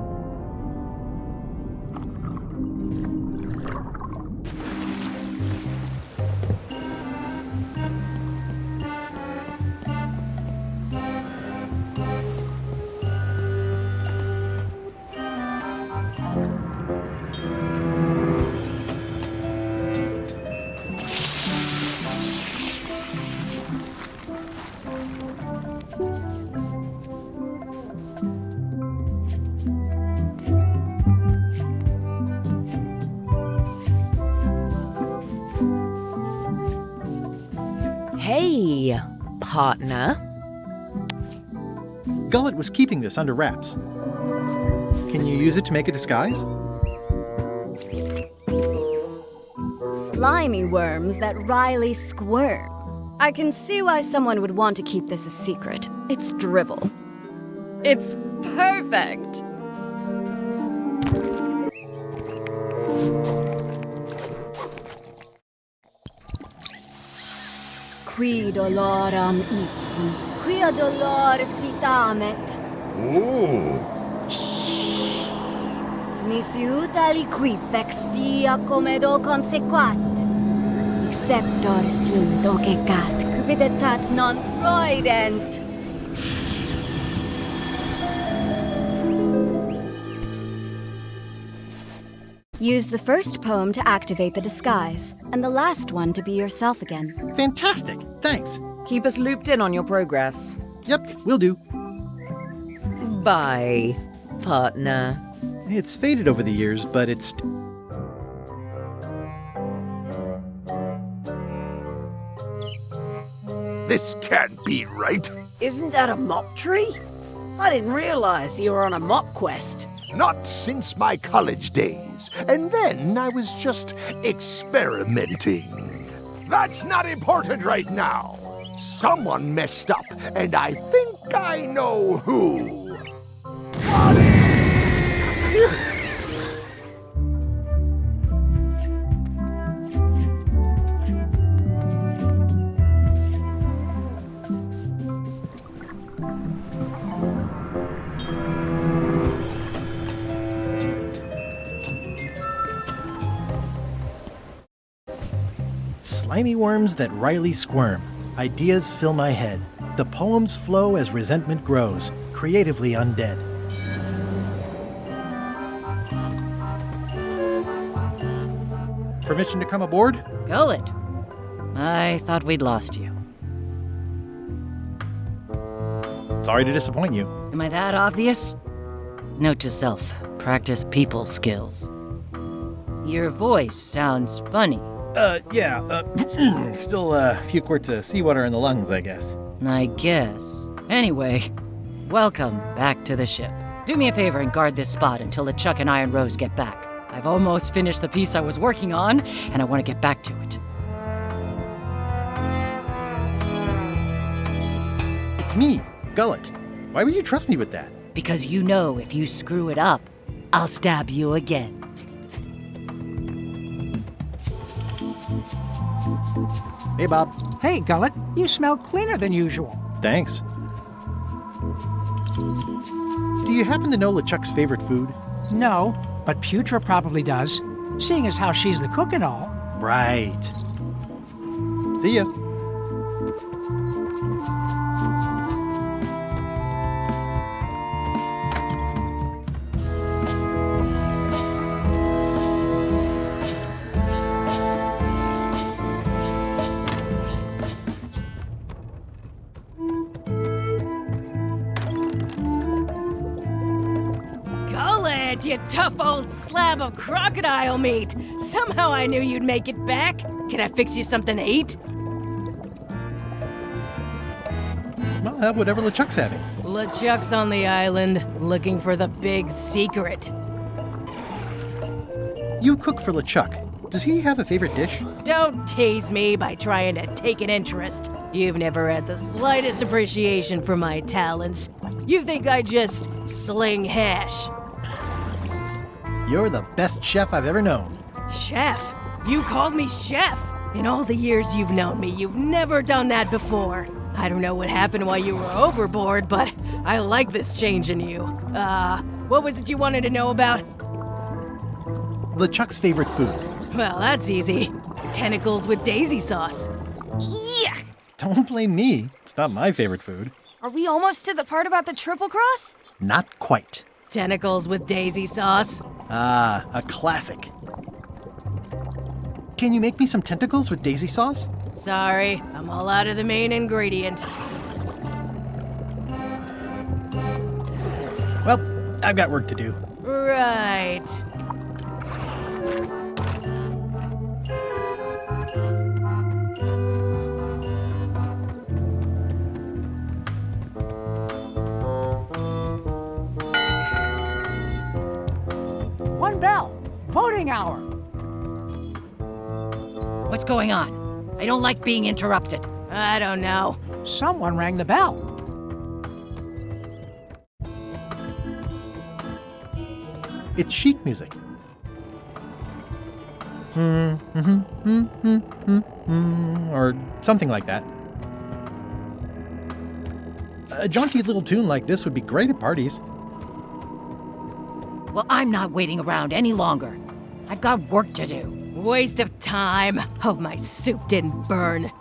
Hey, partner. Gullet was keeping this under wraps. Can you use it to make a disguise? Slimy worms that wryly squirm. I can see why someone would want to keep this a secret. It's drivel. It's perfect. Qui doloram ipsum, quia dolor sitamet. Ooh. Nisi utali quid vexia comedo consequat. Exceptor sint ocecat, cupidetat non proident. Use the first poem to activate the disguise, and the last one to be yourself again. Fantastic! Thanks. Keep us looped in on your progress. Yep, will do. Bye, partner. It's faded over the years, but it's... This can't be right. Isn't that a mop tree? I didn't realize you were on a mop quest. Not since my college days. And then I was just experimenting. That's not important right now. Someone messed up, and I think I know who. Slimy worms that wryly squirm. Ideas fill my head. The poems flow as resentment grows, creatively undead. Permission to come aboard? Gullet. I thought we'd lost you. Sorry to disappoint you. Am I that obvious? Note to self, practice people skills. Your voice sounds funny. Still a few quarts of seawater in the lungs, I guess. I guess. Anyway, welcome back to the ship. Do me a favor and guard this spot until LeChuck and I and Rose get back. I've almost finished the piece I was working on, and I want to get back to it. It's me, Gullet. Why would you trust me with that? Because you know if you screw it up, I'll stab you again. Hey, Bob. Hey, Gullet, you smell cleaner than usual. Thanks. Do you happen to know LeChuck's favorite food? No, but Putra probably does, seeing as how she's the cook and all. Right. See ya. You tough old slab of crocodile meat! Somehow I knew you'd make it back. Can I fix you something to eat? Well, have whatever LeChuck's having. LeChuck's on the island, looking for the big secret. You cook for LeChuck. Does he have a favorite dish? Don't tease me by trying to take an interest. You've never had the slightest appreciation for my talents. You think I just sling hash. You're the best chef I've ever known. Chef? You called me chef? In all the years you've known me, you've never done that before. I don't know what happened while you were overboard, but I like this change in you. What was it you wanted to know about? LeChuck's favorite food. Well, that's easy. Tentacles with daisy sauce. Yuck! Don't blame me. It's not my favorite food. Are we almost to the part about the triple cross? Not quite. Tentacles with daisy sauce. Ah, a classic. Can you make me some tentacles with daisy sauce? Sorry, I'm all out of the main ingredient. Well, I've got work to do. Right. One bell. Voting hour. What's going on? I don't like being interrupted. I don't know. Someone rang the bell. It's sheet music. Or something like that. A jaunty little tune like this would be great at parties. Well, I'm not waiting around any longer. I've got work to do. Waste of time. Hope my soup didn't burn.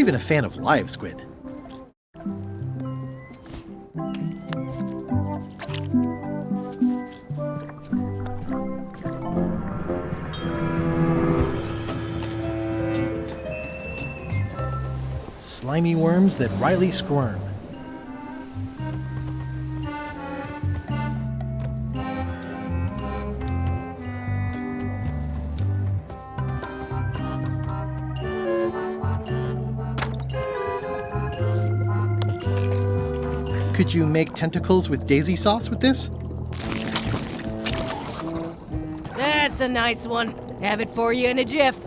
even a fan of live squid. Slimy worms that wryly squirm. Could you make tentacles with daisy sauce with this? That's a nice one. Have it for you in a jiff.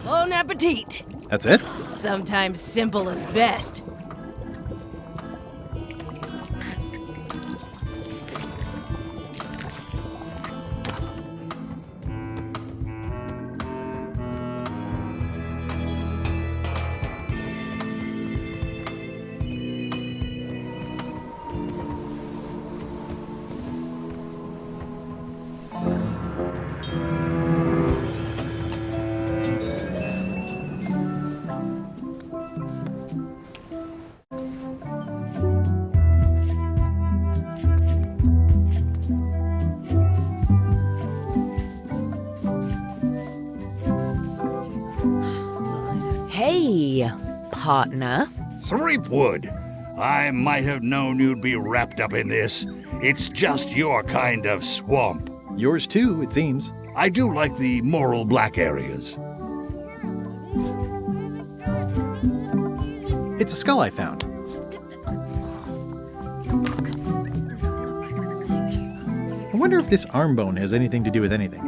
Bon appetit. That's it? Sometimes simple is best. Hey, partner. Threepwood, I might have known you'd be wrapped up in this. It's just your kind of swamp. Yours too, it seems. I do like the moral black areas. It's a skull I found. I wonder if this arm bone has anything to do with anything.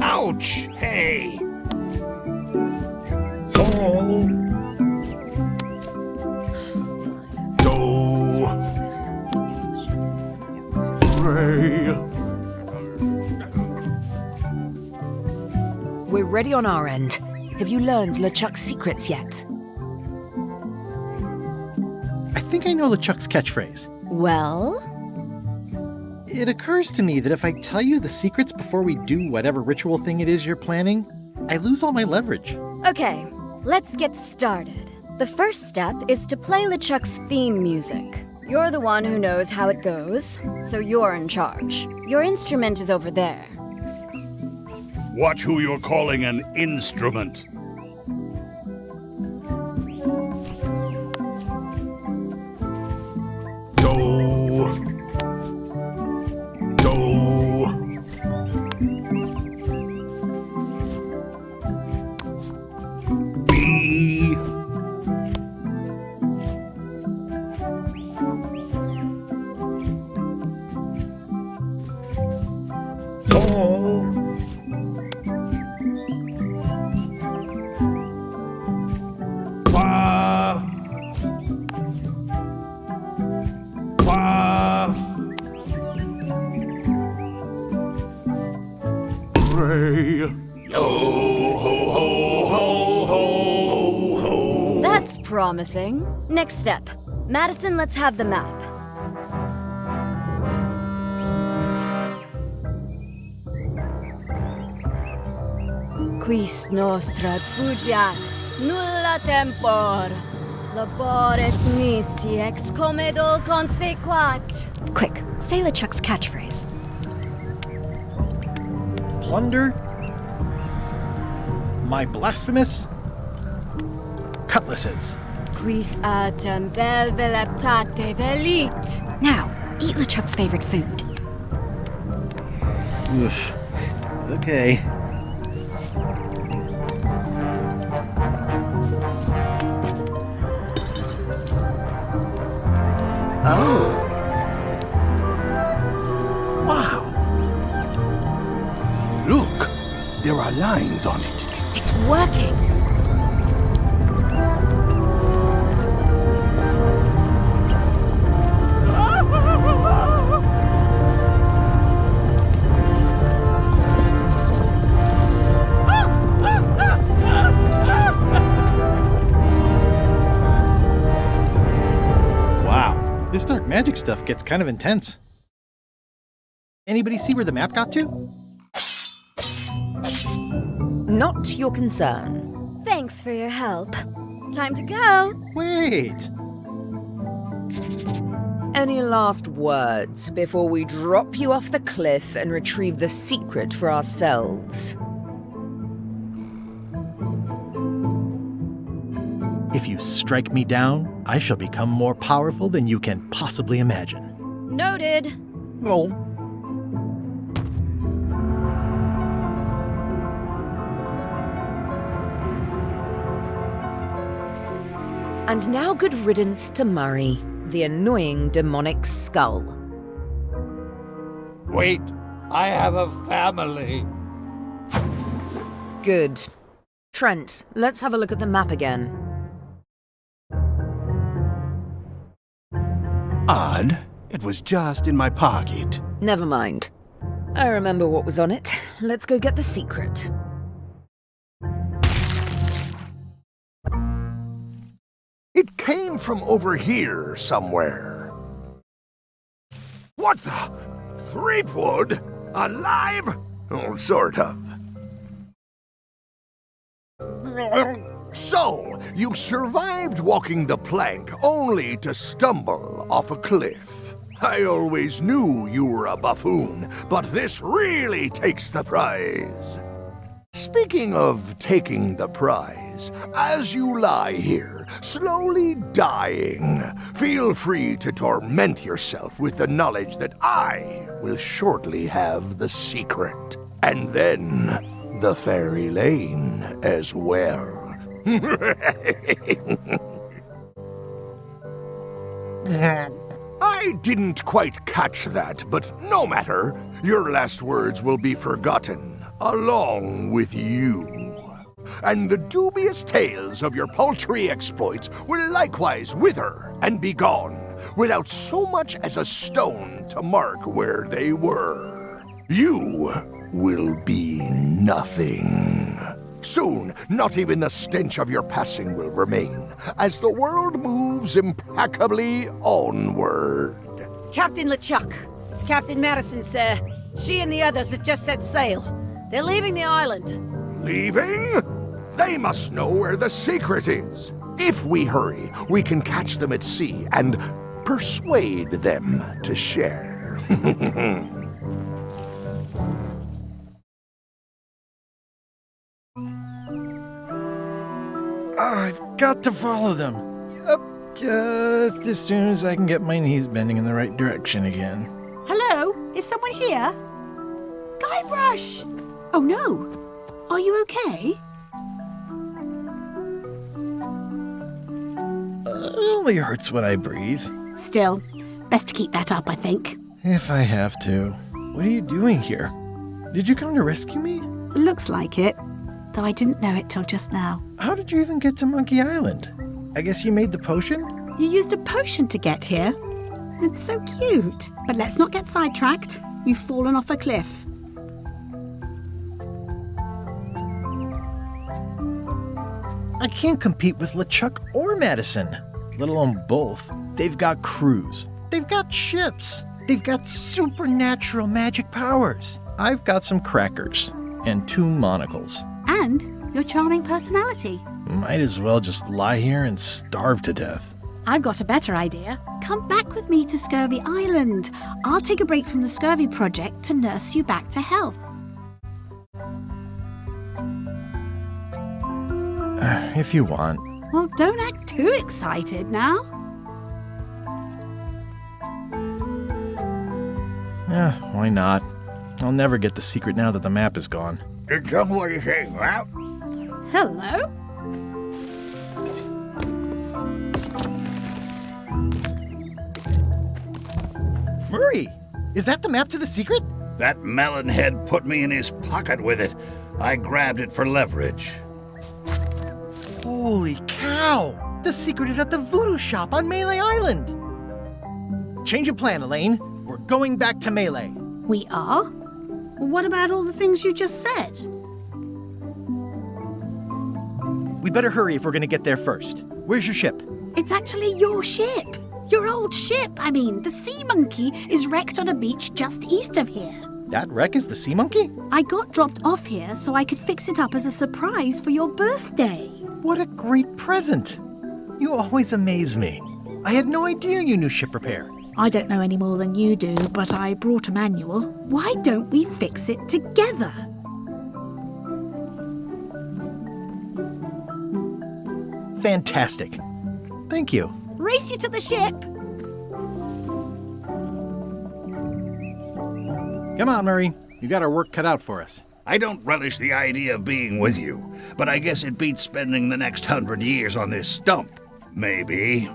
Ouch! Hey! We're ready on our end. Have you learned LeChuck's secrets yet? I think I know LeChuck's catchphrase. Well? It occurs to me that if I tell you the secrets before we do whatever ritual thing it is you're planning, I lose all my leverage. Okay, let's get started. The first step is to play LeChuck's theme music. You're the one who knows how it goes, so you're in charge. Your instrument is over there. Watch who you're calling an instrument. That's promising. Next step. Madison, let's have the map. Quis nostra fugiat, nulla tempor. Labores nisi ex comedo consequat. Quick, say LeChuck's catchphrase. Plunder? My blasphemous? Cutlasses. Quis autem vel veleptate velit. Now, eat LeChuck's favorite food. Oof. Okay. Oh. Wow. Look, there are lines on it. It's working. Wow, this dark magic stuff gets kind of intense. Anybody see where the map got to? Not your concern. Thanks for your help. Time to go. Wait. Any last words before we drop you off the cliff and retrieve the secret for ourselves? If you strike me down, I shall become more powerful than you can possibly imagine. Noted. Oh. And now good riddance to Murray, the annoying demonic skull. Wait, I have a family. Good. Trent, let's have a look at the map again. Odd. It was just in my pocket. Never mind. I remember what was on it. Let's go get the secret. It came from over here somewhere. What the? Threepwood? Alive? Oh, sort of. So, you survived walking the plank only to stumble off a cliff. I always knew you were a buffoon, but this really takes the prize. Speaking of taking the prize, as you lie here, slowly dying, feel free to torment yourself with the knowledge that I will shortly have the secret. And then the fairy lane as well. I didn't quite catch that, but no matter. Your last words will be forgotten, along with you. And the dubious tales of your paltry exploits will likewise wither and be gone, without so much as a stone to mark where they were. You will be nothing. Soon, not even the stench of your passing will remain, as the world moves impeccably onward. Captain LeChuck, it's Captain Madison, sir. She and the others have just set sail. They're leaving the island. Leaving? They must know where the secret is. If we hurry, we can catch them at sea and persuade them to share. I've got to follow them. Yep, just as soon as I can get my knees bending in the right direction again. Hello? Is someone here? Guybrush! Oh no. Are you okay? It only hurts when I breathe. Still, best to keep that up, I think. If I have to. What are you doing here? Did you come to rescue me? Looks like it, though I didn't know it till just now. How did you even get to Monkey Island? I guess you made the potion? You used a potion to get here. It's so cute. But let's not get sidetracked. You've fallen off a cliff. I can't compete with LeChuck or Madison, let alone both. They've got crews. They've got ships. They've got supernatural magic powers. I've got some crackers and 2 monocles. And your charming personality. Might as well just lie here and starve to death. I've got a better idea. Come back with me to Scurvy Island. I'll take a break from the Scurvy Project to nurse you back to health. If you want. Well, don't act too excited now. Why not? I'll never get the secret now that the map is gone. Tell me what you say, huh? Hello? Murray, is that the map to the secret? That melonhead put me in his pocket with it. I grabbed it for leverage. Holy cow! The secret is at the voodoo shop on Melee Island. Change of plan, Elaine. We're going back to Melee. We are? What about all the things you just said? We better hurry if we're gonna get there first. Where's your ship? It's actually your ship. Your old ship, I mean. The Sea Monkey is wrecked on a beach just east of here. That wreck is the Sea Monkey? I got dropped off here so I could fix it up as a surprise for your birthday. What a great present. You always amaze me. I had no idea you knew ship repair. I don't know any more than you do, but I brought a manual. Why don't we fix it together? Fantastic. Thank you. Race you to the ship! Come on, Murray. You got our work cut out for us. I don't relish the idea of being with you, but I guess it beats spending the next 100 years on this stump. Maybe.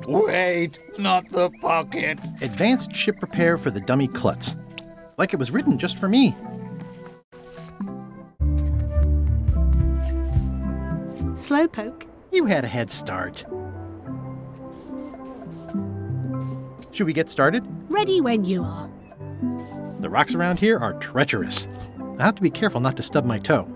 Wait, not the pocket. Advanced ship repair for the dummy klutz. Like it was written just for me. Slowpoke. You had a head start. Should we get started? Ready when you are. The rocks around here are treacherous. I'll have to be careful not to stub my toe.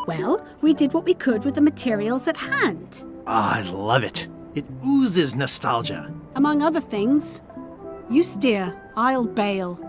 Well, we did what we could with the materials at hand. I love it. It oozes nostalgia. Among other things, you steer, I'll bail.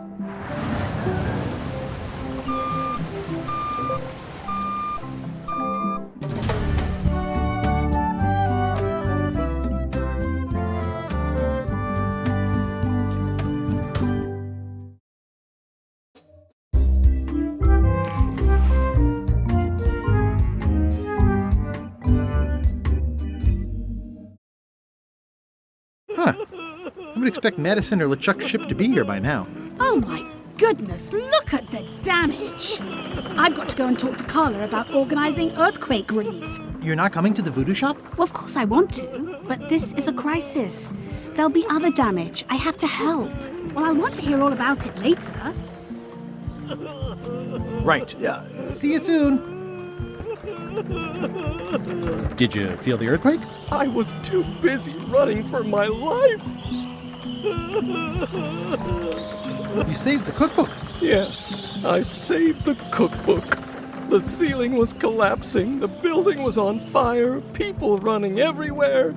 Huh. I would expect Madison or LeChuck's ship to be here by now. Oh my goodness, look at the damage! I've got to go and talk to Carla about organizing earthquake relief. You're not coming to the voodoo shop? Well, of course I want to, but this is a crisis. There'll be other damage. I have to help. Well, I'll want to hear all about it later. Right. Yeah. See you soon. Did you feel the earthquake? I was too busy running for my life. You saved the cookbook. Yes, I saved the cookbook. The ceiling was collapsing, the building was on fire, people running everywhere,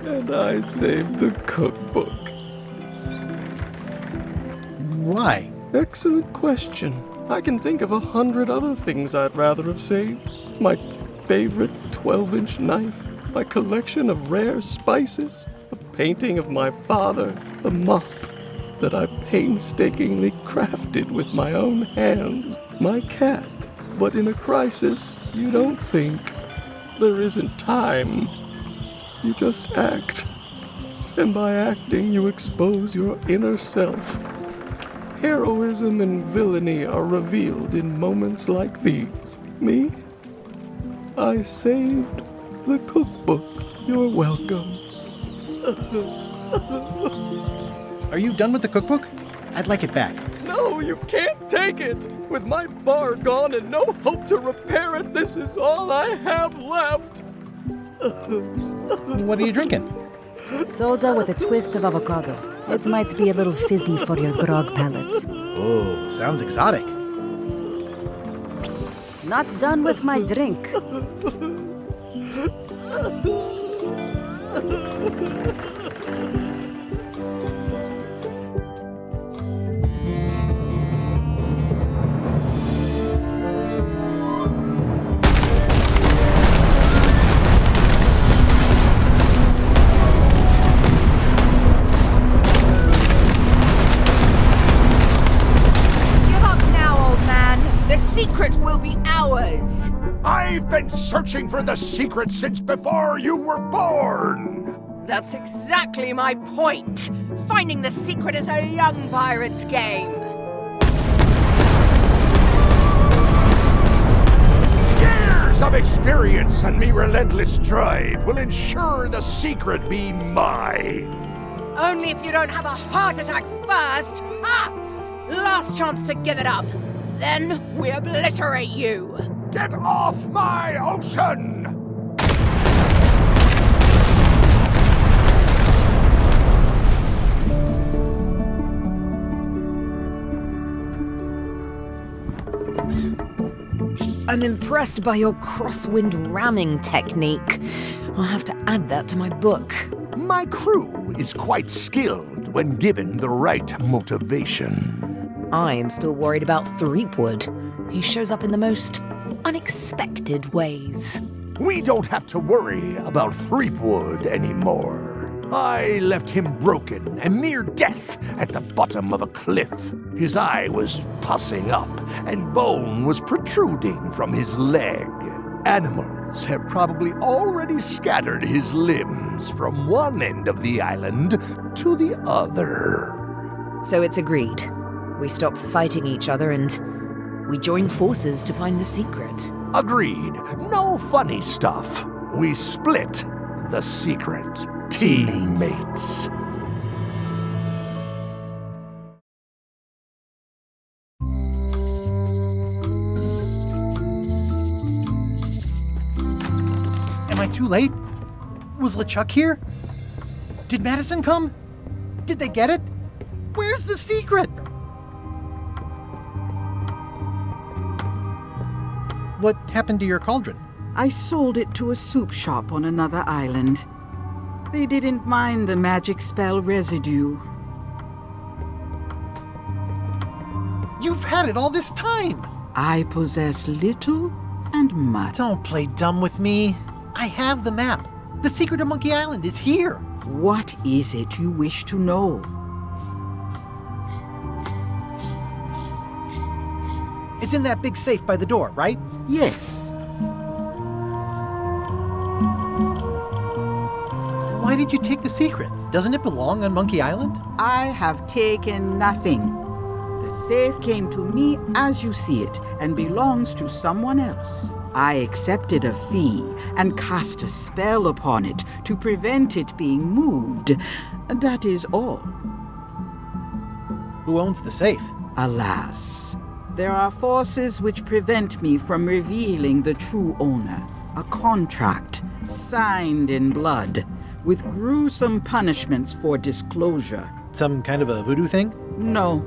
and I saved the cookbook. Why? Excellent question. I can think of 100 other things I'd rather have saved. My favorite 12-inch knife, my collection of rare spices, a painting of my father, the mop that I painstakingly crafted with my own hands, my cat. But in a crisis, you don't think. There isn't time. You just act. And by acting, you expose your inner self. Heroism and villainy are revealed in moments like these. Me? I saved the cookbook. You're welcome. Are you done with the cookbook? I'd like it back. No, you can't take it! With my bar gone and no hope to repair it, this is all I have left! What are you drinking? Soda with a twist of avocado. It might be a little fizzy for your grog palate. Oh, sounds exotic. Not done with my drink. Secret will be ours! I've been searching for the secret since before you were born! That's exactly my point. Finding the secret is a young pirate's game. Years of experience and me relentless drive will ensure the secret be mine. Only if you don't have a heart attack first. Last chance to give it up. Then we obliterate you. Get off my ocean! I'm impressed by your crosswind ramming technique. I'll have to add that to my book. My crew is quite skilled when given the right motivation. I am still worried about Threepwood. He shows up in the most unexpected ways. We don't have to worry about Threepwood anymore. I left him broken and near death at the bottom of a cliff. His eye was pussing up and bone was protruding from his leg. Animals have probably already scattered his limbs from one end of the island to the other. So it's agreed. We stop fighting each other and we join forces to find the secret. Agreed. No funny stuff. We split the secret. Teammates. Am I too late? Was LeChuck here? Did Madison come? Did they get it? Where's the secret? What happened to your cauldron? I sold it to a soup shop on another island. They didn't mind the magic spell residue. You've had it all this time! I possess little and much. Don't play dumb with me. I have the map. The secret of Monkey Island is here. What is it you wish to know? It's in that big safe by the door, right? Yes. Why did you take the secret? Doesn't it belong on Monkey Island? I have taken nothing. The safe came to me as you see it and belongs to someone else. I accepted a fee and cast a spell upon it to prevent it being moved. That is all. Who owns the safe? Alas, there are forces which prevent me from revealing the true owner. A contract signed in blood, with gruesome punishments for disclosure. Some kind of a voodoo thing? No.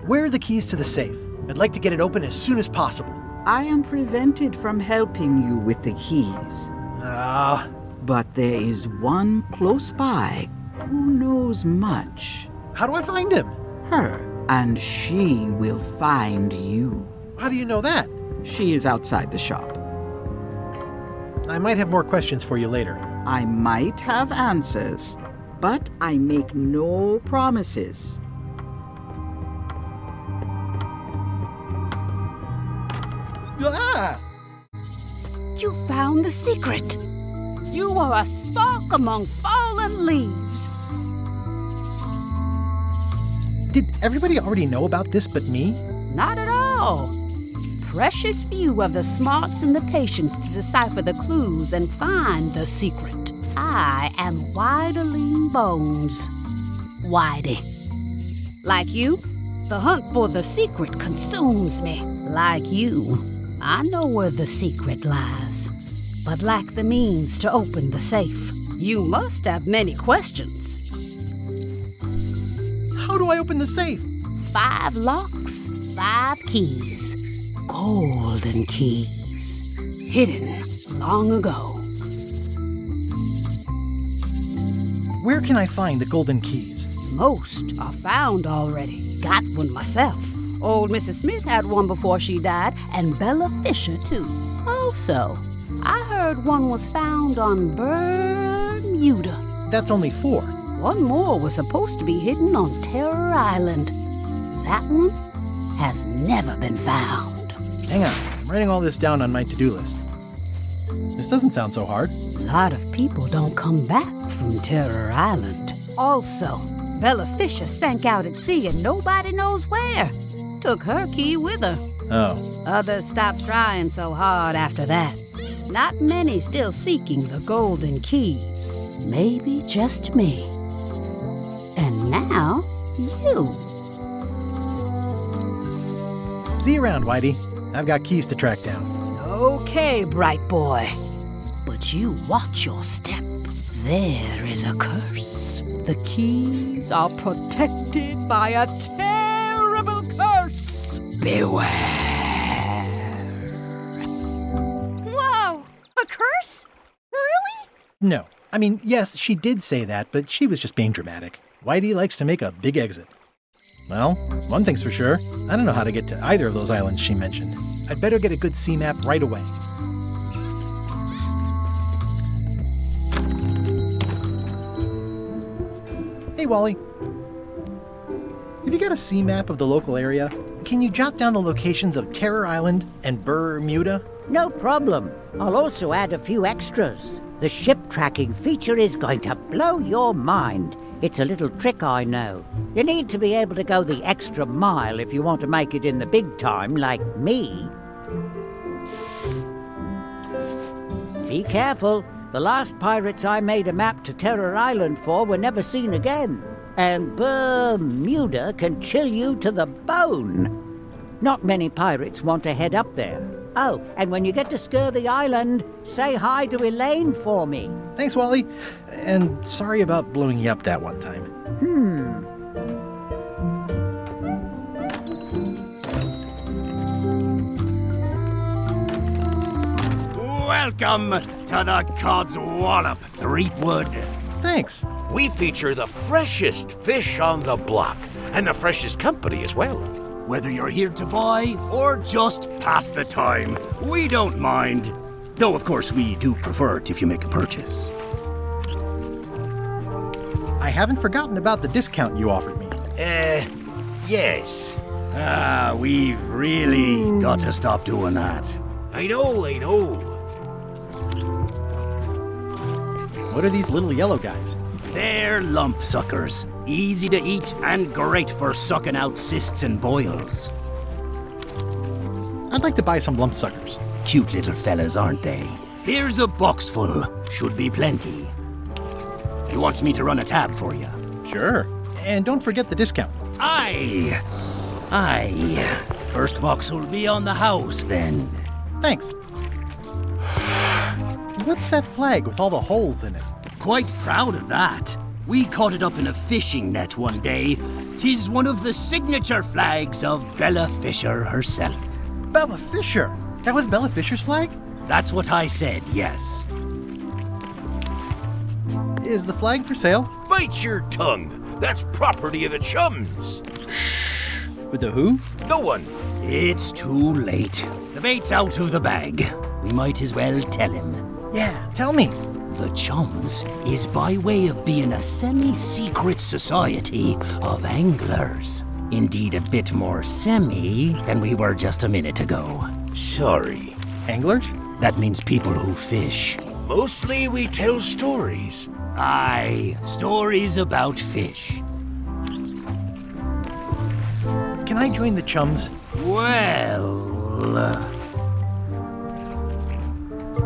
Where are the keys to the safe? I'd like to get it open as soon as possible. I am prevented from helping you with the keys. But there is one close by who knows much. How do I find him? Her, and she will find you. How do you know that? She is outside the shop. I might have more questions for you later. I might have answers, but I make no promises. Ah! You found the secret. You are a spark among fallen leaves. Did everybody already know about this but me? Not at all. Precious few have the smarts and the patience to decipher the clues and find the secret. I am Whiteling Bones. Whitey. Like you, the hunt for the secret consumes me. Like you, I know where the secret lies, but lack the means to open the safe. You must have many questions. How do I open the safe? 5 locks, 5 keys. Golden keys. Hidden long ago. Where can I find the golden keys? Most are found already. Got one myself. Old Mrs. Smith had one before she died, and Bella Fisher, too. Also, I heard one was found on Bermuda. That's only 4. One more was supposed to be hidden on Terror Island. That one has never been found. Hang on, I'm writing all this down on my to-do list. This doesn't sound so hard. lot of people don't come back from Terror Island. Also, Bella Fisher sank out at sea and nobody knows where. Took her key with her. Oh. Others stopped trying so hard after that. Not many still seeking the golden keys. Maybe just me. And now, you. See you around, Whitey. I've got keys to track down. Okay, bright boy. But you watch your step. There is a curse. The keys are protected by a terrible curse. Beware. Whoa! A curse? Really? No. I mean, yes, she did say that, but she was just being dramatic. Whitey likes to make a big exit. Well, one thing's for sure. I don't know how to get to either of those islands she mentioned. I'd better get a good sea map right away. Hey, Wally. Have you got a sea map of the local area? Can you jot down the locations of Terror Island and Bermuda? No problem. I'll also add a few extras. The ship tracking feature is going to blow your mind. It's a little trick, I know. You need to be able to go the extra mile if you want to make it in the big time, like me. Be careful. The last pirates I made a map to Terror Island for were never seen again. And Bermuda can chill you to the bone. Not many pirates want to head up there. Oh, and when you get to Scurvy Island, say hi to Elaine for me. Thanks, Wally. And sorry about blowing you up that one time. Welcome to the Cod's Wallop, Threepwood. Thanks. We feature the freshest fish on the block, and the freshest company as well. Whether you're here to buy or just pass the time, we don't mind. Though, of course, we do prefer it if you make a purchase. I haven't forgotten about the discount you offered me. Yes. We've really got to stop doing that. I know. What are these little yellow guys? They're lump suckers. Easy to eat and great for sucking out cysts and boils. I'd like to buy some lump suckers. Cute little fellas, aren't they? Here's a box full. Should be plenty. You want me to run a tab for you? Sure. And don't forget the discount. Aye. First box will be on the house, then. Thanks. What's that flag with all the holes in it? Quite proud of that. We caught it up in a fishing net one day. 'Tis one of the signature flags of Bella Fisher herself. Bella Fisher? That was Bella Fisher's flag? That's what I said, yes. Is the flag for sale? Bite your tongue. That's property of the chums. With the who? No one. It's too late. The bait's out of the bag. We might as well tell him. Yeah, tell me. The Chums is by way of being a semi-secret society of anglers. Indeed, a bit more semi than we were just a minute ago. Sorry. Anglers? That means people who fish. Mostly we tell stories. Aye, stories about fish. Can I join the Chums? Well...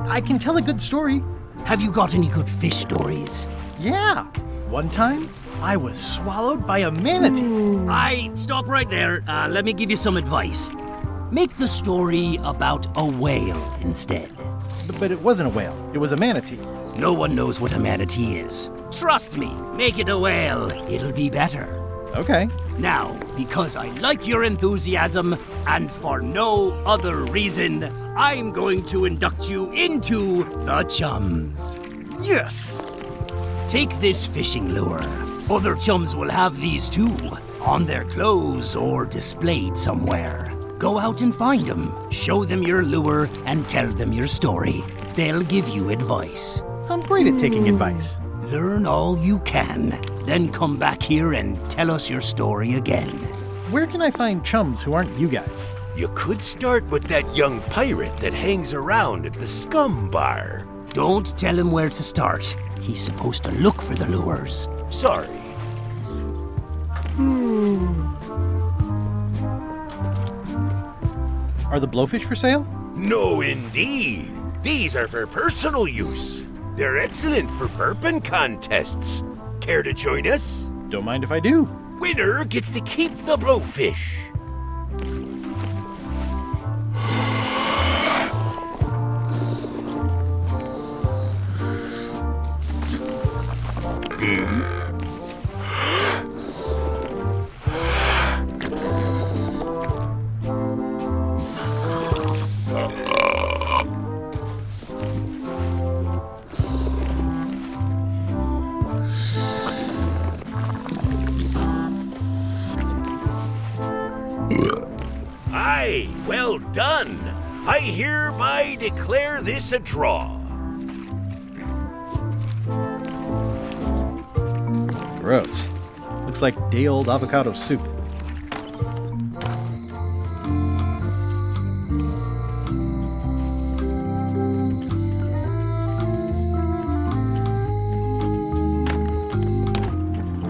I can tell a good story. Have you got any good fish stories? Yeah. One time, I was swallowed by a manatee. Aye, stop right there. Let me give you some advice. Make the story about a whale instead. But it wasn't a whale. It was a manatee. No one knows what a manatee is. Trust me, make it a whale. It'll be better. Okay. Now, because I like your enthusiasm, and for no other reason, I'm going to induct you into the Chums. Yes! Take this fishing lure. Other Chums will have these too, on their clothes or displayed somewhere. Go out and find them, show them your lure, and tell them your story. They'll give you advice. I'm great at taking advice. Learn all you can, then come back here and tell us your story again. Where can I find Chums who aren't you guys? You could start with that young pirate that hangs around at the Scum Bar. Don't tell him where to start. He's supposed to look for the lures. Sorry. Are the blowfish for sale? No, indeed. These are for personal use. They're excellent for burping contests. Care to join us? Don't mind if I do. Winner gets to keep the blowfish. Aye, well done. I hereby declare this a draw. Gross. Looks like day-old avocado soup.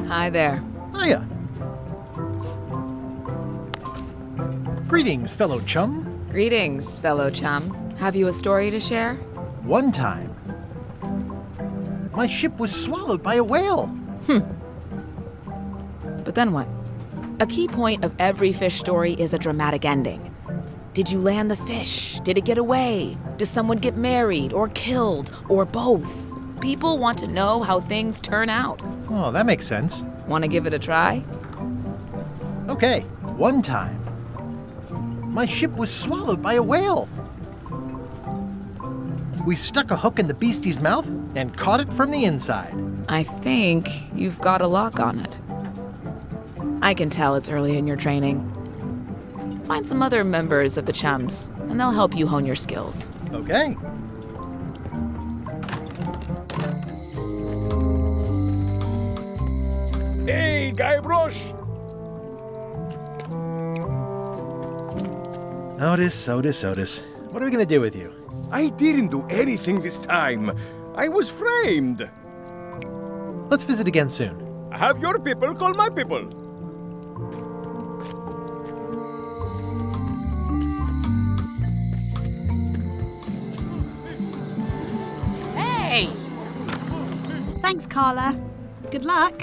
Hi there. Hiya. Greetings, fellow chum. Greetings, fellow chum. Have you a story to share? One time, my ship was swallowed by a whale. But then what? A key point of every fish story is a dramatic ending. Did you land the fish? Did it get away? Does someone get married or killed or both? People want to know how things turn out. Oh, that makes sense. Want to give it a try? Okay, one time, my ship was swallowed by a whale. We stuck a hook in the beastie's mouth and caught it from the inside. I think you've got a lock on it. I can tell it's early in your training. Find some other members of the chums, and they'll help you hone your skills. Okay. Hey, Guybrush! Otis. What are we gonna do with you? I didn't do anything this time. I was framed. Let's visit again soon. Have your people call my people. Hey! Thanks, Carla. Good luck.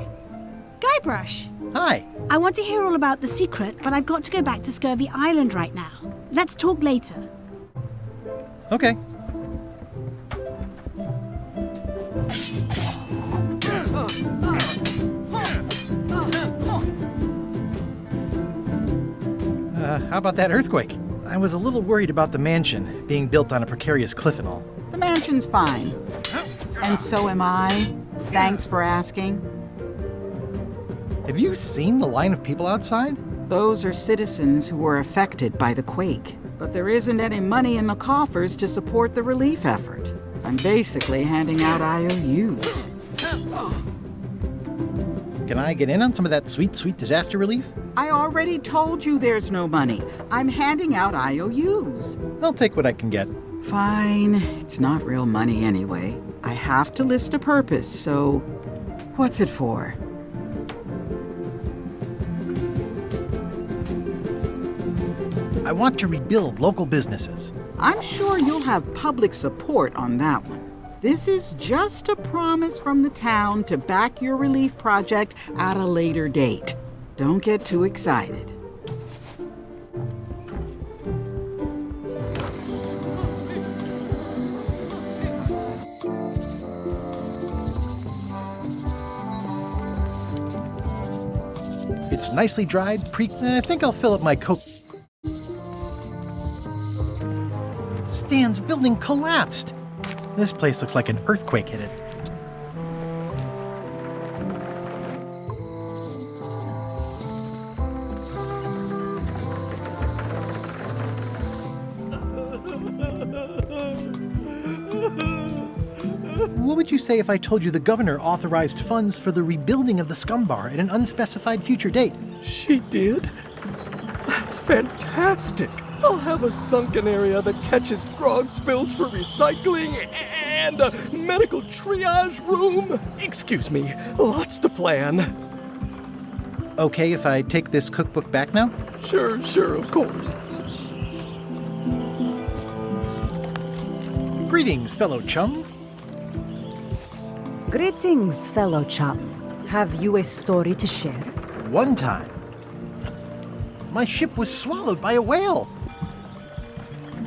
Guybrush. Hi. I want to hear all about the secret, but I've got to go back to Scurvy Island right now. Let's talk later. Okay. How about that earthquake? I was a little worried about the mansion being built on a precarious cliff and all. The mansion's fine. And so am I. Thanks for asking. Have you seen the line of people outside? Those are citizens who were affected by the quake. But there isn't any money in the coffers to support the relief effort. I'm basically handing out IOUs. Can I get in on some of that sweet, sweet disaster relief? I already told you there's no money. I'm handing out IOUs. I'll take what I can get. Fine. It's not real money anyway. I have to list a purpose, so what's it for? I want to rebuild local businesses. I'm sure you'll have public support on that one. This is just a promise from the town to back your relief project at a later date. Don't get too excited. It's nicely dried, I think I'll fill up my Coke. Stan's building collapsed. This place looks like an earthquake hit it. What would you say if I told you the governor authorized funds for the rebuilding of the scum bar at an unspecified future date? She did? That's fantastic. I'll have a sunken area that catches grog spills for recycling and a medical triage room. Excuse me, lots to plan. Okay if I take this cookbook back now? Sure, of course. Greetings, fellow chum. Greetings, fellow chum. Have you a story to share? One time, my ship was swallowed by a whale.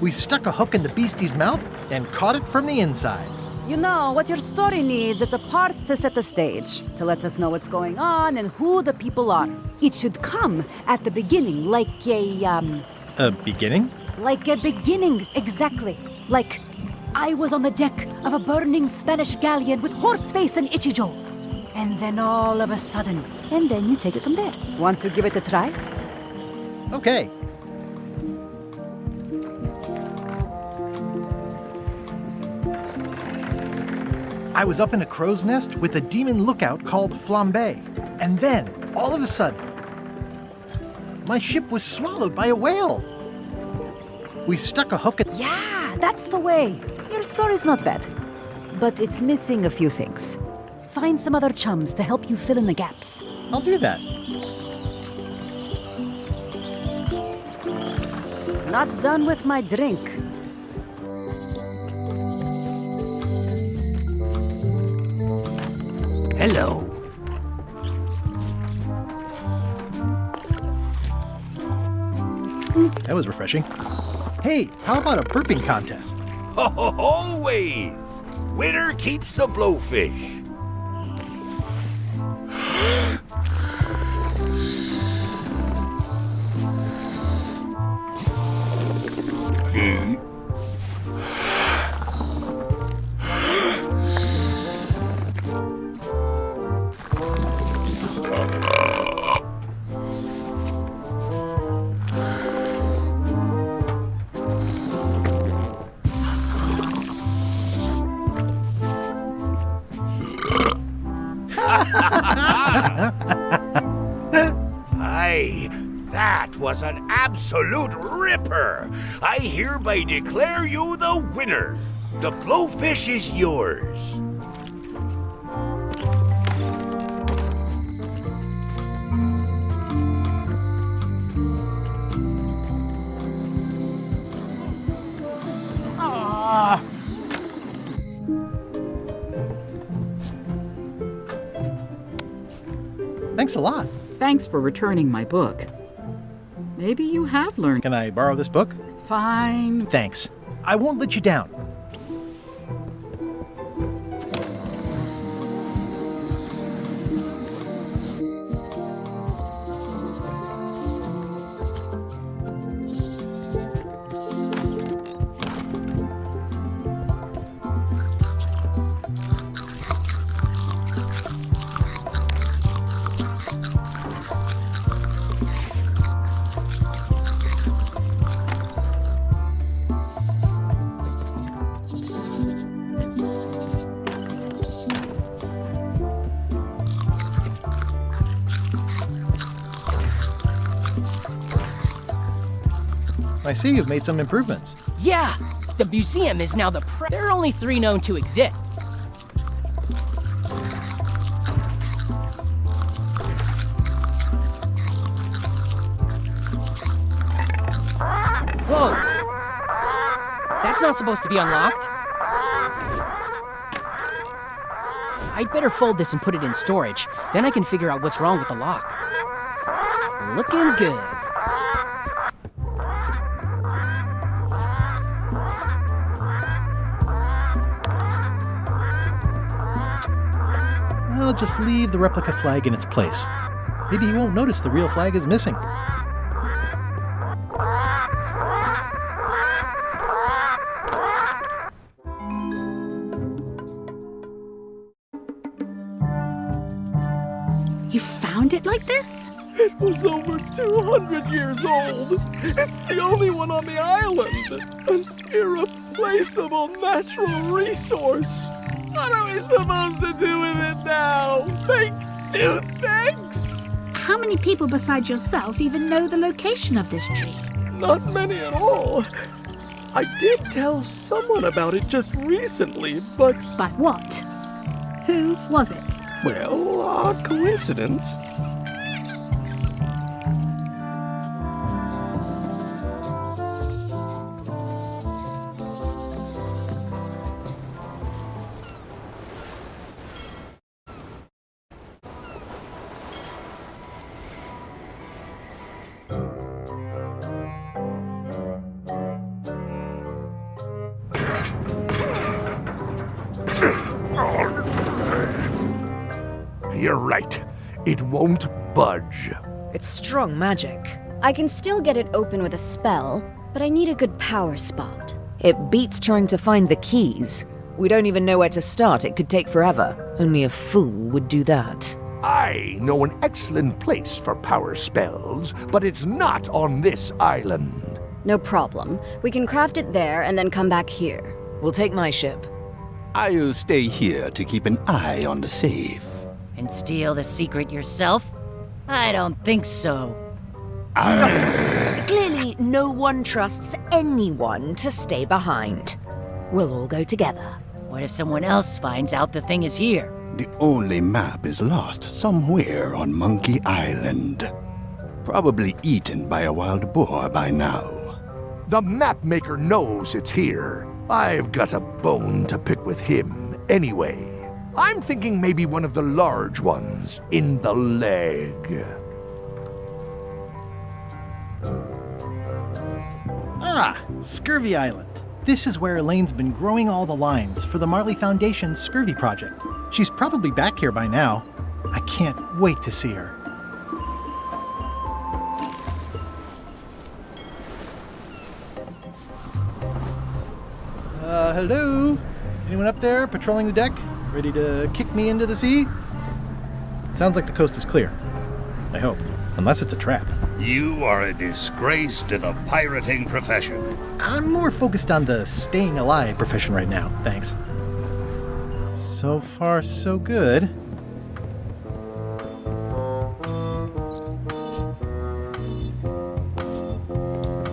We stuck a hook in the beastie's mouth and caught it from the inside. You know, what your story needs is a part to set the stage, to let us know what's going on and who the people are. It should come at the beginning, like a, A beginning? Like a beginning, exactly. Like, I was on the deck of a burning Spanish galleon with Horseface and Ichijo. And then all of a sudden, and then you take it from there. Want to give it a try? Okay. I was up in a crow's nest with a demon lookout called Flambe. And then, all of a sudden, my ship was swallowed by a whale. We stuck a hook at... Yeah, that's the way. Your story's not bad. But it's missing a few things. Find some other chums to help you fill in the gaps. I'll do that. Not done with my drink. Hello. That was refreshing. Hey, how about a burping contest? Always! Winner keeps the blowfish. Aye, that was an absolute ripper. I hereby declare you the winner. The blowfish is yours. Thanks a lot. Thanks for returning my book. Maybe you have learned. Can I borrow this book? Fine. Thanks. I won't let you down. I see you've made some improvements. Yeah, the museum is now there are only 3 known to exist. Whoa! That's not supposed to be unlocked. I'd better fold this and put it in storage. Then I can figure out what's wrong with the lock. Looking good. I'll just leave the replica flag in its place. Maybe you won't notice the real flag is missing. You found it like this? It was over 200 years old. It's the only one on the island. An irreplaceable natural resource. What are we supposed to do with it now? Make toothpicks? How many people besides yourself even know the location of this tree? Not many at all. I did tell someone about it just recently, but... But what? Who was it? Well, a coincidence. You're right. It won't budge. It's strong magic. I can still get it open with a spell, but I need a good power spot. It beats trying to find the keys. We don't even know where to start. It could take forever. Only a fool would do that. I know an excellent place for power spells, but it's not on this island. No problem. We can craft it there and then come back here. We'll take my ship. I'll stay here to keep an eye on the safe. And steal the secret yourself? I don't think so. Stop it. Clearly, no one trusts anyone to stay behind. We'll all go together. What if someone else finds out the thing is here? The only map is lost somewhere on Monkey Island. Probably eaten by a wild boar by now. The map maker knows it's here. I've got a bone to pick with him anyway. I'm thinking maybe one of the large ones in the leg. Ah, Scurvy Island. This is where Elaine's been growing all the limes for the Marley Foundation's Scurvy project. She's probably back here by now. I can't wait to see her. Hello? Anyone up there patrolling the deck? Ready to kick me into the sea? Sounds like the coast is clear. I hope. Unless it's a trap. You are a disgrace to the pirating profession. I'm more focused on the staying alive profession right now, thanks. So far, so good.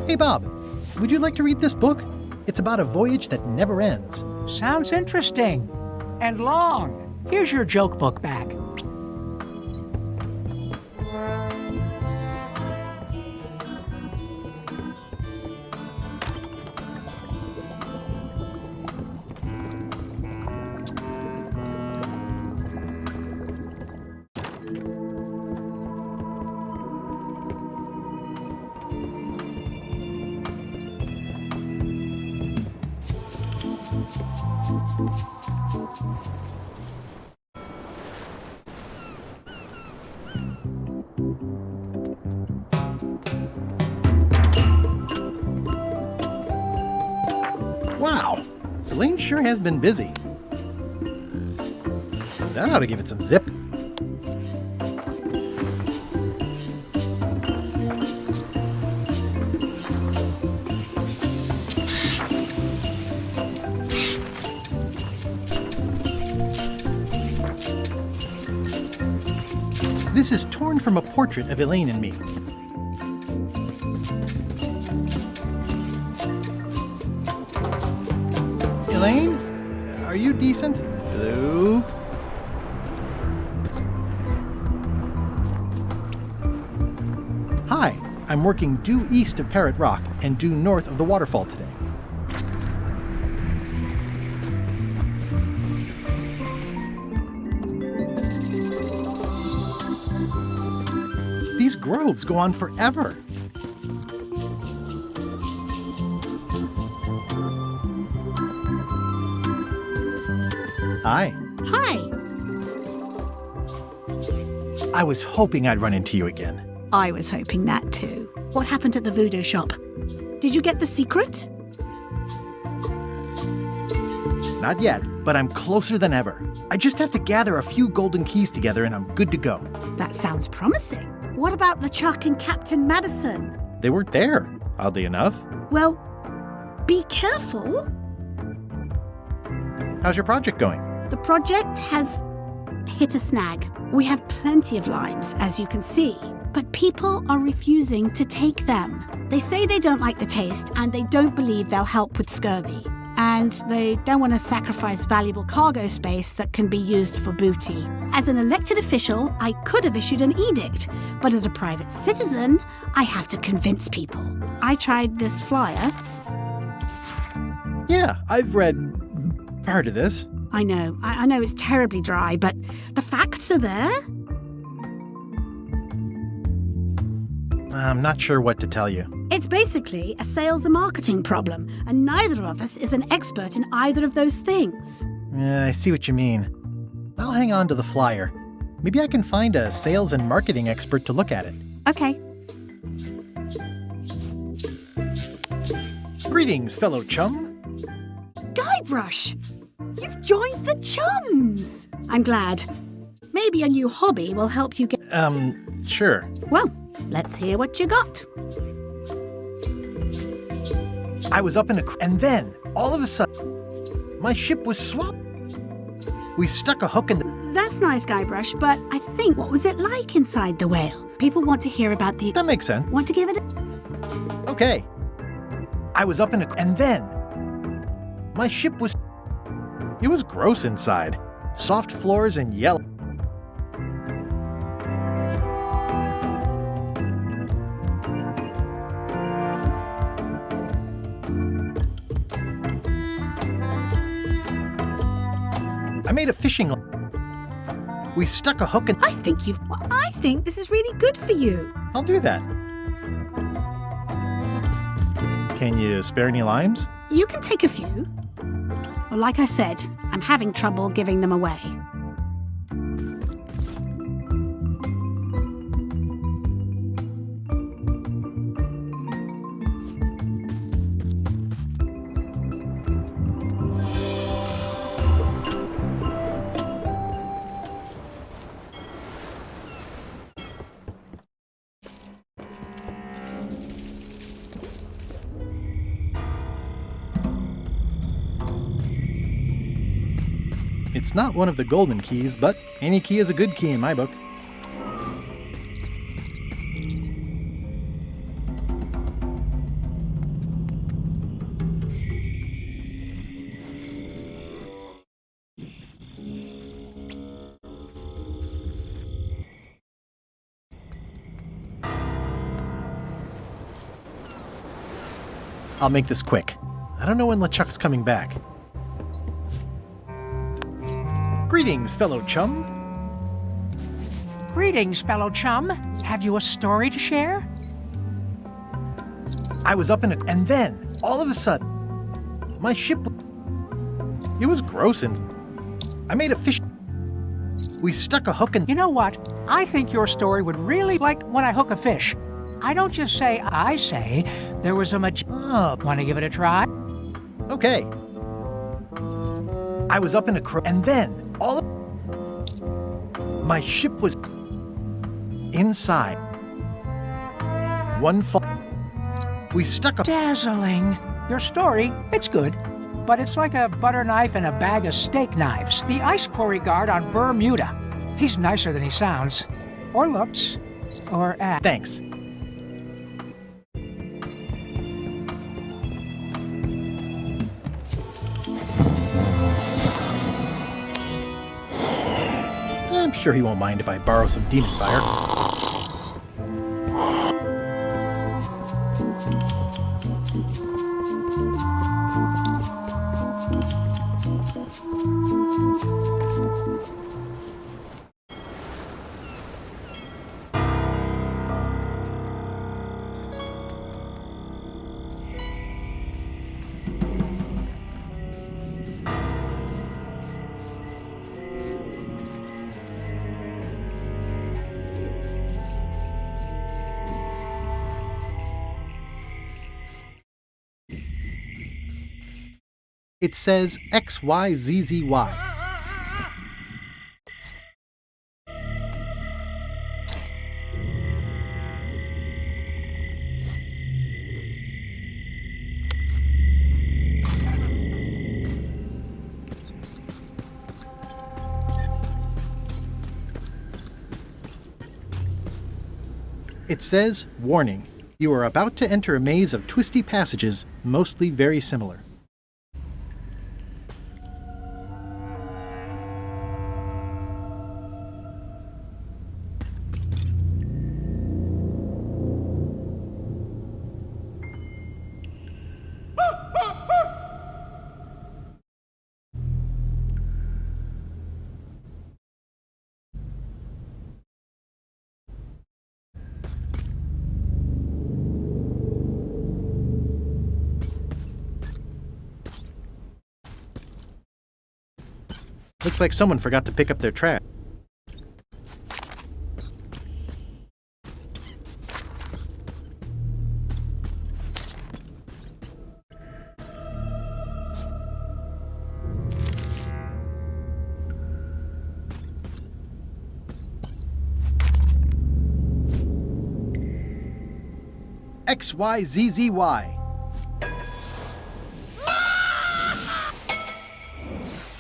Hey, Bob, would you like to read this book? It's about a voyage that never ends. Sounds interesting. And long. Here's your joke book back. Wow, Elaine sure has been busy. That ought to give it some zip. This is torn from a portrait of Elaine and me. Elaine? Are you decent? Hello? Hi, I'm working due east of Parrot Rock and due north of the waterfall today. These groves go on forever. Hi. Hi. I was hoping I'd run into you again. I was hoping that too. What happened at the voodoo shop? Did you get the secret? Not yet, but I'm closer than ever. I just have to gather a few golden keys together and I'm good to go. That sounds promising. What about LeChuck and Captain Madison? They weren't there, oddly enough. Well, be careful. How's your project going? The project has hit a snag. We have plenty of limes, as you can see, but people are refusing to take them. They say they don't like the taste and they don't believe they'll help with scurvy. And they don't want to sacrifice valuable cargo space that can be used for booty. As an elected official, I could have issued an edict, but as a private citizen, I have to convince people. I tried this flyer. Yeah, I've read part of this. I know it's terribly dry, but the facts are there. I'm not sure what to tell you. It's basically a sales and marketing problem, and neither of us is an expert in either of those things. Yeah, I see what you mean. I'll hang on to the flyer. Maybe I can find a sales and marketing expert to look at it. Okay. Greetings, fellow chum. Guybrush! You've joined the chums! I'm glad. Maybe a new hobby will help you get... Sure. Well, let's hear what you got. I was up in and then, all of a sudden, my ship was swamped. We stuck a hook in the... That's nice, Guybrush, but I think, what was it like inside the whale? People want to hear about the... That makes sense. Want to give it Okay. I was up in and then, my ship was... It was gross inside. Soft floors and yellow. I made a fishing line. We stuck a hook in... I think this is really good for you. I'll do that. Can you spare any limes? You can take a few. Well, like I said, I'm having trouble giving them away. It's not one of the golden keys, but any key is a good key in my book. I'll make this quick. I don't know when LeChuck's coming back. Greetings, fellow chum. Greetings, fellow chum. Have you a story to share? I was up in and then, all of a sudden, my ship... It was gross and... I made a fish... We stuck a hook in... You know what? I think your story would really like when I hook a fish. I don't just say, I say. There was a Oh. Want to give it a try? Okay. I was up in and then, all of... My ship was... inside. One fall... We stuck a... Dazzling. Your story, it's good. But it's like a butter knife and a bag of steak knives. The ice quarry guard on Bermuda. He's nicer than he sounds. Or looks. Or acts. Thanks. I'm sure he won't mind if I borrow some demon fire. It says XYZZY. It says, warning, You are about to enter a maze of twisty passages, mostly very similar. Looks like someone forgot to pick up their trash. XYZZY.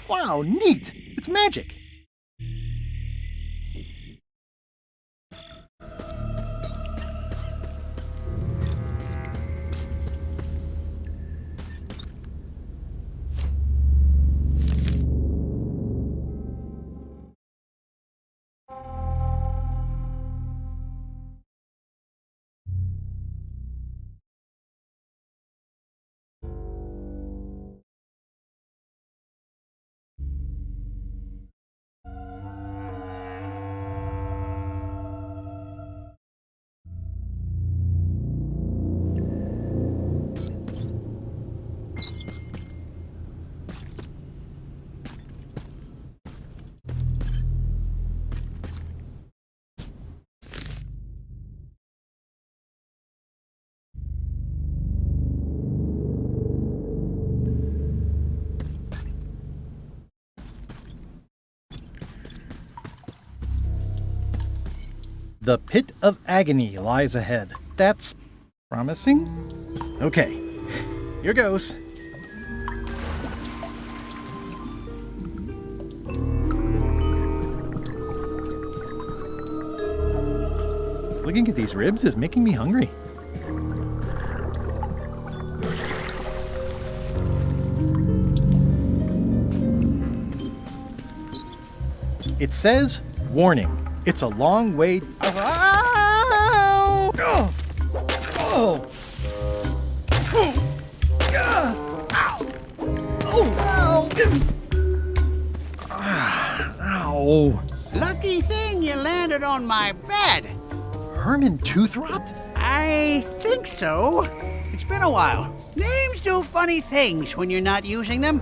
Wow, neat! It's magic! The pit of agony lies ahead. That's promising? Okay, here goes. Looking at these ribs is making me hungry. It says, warning. It's a long way. Ow! Oh! Oh! Ow! Lucky thing you landed on my bed. Herman tooth rot? I think so. It's been a while. Names do funny things when you're not using them.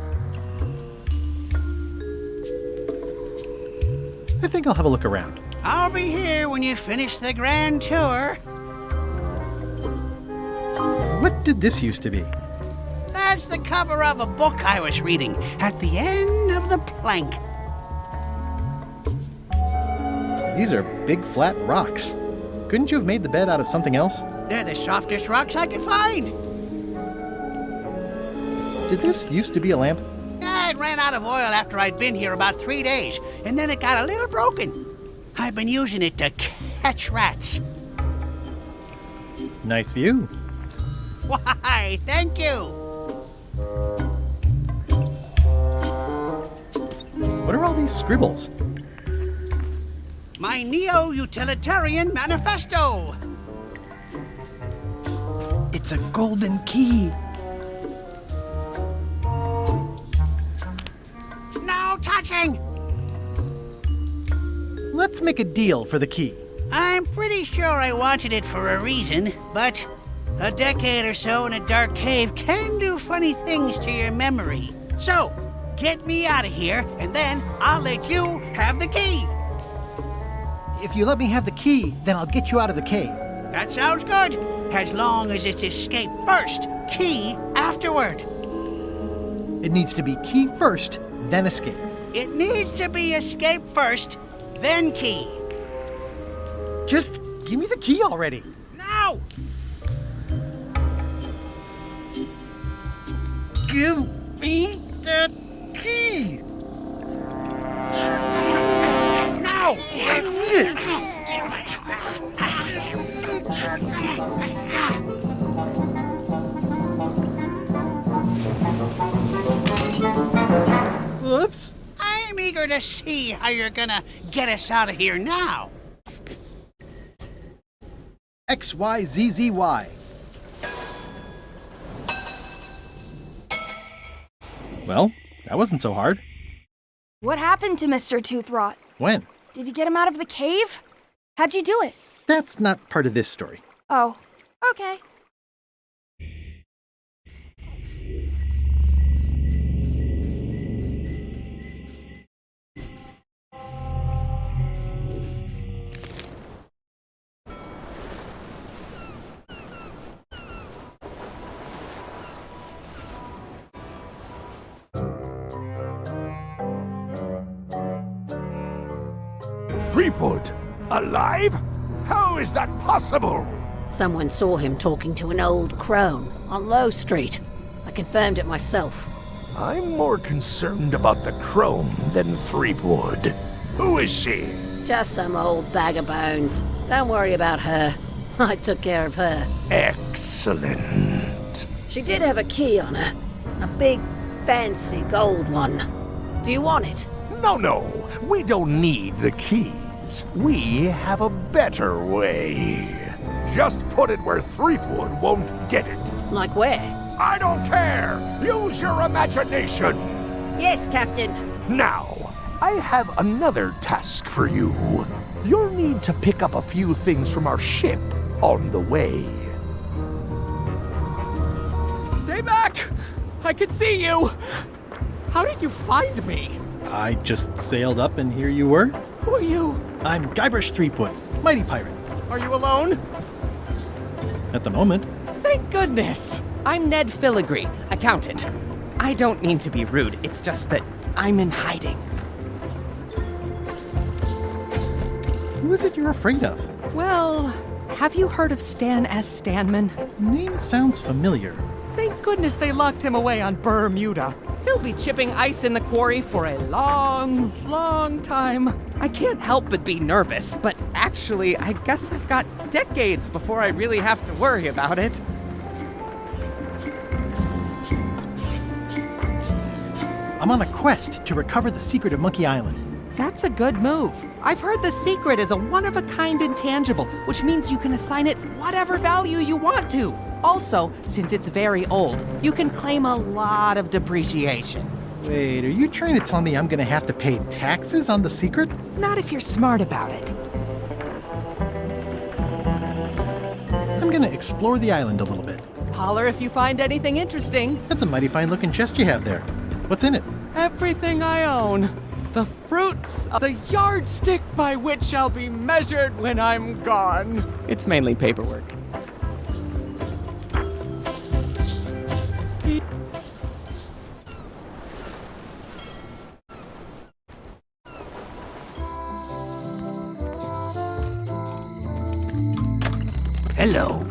I think I'll have a look around. I'll be here when you finish the grand tour. What did this used to be? That's the cover of a book I was reading at the end of the plank. These are big flat rocks. Couldn't you have made the bed out of something else? They're the softest rocks I could find. Did this used to be a lamp? It ran out of oil after I'd been here about 3 days, and then it got a little broken. I've been using it to catch rats. Nice view. Why, thank you. What are all these scribbles? My neo-utilitarian manifesto. It's a golden key. No touching. Let's make a deal for the key. I'm pretty sure I wanted it for a reason, but a decade or so in a dark cave can do funny things to your memory. So, get me out of here, and then I'll let you have the key. If you let me have the key, then I'll get you out of the cave. That sounds good, as long as it's escape first, key afterward. It needs to be key first, then escape. It needs to be escape first, then key. Just give me the key already. Now! Give me the key! Now! eager to see how you're gonna get us out of here now. XYZZY. Well, that wasn't so hard. What happened to Mr. Toothrot? When? Did you get him out of the cave? How'd you do it? That's not part of this story. Oh, okay. Threepwood? Alive? How is that possible? Someone saw him talking to an old crone on Low Street. I confirmed it myself. I'm more concerned about the crone than Threepwood. Who is she? Just some old bag of bones. Don't worry about her. I took care of her. Excellent. She did have a key on her. A big, fancy gold one. Do you want it? No. We don't need the keys. We have a better way. Just put it where Threepwood won't get it. Like where? I don't care. Use your imagination. Yes, Captain. Now, I have another task for you. You'll need to pick up a few things from our ship on the way. Stay back! I can see you! How did you find me? I just sailed up and here you were. Who are you? I'm Guybrush Threepwood, mighty pirate. Are you alone? At the moment. Thank goodness! I'm Ned Filigree, accountant. I don't mean to be rude, it's just that I'm in hiding. Who is it you're afraid of? Well, have you heard of Stan S. Stanman? The name sounds familiar. Thank goodness they locked him away on Bermuda. He'll be chipping ice in the quarry for a long, long time. I can't help but be nervous, but actually, I guess I've got decades before I really have to worry about it. I'm on a quest to recover the secret of Monkey Island. That's a good move. I've heard the secret is a one-of-a-kind intangible, which means you can assign it whatever value you want to. Also, since it's very old, you can claim a lot of depreciation. Wait, are you trying to tell me I'm gonna have to pay taxes on the secret? Not if you're smart about it. I'm gonna explore the island a little bit. Holler if you find anything interesting. That's a mighty fine looking chest you have there. What's in it? Everything I own. The fruits of the yardstick by which I'll be measured when I'm gone. It's mainly paperwork. Hello.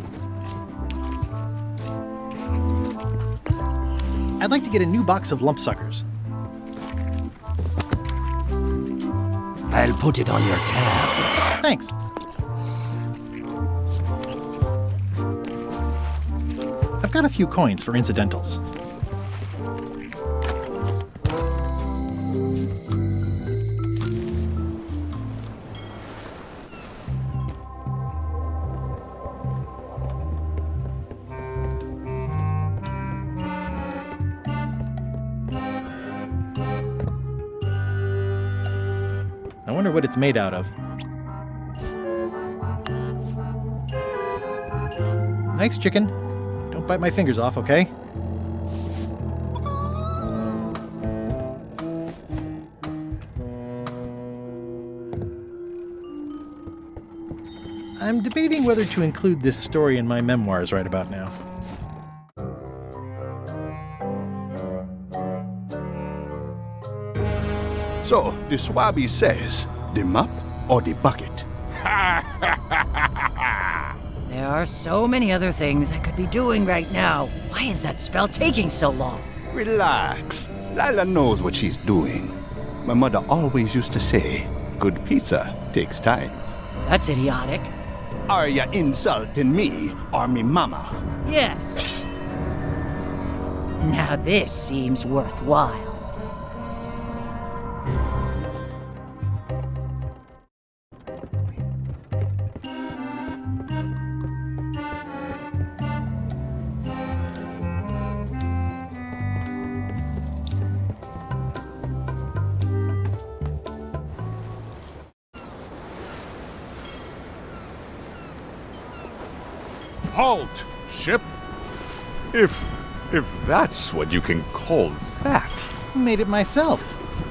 I'd like to get a new box of lump suckers. I'll put it on your tab. Thanks. I've got a few coins for incidentals. I wonder what it's made out of. Thanks, chicken. Don't bite my fingers off, okay? I'm debating whether to include this story in my memoirs right about now. So, the Swabby says, the mop or the bucket? There are so many other things I could be doing right now. Why is that spell taking so long? Relax. Lila knows what she's doing. My mother always used to say, good pizza takes time. That's idiotic. Are ya insulting me or me mama? Yes. Now this seems worthwhile. Halt, ship! If that's what you can call that. Made it myself.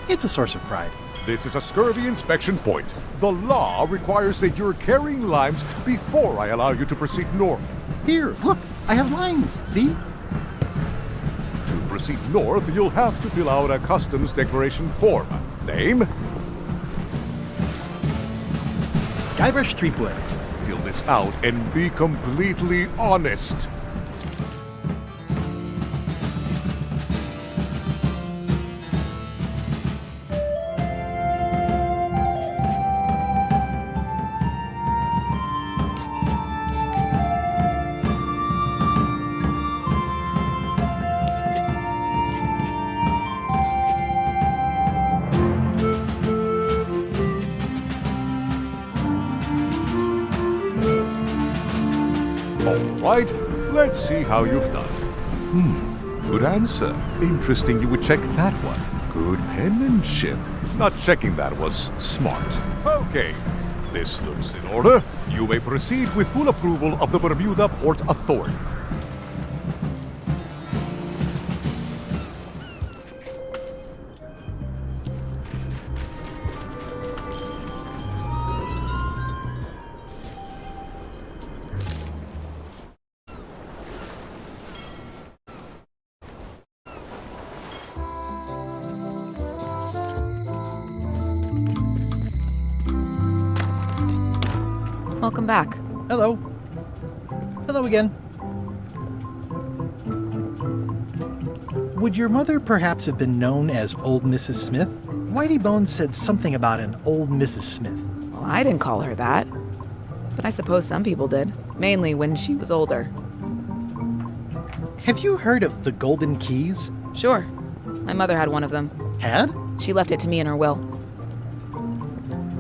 It's a source of pride. This is a scurvy inspection point. The law requires that you're carrying limes before I allow you to proceed north. Here, look, I have lines, see? To proceed north, you'll have to fill out a customs declaration form. Name? Guybrush Threepwood. Fill this out and be completely honest. Right, let's see how you've done. Good answer. Interesting you would check that one. Good penmanship. Not checking that was smart. Okay, this looks in order. You may proceed with full approval of the Bermuda Port Authority. Welcome back. Hello. Hello again. Would your mother perhaps have been known as Old Mrs. Smith? Whitey Bones said something about an old Mrs. Smith. Well, I didn't call her that. But I suppose some people did. Mainly when she was older. Have you heard of the Golden Keys? Sure. My mother had one of them. Had? She left it to me in her will.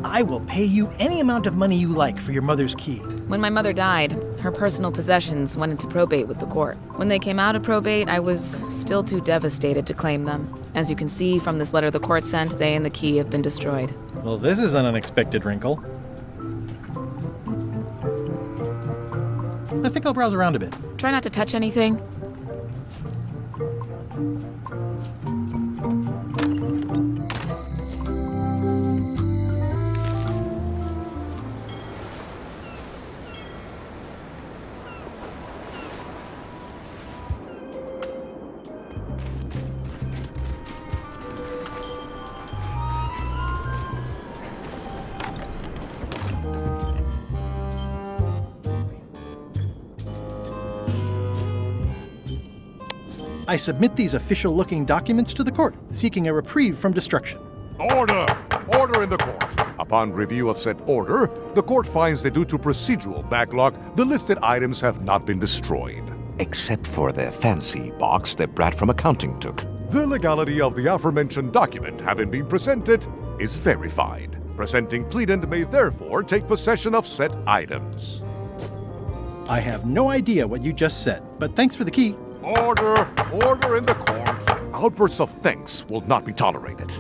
I will pay you any amount of money you like for your mother's key. When my mother died, her personal possessions went into probate with the court. When they came out of probate, I was still too devastated to claim them. As you can see from this letter the court sent, they and the key have been destroyed. Well, this is an unexpected wrinkle. I think I'll browse around a bit. Try not to touch anything. I submit these official-looking documents to the court, seeking a reprieve from destruction. Order! Order in the court. Upon review of said order, the court finds that due to procedural backlog, the listed items have not been destroyed. Except for the fancy box that Brad from accounting took. The legality of the aforementioned document having been presented is verified. Presenting pleadant may therefore take possession of said items. I have no idea what you just said, but thanks for the key. Order! Order in the court! Outbursts of thanks will not be tolerated.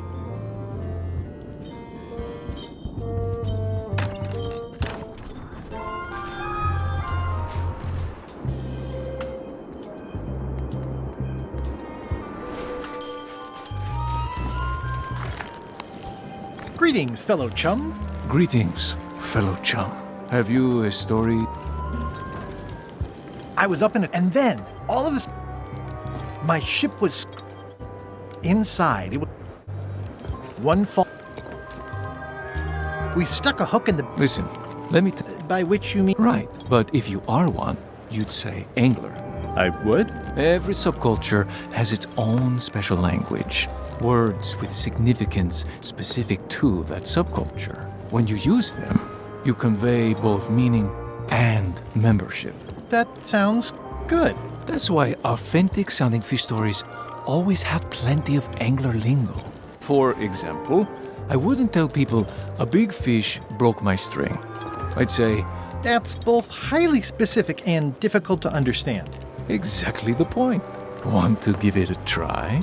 Greetings, fellow chum. Greetings, fellow chum. Have you a story? I was up in it, and then, all of a sudden, my ship was inside. It was one fall. We stuck a hook in the... Listen, let me By which you mean... Right, but if you are one, you'd say angler. I would? Every subculture has its own special language. Words with significance specific to that subculture. When you use them, you convey both meaning and membership. That sounds good. That's why authentic-sounding fish stories always have plenty of angler lingo. For example, I wouldn't tell people, a big fish broke my string. I'd say, That's both highly specific and difficult to understand. exactly the point. Want to give it a try?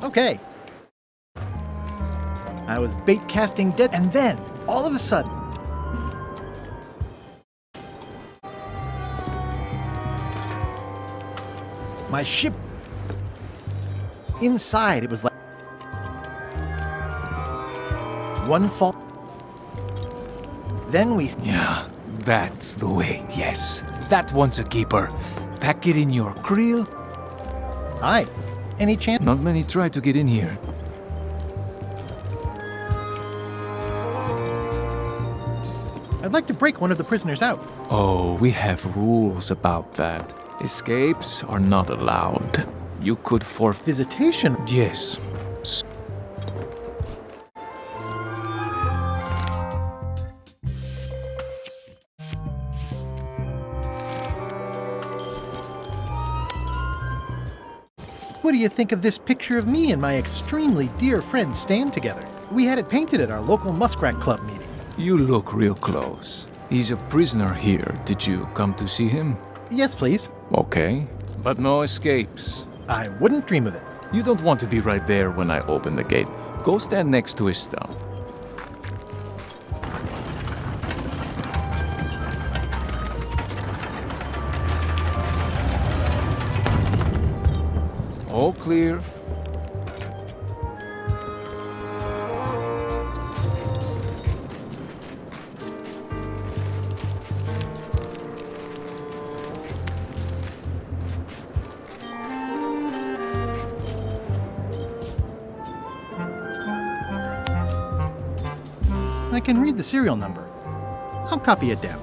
Okay. I was bait casting dead, and then, all of a sudden... My ship. Inside, it was like one fall. Then we... Yeah, that's the way, yes. That one's a keeper. Pack it in your creel. Hi. Any chance? Not many try to get in here. I'd like to break one of the prisoners out. Oh, we have rules about that. Escapes are not allowed. You could forfeit... Visitation? Yes. What do you think of this picture of me and my extremely dear friend Stan together? We had it painted at our local Muskrat Club meeting. You look real close. He's a prisoner here. Did you come to see him? Yes, please. Okay. But no escapes. I wouldn't dream of it. You don't want to be right there when I open the gate. Go stand next to his stump. All clear. I can read the serial number. I'll copy it down.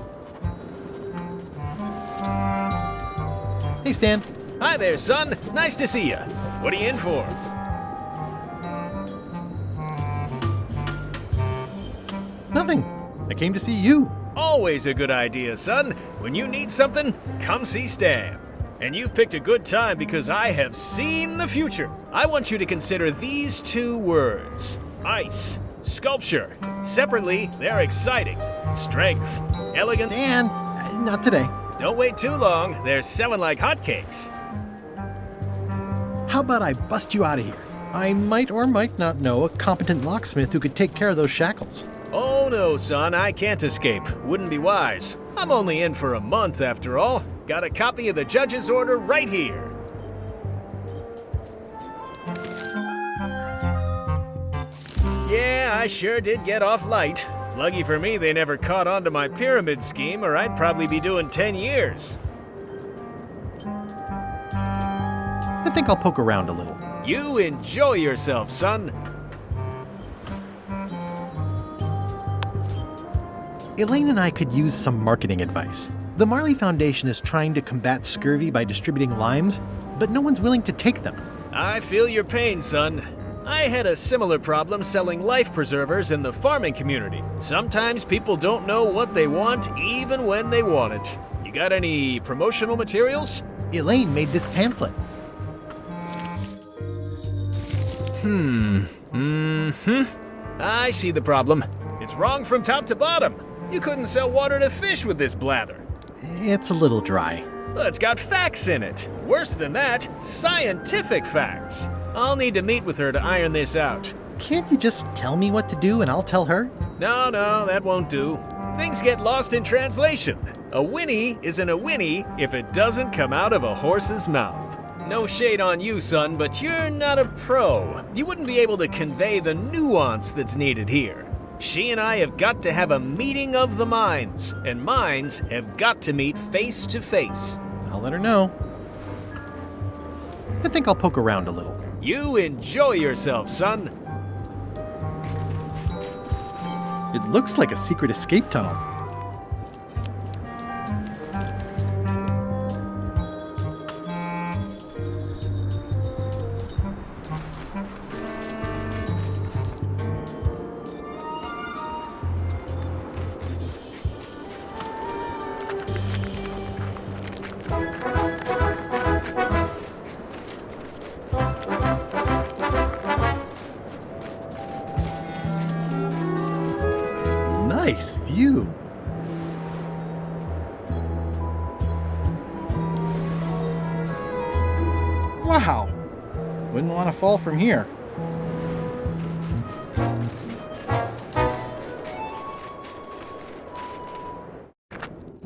Hey, Stan. Hi there, son. Nice to see you. What are you in for? Nothing. I came to see you. Always a good idea, son. When you need something, come see Stan. And you've picked a good time because I have seen the future. I want you to consider these two words. Ice. Sculpture. Separately, they're exciting. Strength. Elegant. Stan, not today. Don't wait too long. They're selling like hotcakes. How about I bust you out of here? I might or might not know a competent locksmith who could take care of those shackles. Oh no, son, I can't escape. Wouldn't be wise. I'm only in for a month after all. Got a copy of the judge's order right here. Yeah, I sure did get off light. Lucky for me, they never caught on to my pyramid scheme, or I'd probably be doing 10 years. I think I'll poke around a little. You enjoy yourself, son. Elaine and I could use some marketing advice. The Marley Foundation is trying to combat scurvy by distributing limes, but no one's willing to take them. I feel your pain, son. I had a similar problem selling life preservers in the farming community. Sometimes people don't know what they want, even when they want it. You got any promotional materials? Elaine made this pamphlet. I see the problem. It's wrong from top to bottom. You couldn't sell water to fish with this blather. It's a little dry. Well, it's got facts in it. Worse than that, scientific facts. I'll need to meet with her to iron this out. Can't you just tell me what to do and I'll tell her? No, that won't do. Things get lost in translation. A whinny isn't a whinny if it doesn't come out of a horse's mouth. No shade on you, son, but you're not a pro. You wouldn't be able to convey the nuance that's needed here. She and I have got to have a meeting of the minds, and minds have got to meet face to face. I'll let her know. I think I'll poke around a little. You enjoy yourself, son. It looks like a secret escape tunnel. Nice view. Wow. Wouldn't want to fall from here.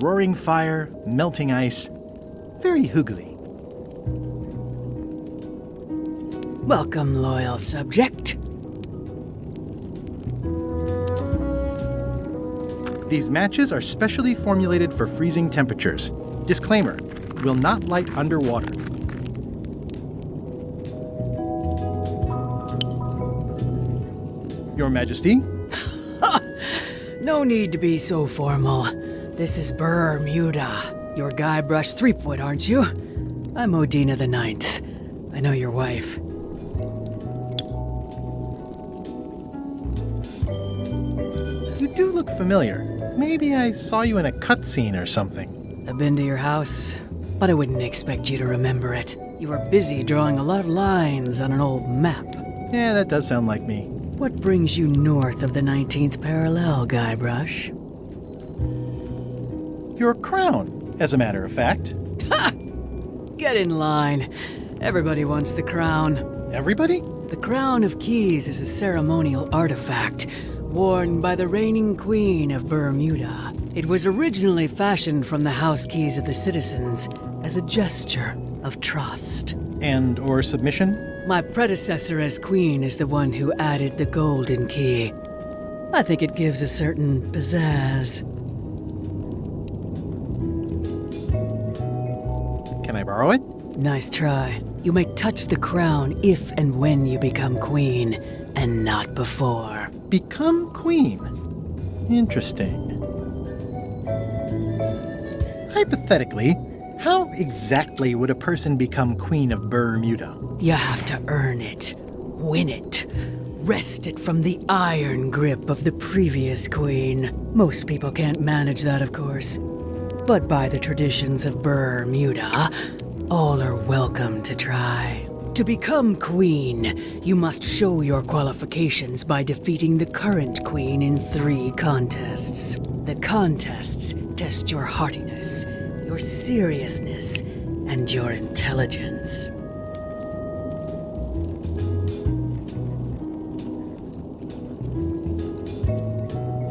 Roaring fire, melting ice. Very hoogly. Welcome, loyal subject. These matches are specially formulated for freezing temperatures. Disclaimer, will not light underwater. Your Majesty? No need to be so formal. This is Bermuda. You're Guybrush Threepwood, aren't you? I'm Odina the Ninth. I know your wife. You do look familiar. Maybe I saw you in a cutscene or something. I've been to your house, but I wouldn't expect you to remember it. You were busy drawing a lot of lines on an old map. Yeah, that does sound like me. What brings you north of the 19th parallel, Guybrush? Your crown, as a matter of fact. Ha! Get in line. Everybody wants the crown. Everybody? The Crown of Keys is a ceremonial artifact worn by the reigning queen of Bermuda. It was originally fashioned from the house keys of the citizens as a gesture of trust. And or submission? My predecessor as queen is the one who added the golden key. I think it gives a certain pizzazz. Can I borrow it? Nice try. You may touch the crown if and when you become queen, and not before. Become queen? Interesting. Hypothetically, how exactly would a person become queen of Bermuda? You have to earn it, win it, wrest it from the iron grip of the previous queen. Most people can't manage that, of course. But by the traditions of Bermuda, all are welcome to try. To become queen, you must show your qualifications by defeating the current queen in 3 contests. The contests test your heartiness, your seriousness, and your intelligence.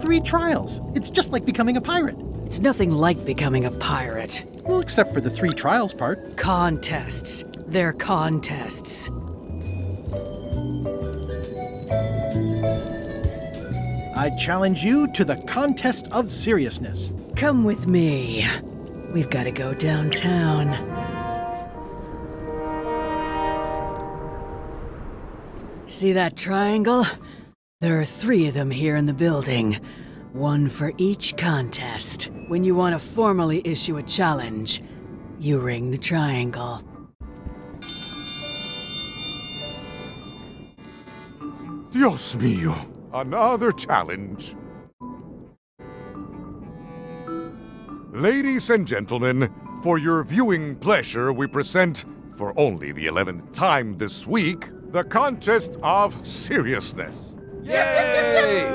Three trials. It's just like becoming a pirate. It's nothing like becoming a pirate. Well, except for the 3 trials part. Contests. They're contests. I challenge you to the contest of seriousness. Come with me. We've got to go downtown. See that triangle? There are 3 of them here in the building. 1 for each contest. When you want to formally issue a challenge, you ring the triangle. Dios mío, another challenge. Ladies and gentlemen, for your viewing pleasure, we present, for only the 11th time this week, the contest of seriousness. Yay!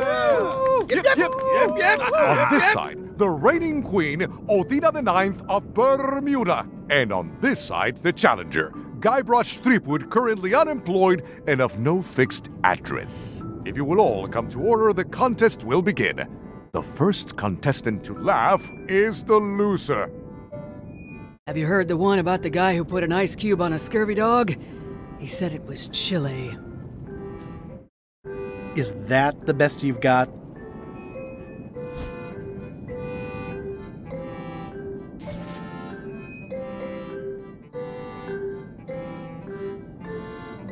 On this side, the reigning queen, Odina the Ninth of Bermuda. And on this side, the challenger, Guybrush Threepwood, currently unemployed and of no fixed address. If you will all come to order, the contest will begin. The first contestant to laugh is the loser. Have you heard the one about the guy who put an ice cube on a scurvy dog? He said it was chilly. Is that the best you've got?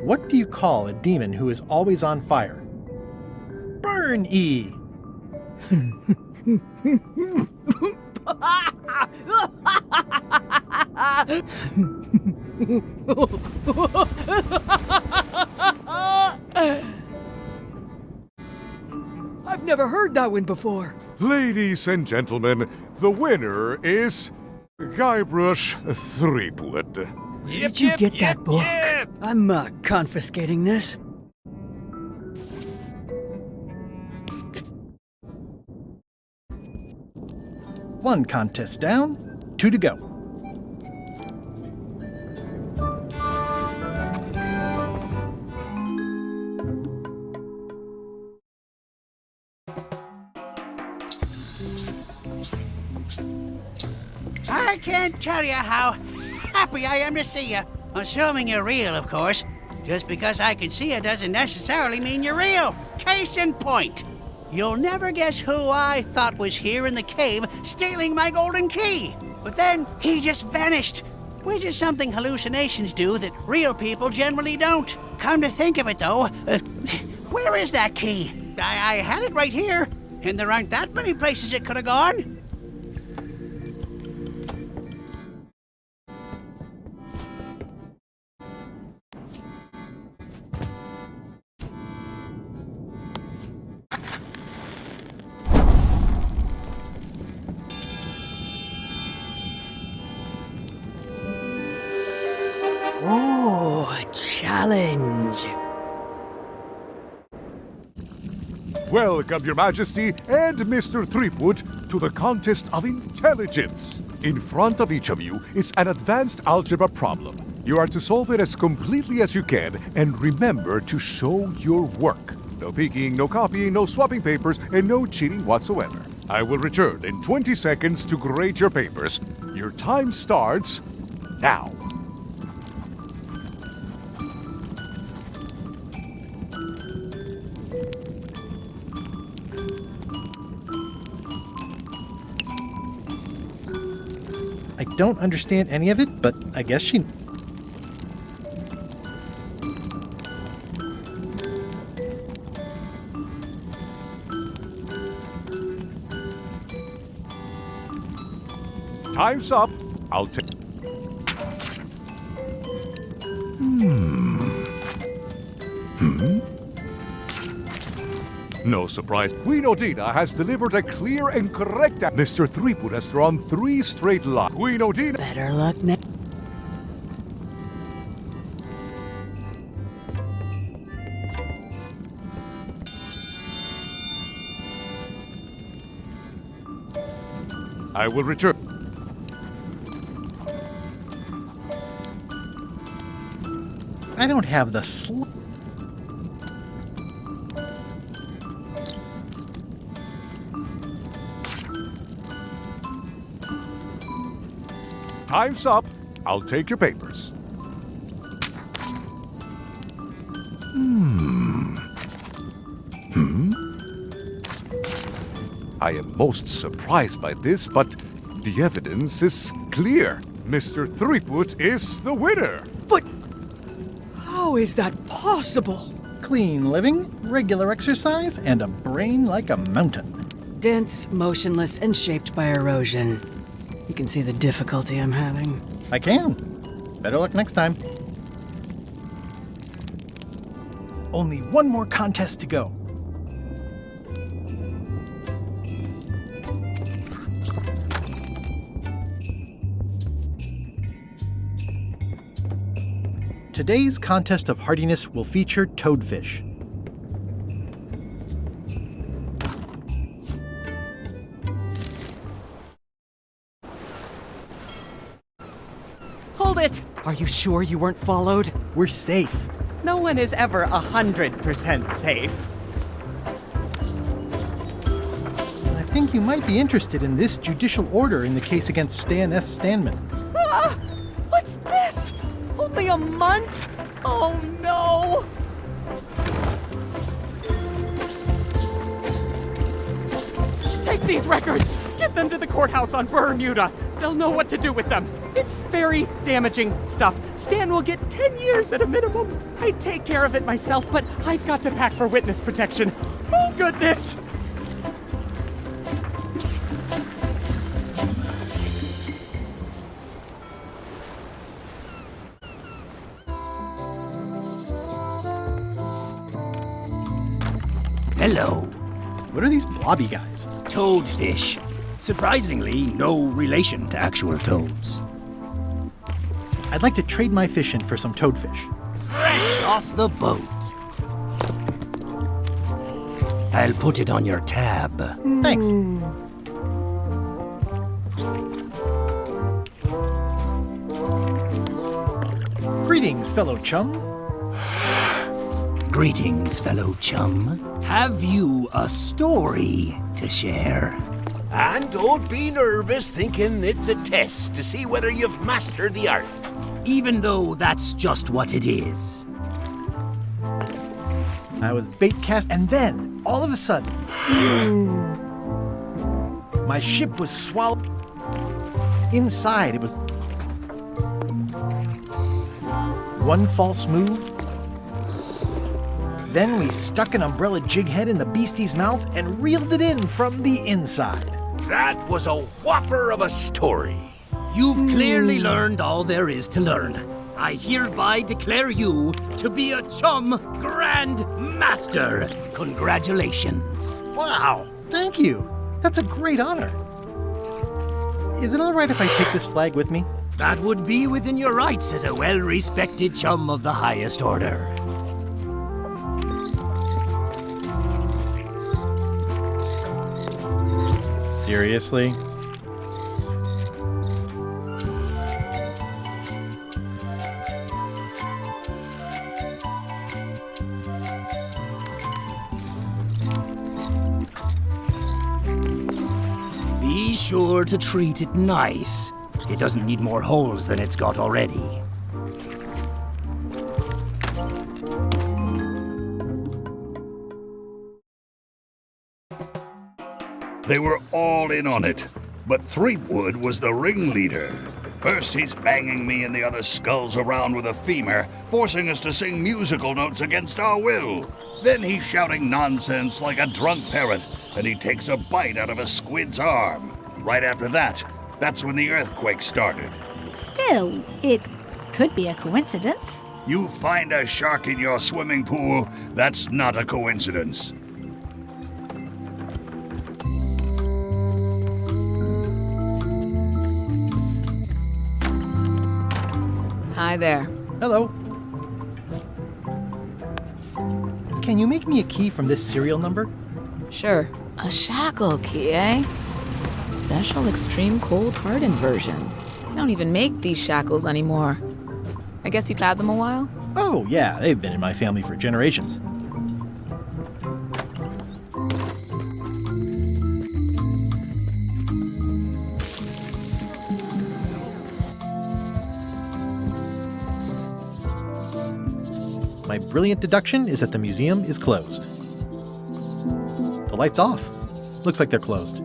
What do you call a demon who is always on fire? Burn-y! I've never heard that one before. Ladies and gentlemen, the winner is Guybrush Threepwood. Where did you get that book? I'm confiscating this. One contest down, 2 to go. I can't tell you how happy I am to see you. Assuming you're real, of course. Just because I can see it doesn't necessarily mean you're real. Case in point. You'll never guess who I thought was here in the cave stealing my golden key. But then he just vanished, which is something hallucinations do that real people generally don't. Come to think of it, though, where is that key? I had it right here, and there aren't that many places it could have gone. Challenge. Welcome, Your Majesty and Mr. Threepwood, to the contest of intelligence. In front of each of you is an advanced algebra problem. You are to solve it as completely as you can, and remember to show your work. No peeking, no copying, no swapping papers, and no cheating whatsoever. I will return in 20 seconds to grade your papers. Your time starts now. I don't understand any of it, but I guess she... Time's up. I'll take... No surprise. Queen Odina has delivered a clear and correct... Mr. Threepwood has drawn 3 straight lines. Queen Odina... Better luck next. I will return. I don't have the sl... Time's up. I'll take your papers. I am most surprised by this, but the evidence is clear. Mr. Threepwood is the winner. But how is that possible? Clean living, regular exercise, and a brain like a mountain. Dense, motionless, and shaped by erosion. You can see the difficulty I'm having. I can. Better luck next time. Only one more contest to go. Today's contest of hardiness will feature toadfish. Hold it! Are you sure you weren't followed? We're safe. No one is ever 100% safe. I think you might be interested in this judicial order in the case against Stan S. Stanman. Ah! What's this? Only a month? Oh no! Take these records! Get them to the courthouse on Bermuda! They'll know what to do with them. It's very damaging stuff. Stan will get 10 years at a minimum. I'd take care of it myself, but I've got to pack for witness protection. Oh goodness! Hello. What are these blobby guys? Toadfish. Surprisingly, no relation to actual toads. I'd like to trade my fish in for some toadfish. Fresh off the boat. I'll put it on your tab. Thanks. Greetings, fellow chum. Greetings, fellow chum. Have you a story to share? And don't be nervous thinking it's a test to see whether you've mastered the art. Even though that's just what it is. I was bait cast, and then, all of a sudden, my ship was swallowed inside. It was one false move. Then we stuck an umbrella jig head in the beastie's mouth and reeled it in from the inside. That was a whopper of a story. You've clearly learned all there is to learn. I hereby declare you to be a Chum Grand Master. Congratulations. Wow, thank you. That's a great honor. Is it all right if I take this flag with me? That would be within your rights as a well-respected chum of the highest order. Seriously? Be sure to treat it nice. It doesn't need more holes than it's got already. They were all in on it, but Threepwood was the ringleader. First, he's banging me and the other skulls around with a femur, forcing us to sing musical notes against our will. Then he's shouting nonsense like a drunk parrot, and he takes a bite out of a squid's arm. Right after that, that's when the earthquake started. Still, it could be a coincidence. You find a shark in your swimming pool, that's not a coincidence. Hi there. Hello. Can you make me a key from this serial number? Sure. A shackle key, eh? Special extreme cold hardened version. They don't even make these shackles anymore. I guess you've had them a while? Oh, yeah, they've been in my family for generations. My brilliant deduction is that the museum is closed. The light's off. Looks like they're closed.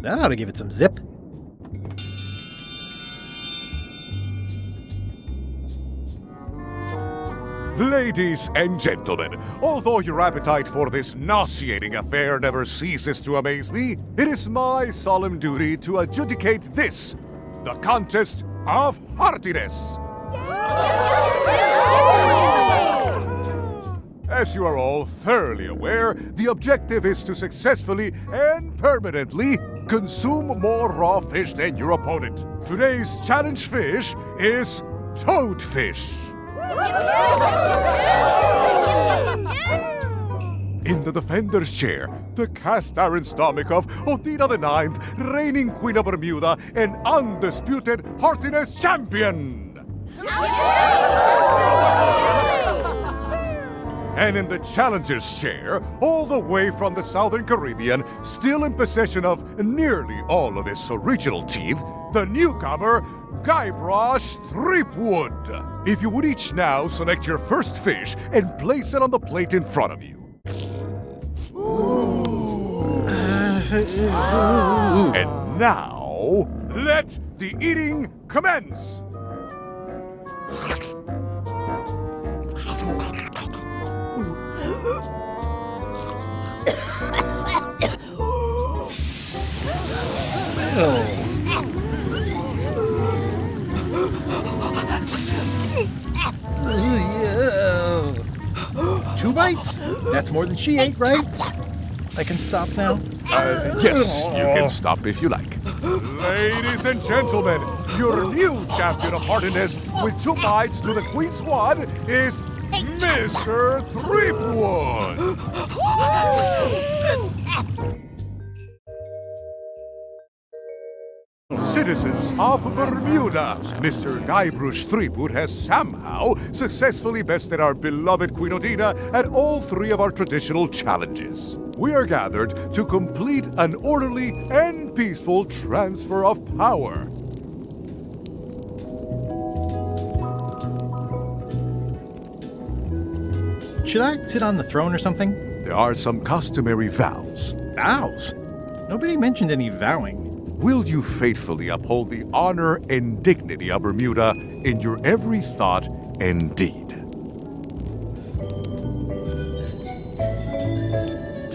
That ought to give it some zip. Ladies and gentlemen, although your appetite for this nauseating affair never ceases to amaze me, it is my solemn duty to adjudicate this, the contest of heartiness. As you are all thoroughly aware, the objective is to successfully and permanently consume more raw fish than your opponent. Today's challenge fish is toadfish. In the defender's chair, the cast iron stomach of Otina IX, reigning Queen of Bermuda and undisputed heartiness champion. And in the challenger's chair, all the way from the Southern Caribbean, still in possession of nearly all of his original teeth, the newcomer, Guybrush Threepwood. If you would each now select your first fish and place it on the plate in front of you. And now, let the eating commence! Two bites? That's more than she ate, right? I can stop now. Yes, you can stop if you like. Ladies and gentlemen, your new champion of hardiness with 2 bites to the Queen Swan is Mr. Threepwood. Citizens of Bermuda, Mr. Guybrush Threepwood has somehow successfully bested our beloved Queen Odina at all 3 of our traditional challenges. We are gathered to complete an orderly and peaceful transfer of power. Should I sit on the throne or something? There are some customary vows. Vows? Nobody mentioned any vowing. Will you faithfully uphold the honor and dignity of Bermuda in your every thought and deed?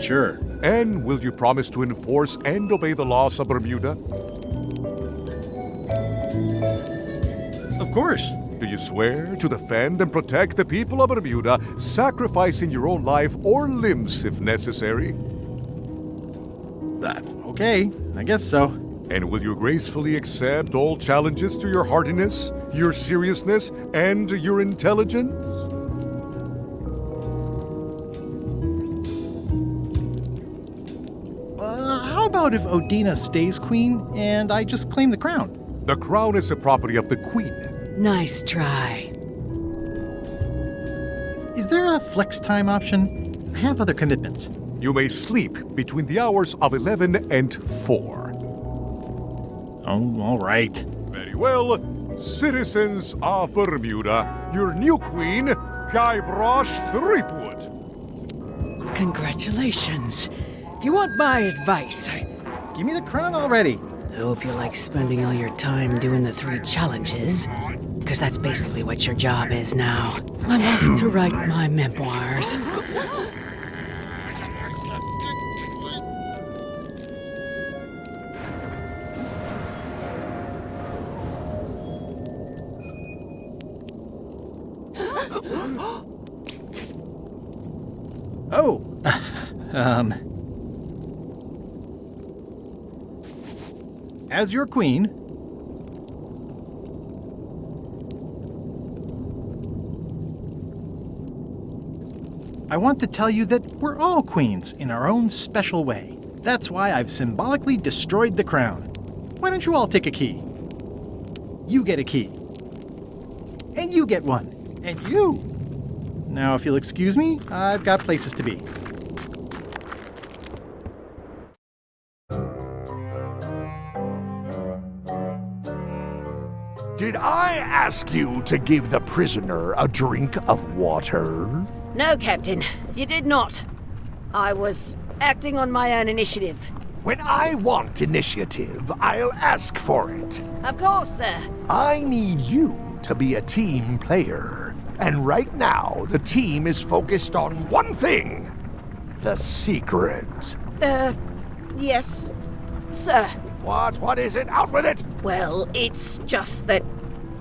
Sure. And will you promise to enforce and obey the laws of Bermuda? Of course. Do you swear to defend and protect the people of Bermuda, sacrificing your own life or limbs if necessary? Okay, I guess so. And will you gracefully accept all challenges to your hardiness, your seriousness, and your intelligence? How about if Odina stays queen and I just claim the crown? The crown is the property of the queen. Nice try. Is there a flex time option? I have other commitments. You may sleep between the hours of 11 and 4. Oh, all right. Very well. Citizens of Bermuda, your new queen, Guybrush Threepwood. Congratulations. If you want my advice, Give me the crown already. I hope you like spending all your time doing the 3 challenges. Because that's basically what your job is now. I'm off to write my memoirs. Oh, as your queen, I want to tell you that we're all queens in our own special way. That's why I've symbolically destroyed the crown. Why don't you all take a key? You get a key. And you get one. And you. Now, if you'll excuse me, I've got places to be. Did I ask you to give the prisoner a drink of water? No, Captain, you did not. I was acting on my own initiative. When I want initiative, I'll ask for it. Of course, sir. I need you to be a team player. And right now, the team is focused on one thing. The secret. Yes, sir. What is it? Out with it! Well, it's just that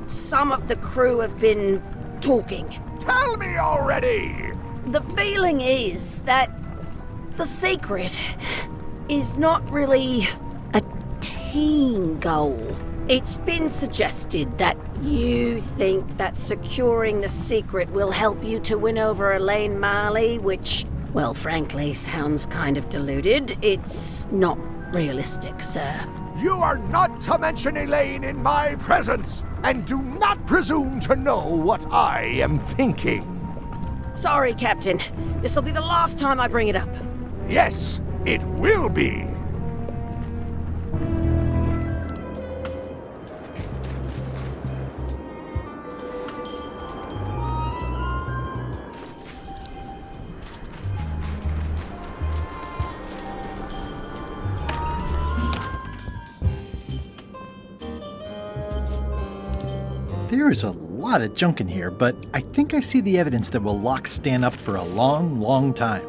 some of the crew have been talking. Tell me already! The feeling is that the secret is not really a team goal. It's been suggested that you think that securing the secret will help you to win over Elaine Marley, which, well, frankly, sounds kind of deluded. It's not realistic, sir. You are not to mention Elaine in my presence, and do not presume to know what I am thinking. Sorry, Captain. This'll be the last time I bring it up. Yes, it will be. There is a lot of junk in here, but I think I see the evidence that will lock Stan up for a long, long time.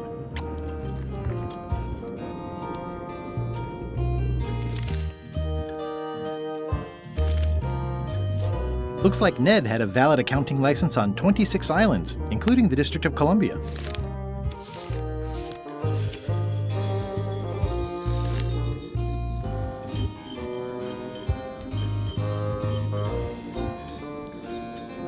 Looks like Ned had a valid accounting license on 26 islands, including the District of Columbia.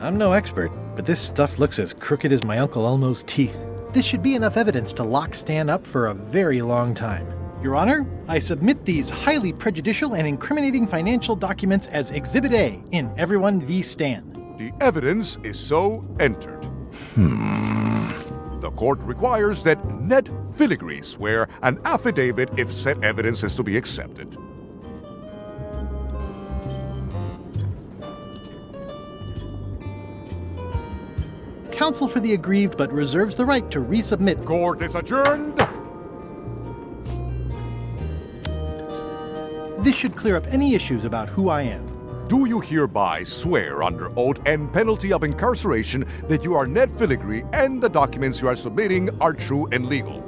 I'm no expert, but this stuff looks as crooked as my Uncle Elmo's teeth. This should be enough evidence to lock Stan up for a very long time. Your Honor, I submit these highly prejudicial and incriminating financial documents as Exhibit A in Everyone v. Stan. The evidence is so entered. The court requires that Ned Filigree swear an affidavit if said evidence is to be accepted. Counsel for the aggrieved but reserves the right to resubmit. Court is adjourned. This should clear up any issues about who I am. Do you hereby swear under oath and penalty of incarceration that you are Ned Filigree and the documents you are submitting are true and legal?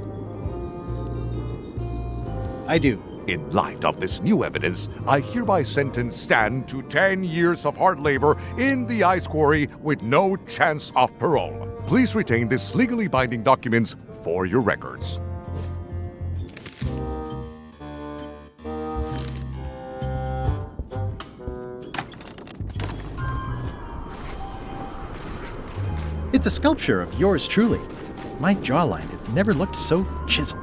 I do. In light of this new evidence, I hereby sentence Stan to 10 years of hard labor in the ice quarry with no chance of parole. Please retain these legally binding documents for your records. It's a sculpture of yours truly. My jawline has never looked so chiseled.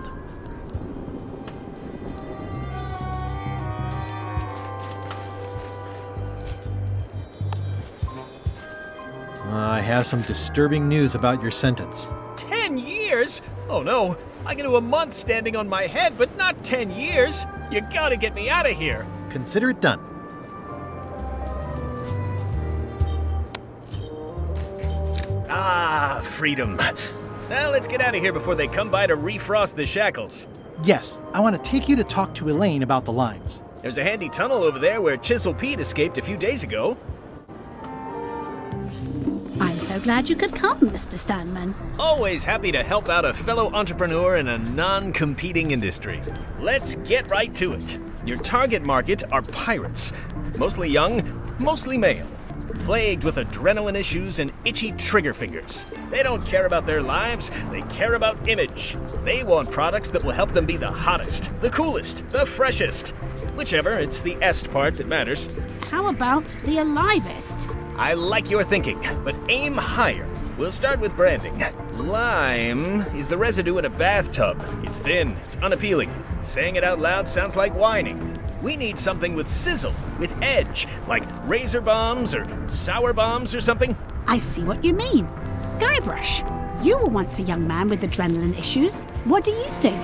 I have some disturbing news about your sentence. 10 years? Oh no, I can do a month standing on my head, but not 10 years. You gotta get me out of here. Consider it done. Ah, freedom. Now let's get out of here before they come by to refrost the shackles. Yes, I want to take you to talk to Elaine about the limes. There's a handy tunnel over there where Chisel Pete escaped a few days ago. I'm so glad you could come, Mr. Stanman. Always happy to help out a fellow entrepreneur in a non-competing industry. Let's get right to it. Your target market are pirates. Mostly young, mostly male. Plagued with adrenaline issues and itchy trigger fingers. They don't care about their lives, they care about image. They want products that will help them be the hottest, the coolest, the freshest. Whichever, it's the est part that matters. How about the alivest? I like your thinking, but aim higher. We'll start with branding. Lime is the residue in a bathtub. It's thin, it's unappealing. Saying it out loud sounds like whining. We need something with sizzle, with edge, like razor bombs or sour bombs or something. I see what you mean. Guybrush, you were once a young man with adrenaline issues. What do you think?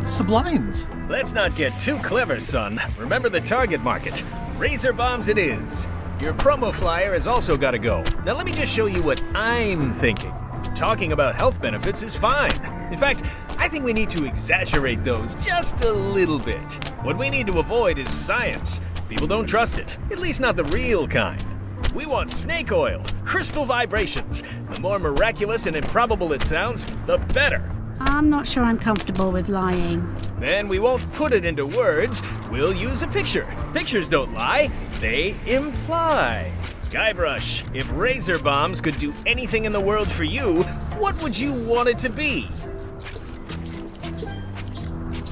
Sublimes. Let's not get too clever, son. Remember the target market. Razor bombs it is. Your promo flyer has also got to go. Now let me just show you what I'm thinking. Talking about health benefits is fine. In fact, I think we need to exaggerate those just a little bit. What we need to avoid is science. People don't trust it, at least not the real kind. We want snake oil, crystal vibrations. The more miraculous and improbable it sounds, the better. I'm not sure I'm comfortable with lying. Then we won't put it into words, we'll use a picture. Pictures don't lie, they imply. Guybrush, if razor bombs could do anything in the world for you, what would you want it to be?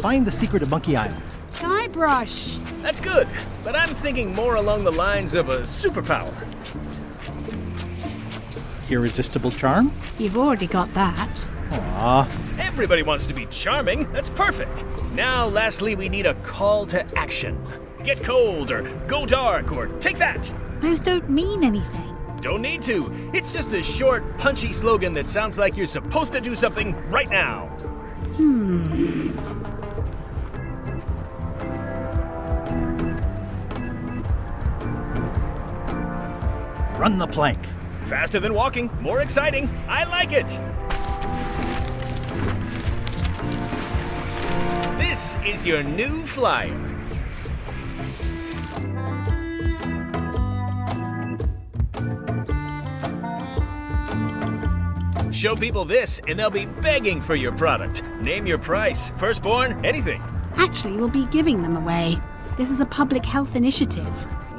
Find the secret of Monkey Island. Guybrush! That's good, but I'm thinking more along the lines of a superpower. Irresistible charm? You've already got that. Aww. Everybody wants to be charming, that's perfect. Now, lastly, we need a call to action. Get cold, or go dark, or take that. Those don't mean anything. Don't need to. It's just a short, punchy slogan that sounds like you're supposed to do something right now. Run the plank. Faster than walking, more exciting. I like it. This is your new flyer. Show people this, and they'll be begging for your product. Name your price, firstborn, anything. Actually, we'll be giving them away. This is a public health initiative.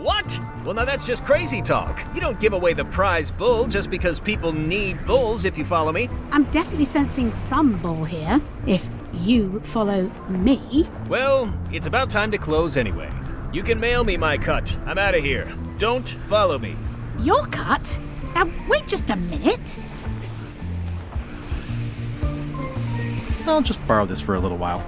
What? Well, now that's just crazy talk. You don't give away the prize bull just because people need bulls, if you follow me. I'm definitely sensing some bull here, if you follow me. Well, it's about time to close anyway. You can mail me my cut. I'm out of here. Don't follow me. Your cut? Now, wait just a minute. I'll just borrow this for a little while.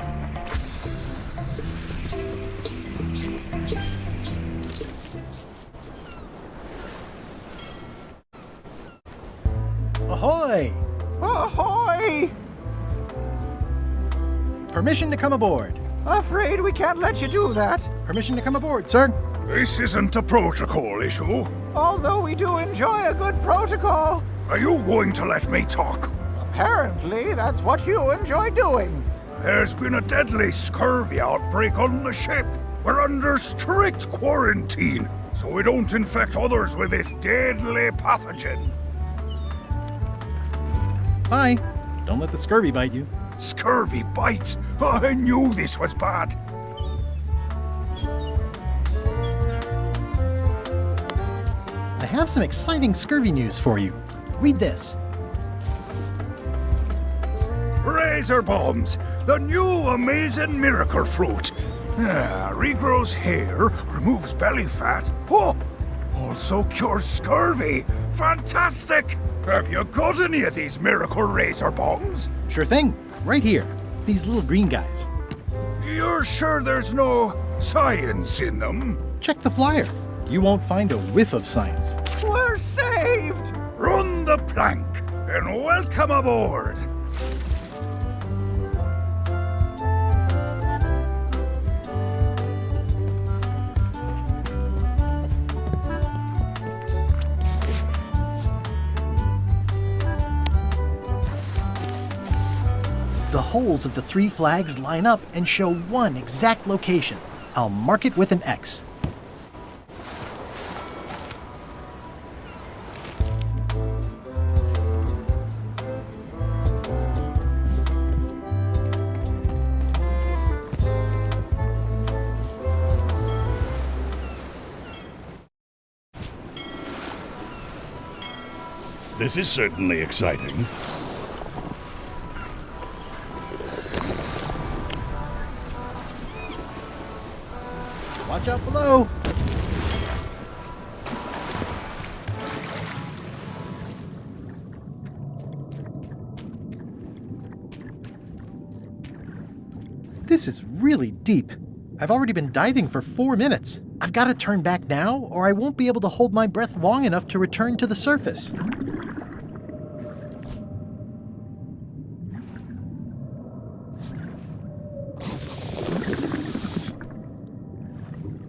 Ahoy! Ahoy! Permission to come aboard. Afraid we can't let you do that. Permission to come aboard, sir. This isn't a protocol issue. Although we do enjoy a good protocol. Are you going to let me talk? Apparently, that's what you enjoy doing. There's been a deadly scurvy outbreak on the ship. We're under strict quarantine, so we don't infect others with this deadly pathogen. Bye. Don't let the scurvy bite you. Scurvy bites? I knew this was bad. I have some exciting scurvy news for you. Read this. Razor bombs, the new amazing miracle fruit. Regrows hair, removes belly fat. Oh, also cures scurvy. Fantastic! Have you got any of these miracle razor bombs? Sure thing. Right here. These little green guys. You're sure there's no science in them? Check the flyer. You won't find a whiff of science. We're saved! Run the plank and welcome aboard. The holes of the 3 flags line up and show one exact location. I'll mark it with an X. This is certainly exciting. Watch out below! This is really deep. I've already been diving for 4 minutes. I've got to turn back now, or I won't be able to hold my breath long enough to return to the surface.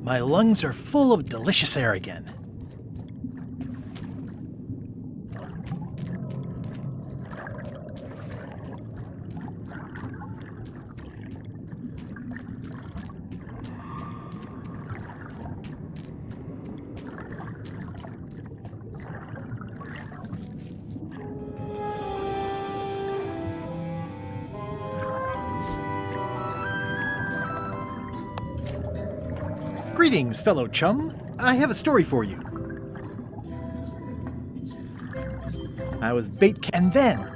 My lungs are full of delicious air again. Greetings, fellow chum. I have a story for you. I was and then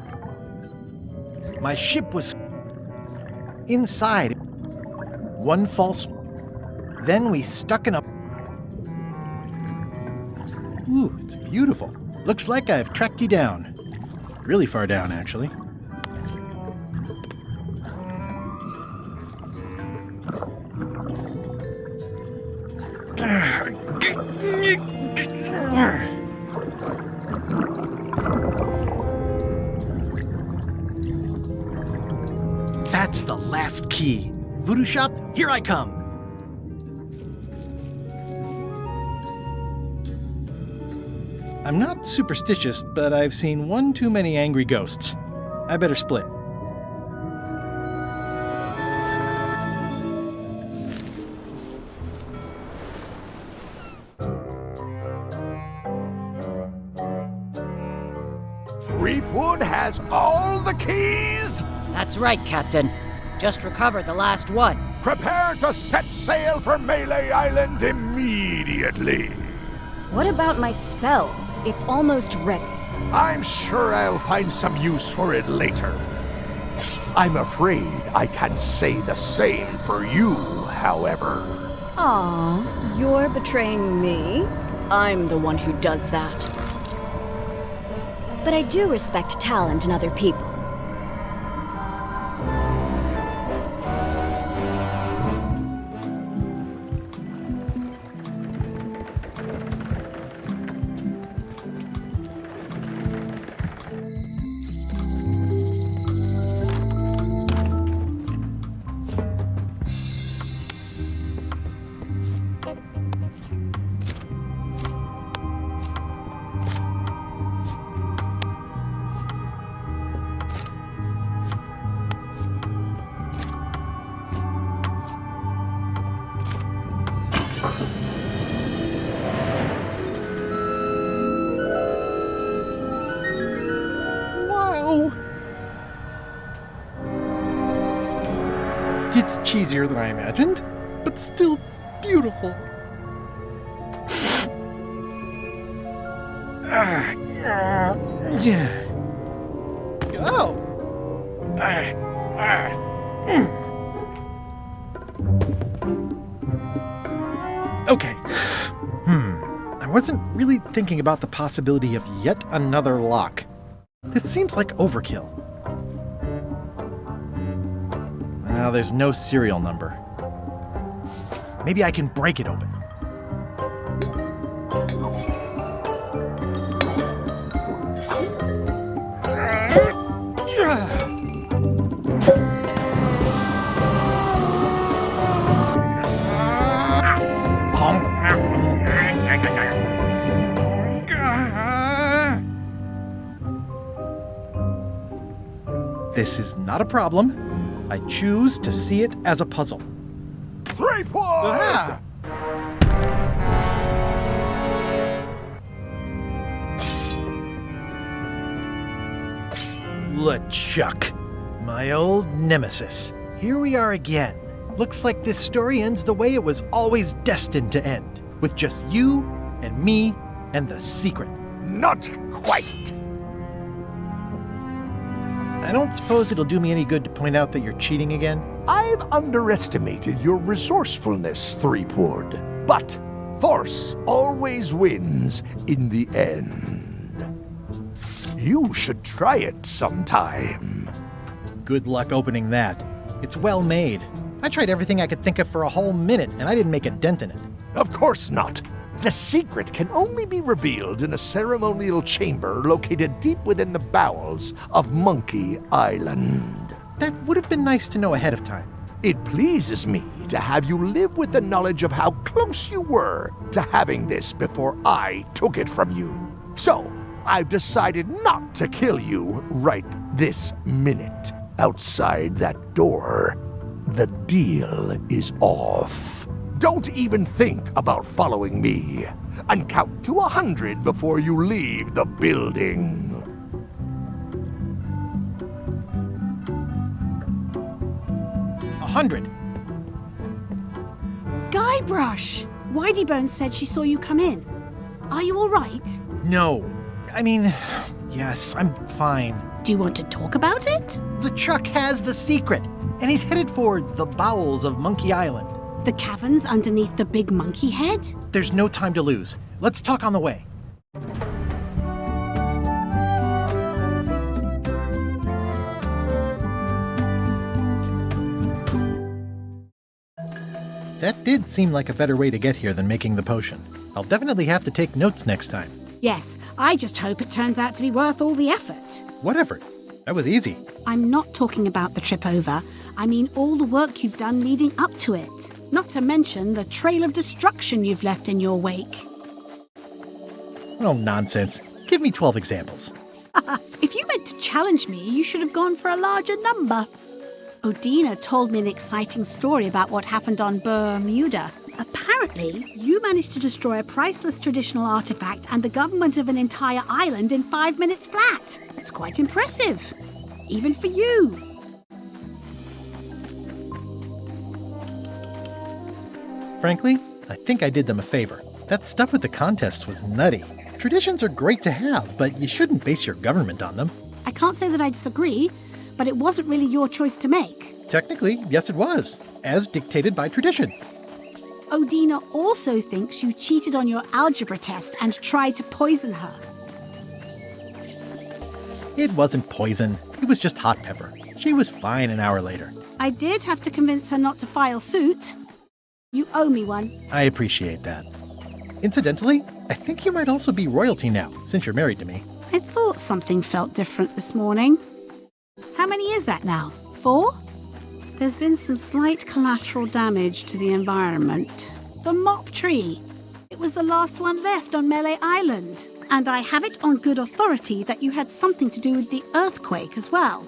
my ship was inside. One false. Then we stuck in a. Ooh, it's beautiful. Looks like I've tracked you down. Really far down, actually. That's the last key. Voodoo shop, here I come. I'm not superstitious, but I've seen one too many angry ghosts. I better split. Creepwood has all the keys? That's right, Captain. Just recover the last one. Prepare to set sail for Melee Island immediately. What about my spell? It's almost ready. I'm sure I'll find some use for it later. I'm afraid I can't say the same for you, however. Aw, you're betraying me? I'm the one who does that. But I do respect talent in other people. It's cheesier than I imagined, but still beautiful. Oh! Okay. I wasn't really thinking about the possibility of yet another lock. This seems like overkill. Well, there's no serial number. Maybe I can break it open. This is not a problem. I choose to see it as a puzzle. 3 points! LeChuck, my old nemesis. Here we are again. Looks like this story ends the way it was always destined to end, with just you and me and the secret. Not quite. I don't suppose it'll do me any good to point out that you're cheating again? I've underestimated your resourcefulness, Threepwood. But force always wins in the end. You should try it sometime. Good luck opening that. It's well made. I tried everything I could think of for a whole minute, and I didn't make a dent in it. Of course not. The secret can only be revealed in a ceremonial chamber located deep within the bowels of Monkey Island. That would have been nice to know ahead of time. It pleases me to have you live with the knowledge of how close you were to having this before I took it from you. So, I've decided not to kill you right this minute. Outside that door, the deal is off. Don't even think about following me, and count to 100 before you leave the building. 100. Guybrush! Whiteybones said she saw you come in. Are you all right? No. I mean, yes, I'm fine. Do you want to talk about it? LeChuck has the secret, and he's headed for the bowels of Monkey Island. The caverns underneath the big monkey head? There's no time to lose. Let's talk on the way. That did seem like a better way to get here than making the potion. I'll definitely have to take notes next time. Yes, I just hope it turns out to be worth all the effort. What effort? That was easy. I'm not talking about the trip over. I mean all the work you've done leading up to it. Not to mention the trail of destruction you've left in your wake. Oh, nonsense. Give me 12 examples. If you meant to challenge me, you should have gone for a larger number. Odina told me an exciting story about what happened on Bermuda. Apparently, you managed to destroy a priceless traditional artifact and the government of an entire island in 5 minutes flat. It's quite impressive. Even for you. Frankly, I think I did them a favor. That stuff with the contests was nutty. Traditions are great to have, but you shouldn't base your government on them. I can't say that I disagree, but it wasn't really your choice to make. Technically, yes it was, as dictated by tradition. Odina also thinks you cheated on your algebra test and tried to poison her. It wasn't poison. It was just hot pepper. She was fine an hour later. I did have to convince her not to file suit. You owe me one. I appreciate that. Incidentally, I think you might also be royalty now, since you're married to me. I thought something felt different this morning. How many is that now? 4? There's been some slight collateral damage to the environment. The mop tree. It was the last one left on Melee Island. And I have it on good authority that you had something to do with the earthquake as well.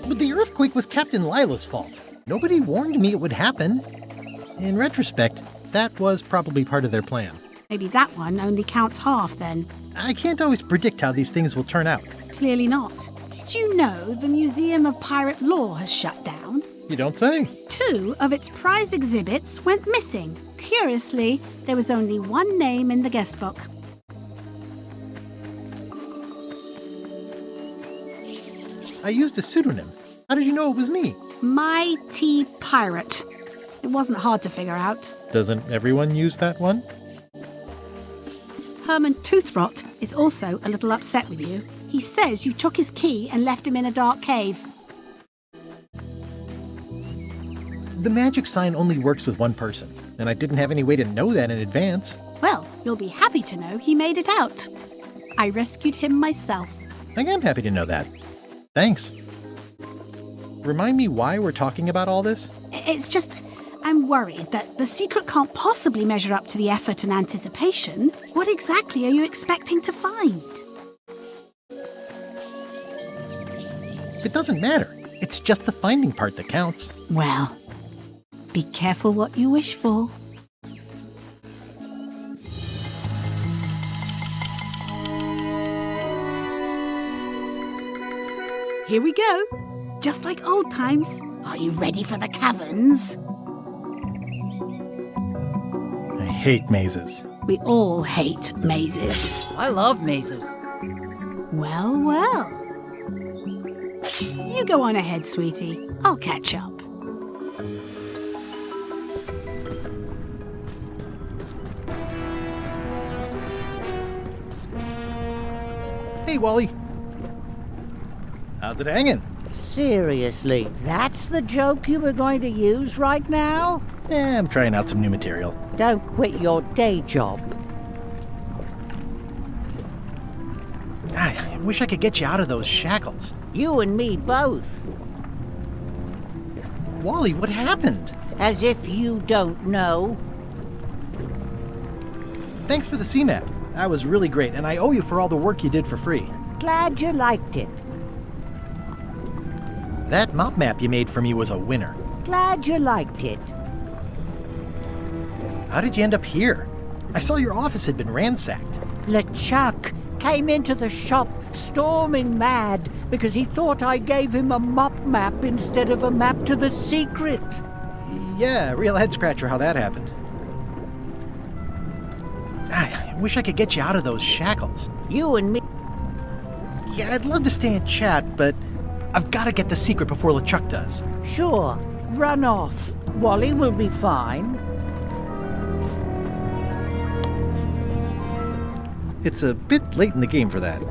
But the earthquake was Captain Lila's fault. Nobody warned me it would happen. In retrospect, that was probably part of their plan. Maybe that one only counts half then. I can't always predict how these things will turn out. Clearly not. Did you know the Museum of Pirate Lore has shut down? You don't say. 2 of its prize exhibits went missing. Curiously, there was only one name in the guest book. I used a pseudonym. How did you know it was me? Mighty Pirate. It wasn't hard to figure out. Doesn't everyone use that one? Herman Toothrot is also a little upset with you. He says you took his key and left him in a dark cave. The magic sign only works with one person, and I didn't have any way to know that in advance. Well, you'll be happy to know he made it out. I rescued him myself. I am happy to know that. Thanks. Remind me why we're talking about all this? It's just, I'm worried that the secret can't possibly measure up to the effort and anticipation. What exactly are you expecting to find? It doesn't matter. It's just the finding part that counts. Well, be careful what you wish for. Here we go. Just like old times. Are you ready for the caverns? I hate mazes. We all hate mazes. I love mazes. Well, well. You go on ahead, sweetie. I'll catch up. Hey, Wally. How's it hanging? Seriously, that's the joke you were going to use right now? I'm trying out some new material. Don't quit your day job. I wish I could get you out of those shackles. You and me both. Wally, what happened? As if you don't know. Thanks for the C-map. That was really great, and I owe you for all the work you did for free. Glad you liked it. That mop map you made for me was a winner. Glad you liked it. How did you end up here? I saw your office had been ransacked. LeChuck came into the shop storming mad because he thought I gave him a mop map instead of a map to the secret. Yeah, real head-scratcher how that happened. I wish I could get you out of those shackles. You and me. Yeah, I'd love to stay and chat, but I've got to get the secret before LeChuck does. Sure, run off. Wally will be fine. It's a bit late in the game for that.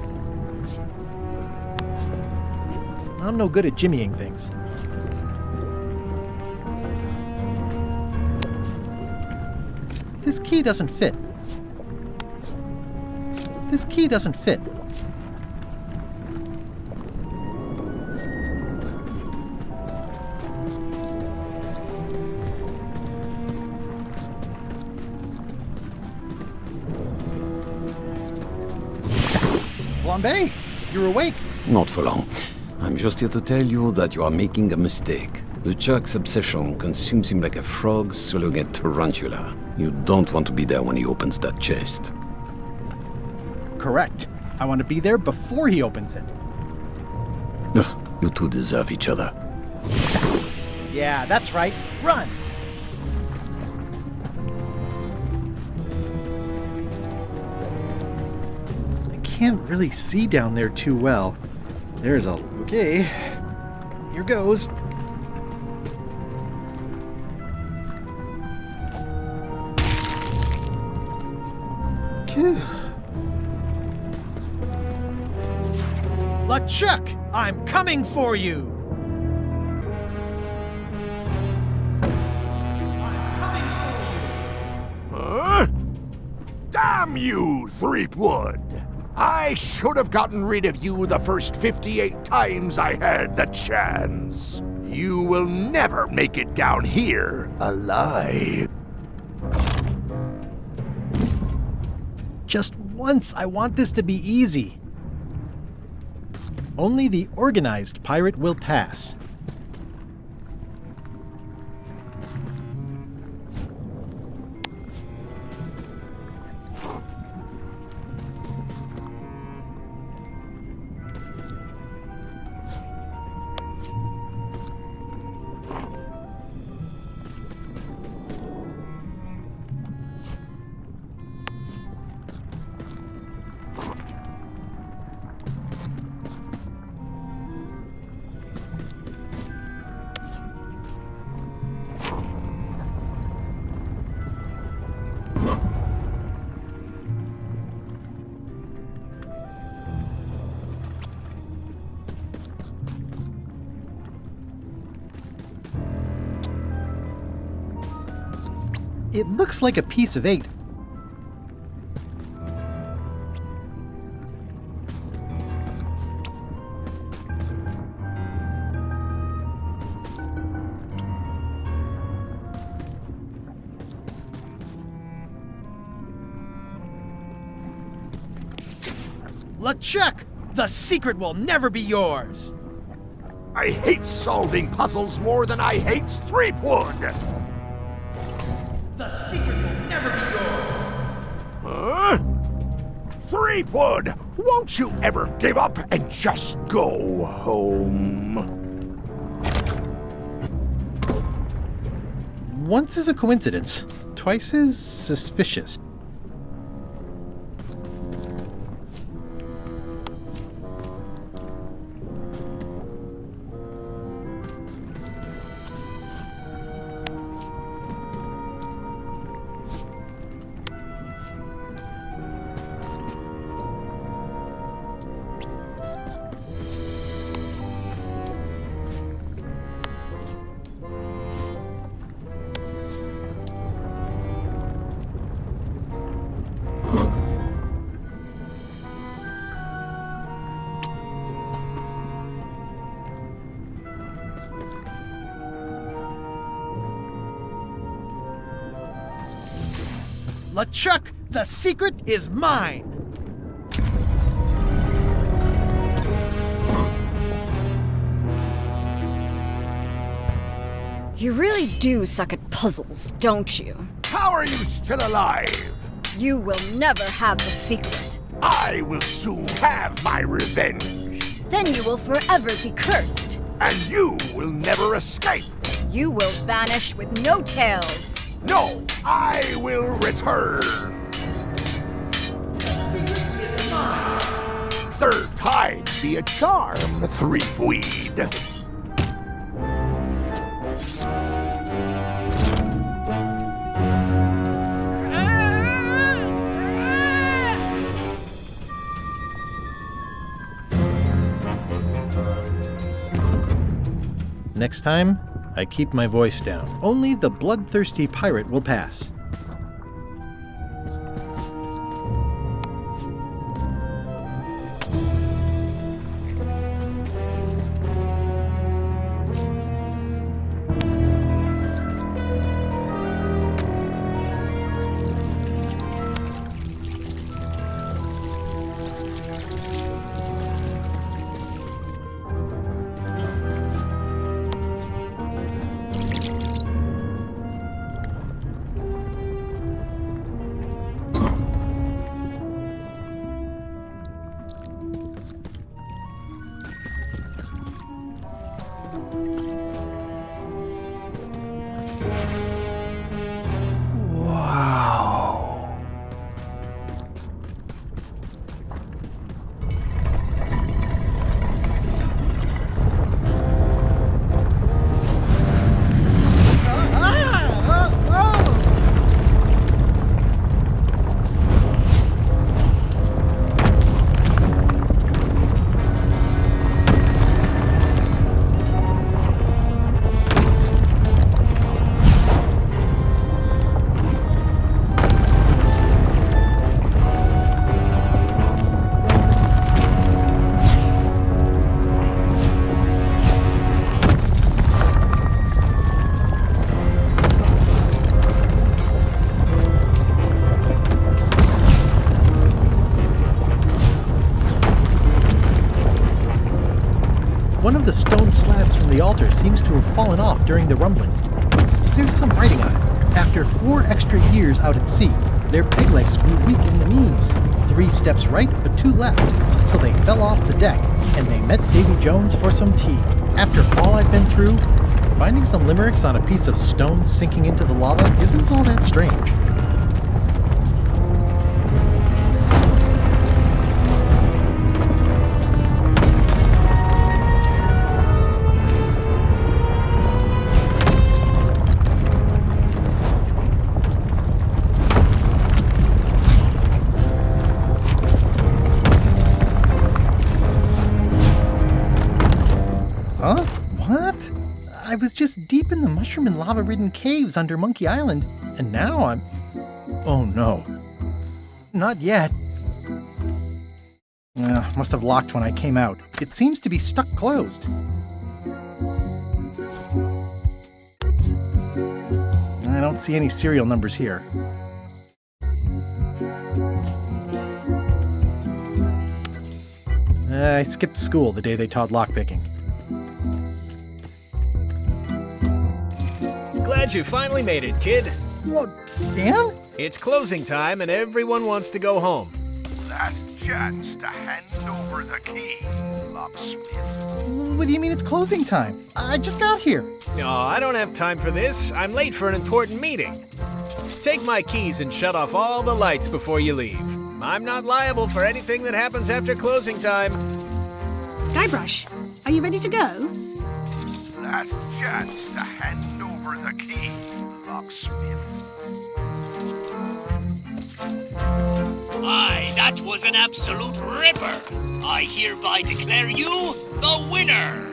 I'm no good at jimmying things. This key doesn't fit. This key doesn't fit. Bombay, you're awake. Not for long. I'm just here to tell you that you are making a mistake. LeChuck's obsession consumes him like a frog swallowing a tarantula. You don't want to be there when he opens that chest. Correct. I want to be there before he opens it. Ugh, you two deserve each other. Yeah, that's right. Run! I can't really see down there too well. There's a... Okay. Here goes. LeChuck, I'm coming for you! Huh? Damn you, Threepwood! I should have gotten rid of you the first 58 times I had the chance. You will never make it down here alive. Just once, I want this to be easy. Only the organized pirate will pass. It looks like a piece of 8. LeChuck, the secret will never be yours. I hate solving puzzles more than I hate Threepwood. The secret will never be yours. Huh? Threepwood, won't you ever give up and just go home? Once is a coincidence, twice is suspicious. LeChuck, the secret is mine! You really do suck at puzzles, don't you? How are you still alive? You will never have the secret. I will soon have my revenge. Then you will forever be cursed. And you will never escape. You will vanish with no tails. No, I will return. The secret is mine. Third time be a charm, Threepweed. Next time, I keep my voice down. Only the bloodthirsty pirate will pass. the altar seems to have fallen off during the rumbling. There's some writing on it. After 4 extra years out at sea, their peg legs grew weak in the knees. 3 steps right, but 2 left, till they fell off the deck, and they met Davy Jones for some tea. After all I've been through, finding some limericks on a piece of stone sinking into the lava isn't all that strange. Huh? What? I was just deep in the mushroom and lava-ridden caves under Monkey Island, and now I'm... Oh no. Not yet. Must have locked when I came out. It seems to be stuck closed. I don't see any serial numbers here. I skipped school the day they taught lockpicking. Glad you finally made it, kid. What, Stan? It's closing time and everyone wants to go home. Last chance to hand over the key, locksmith. What do you mean it's closing time? I just got here. No, I don't have time for this. I'm late for an important meeting. Take my keys and shut off all the lights before you leave. I'm not liable for anything that happens after closing time. Guybrush, are you ready to go? Last chance to hand over the key, locksmith. Aye, that was an absolute ripper. I hereby declare you the winner.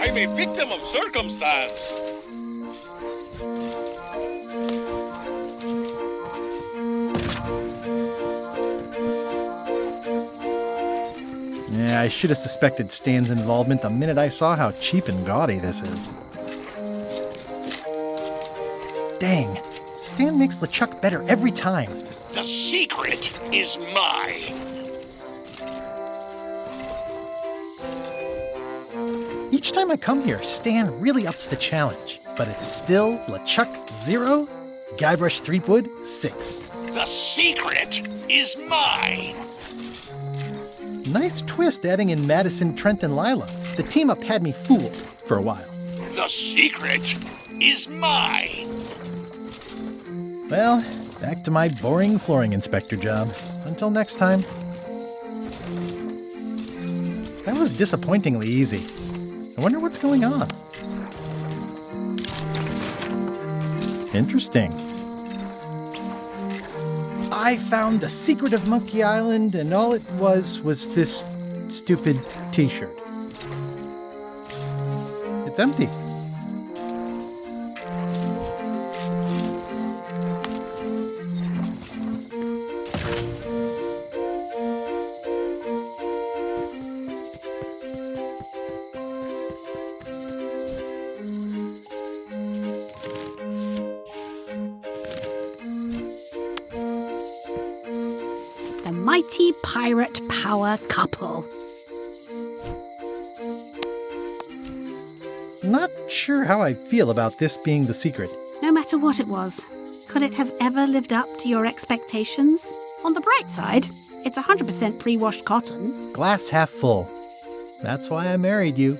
I'm a victim of circumstance. Yeah, I should have suspected Stan's involvement the minute I saw how cheap and gaudy this is. Dang, Stan makes LeChuck better every time. The secret is mine. Each time I come here, Stan really ups the challenge. But it's still LeChuck 0, Guybrush Threepwood 6. The secret is mine. Nice twist adding in Madison, Trent, and Lila. The team-up had me fooled for a while. The secret is mine. Well, back to my boring flooring inspector job. Until next time. That was disappointingly easy. I wonder what's going on. Interesting. I found the secret of Monkey Island, and all it was this stupid t-shirt. It's empty. The mighty pirate power couple. Not sure how I feel about this being the secret. No matter what it was, could it have ever lived up to your expectations? On the bright side, it's 100% pre-washed cotton. Glass half full. That's why I married you.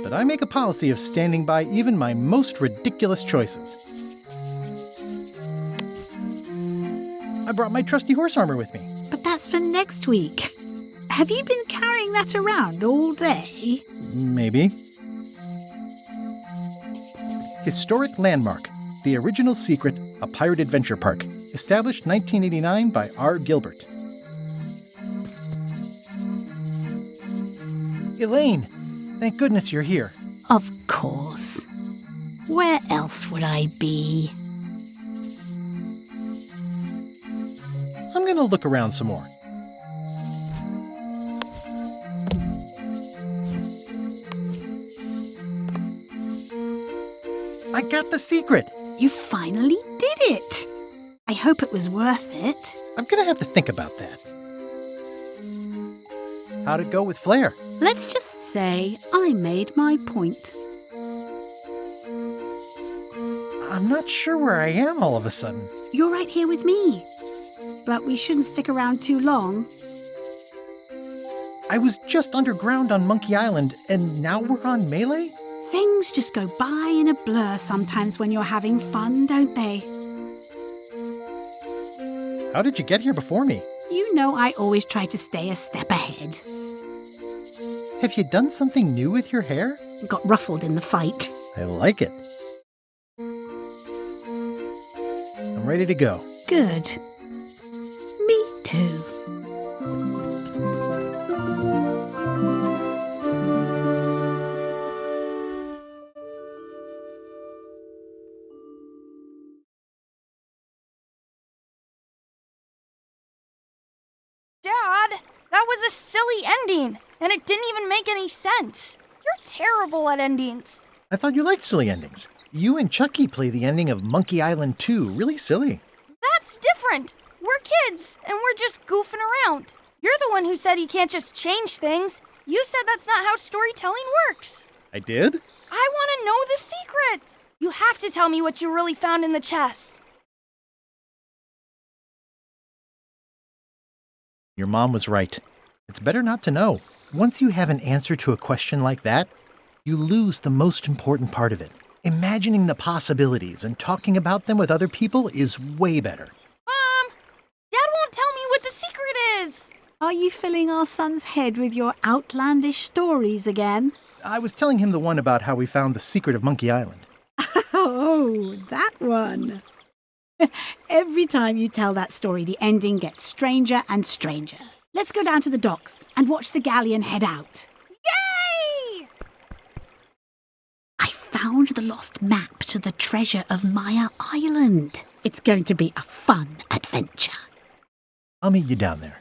But I make a policy of standing by even my most ridiculous choices. I brought my trusty horse armor with me. But that's for next week. Have you been carrying that around all day? Maybe. Historic landmark. The original secret, a pirate adventure park. Established 1989 by R. Gilbert. Elaine, thank goodness you're here. Of course. Where else would I be? gonna look around some more. I got the secret! You finally did it! I hope it was worth it. I'm gonna have to think about that. How'd it go with Flair? Let's just say I made my point. I'm not sure where I am all of a sudden. You're right here with me. But we shouldn't stick around too long. I was just underground on Monkey Island, and now we're on Melee? Things just go by in a blur sometimes when you're having fun, don't they? How did you get here before me? You know I always try to stay a step ahead. Have you done something new with your hair? Got ruffled in the fight. I like it. I'm ready to go. Good. Me too. Dad, that was a silly ending, and it didn't even make any sense. You're terrible at endings. I thought you liked silly endings. You and Chucky play the ending of Monkey Island 2 really silly. That's different. We're kids, and we're just goofing around. You're the one who said you can't just change things. You said that's not how storytelling works. I did? I want to know the secret. You have to tell me what you really found in the chest. Your mom was right. It's better not to know. Once you have an answer to a question like that, you lose the most important part of it. Imagining the possibilities and talking about them with other people is way better. Mom, Dad won't tell me what the secret is. Are you filling our son's head with your outlandish stories again? I was telling him the one about how we found the secret of Monkey Island. Oh, that one. Every time you tell that story, the ending gets stranger and stranger. Let's go down to the docks and watch the galleon head out. Yay! I found the lost map to the treasure of Maya Island. It's going to be a fun adventure. I'll meet you down there.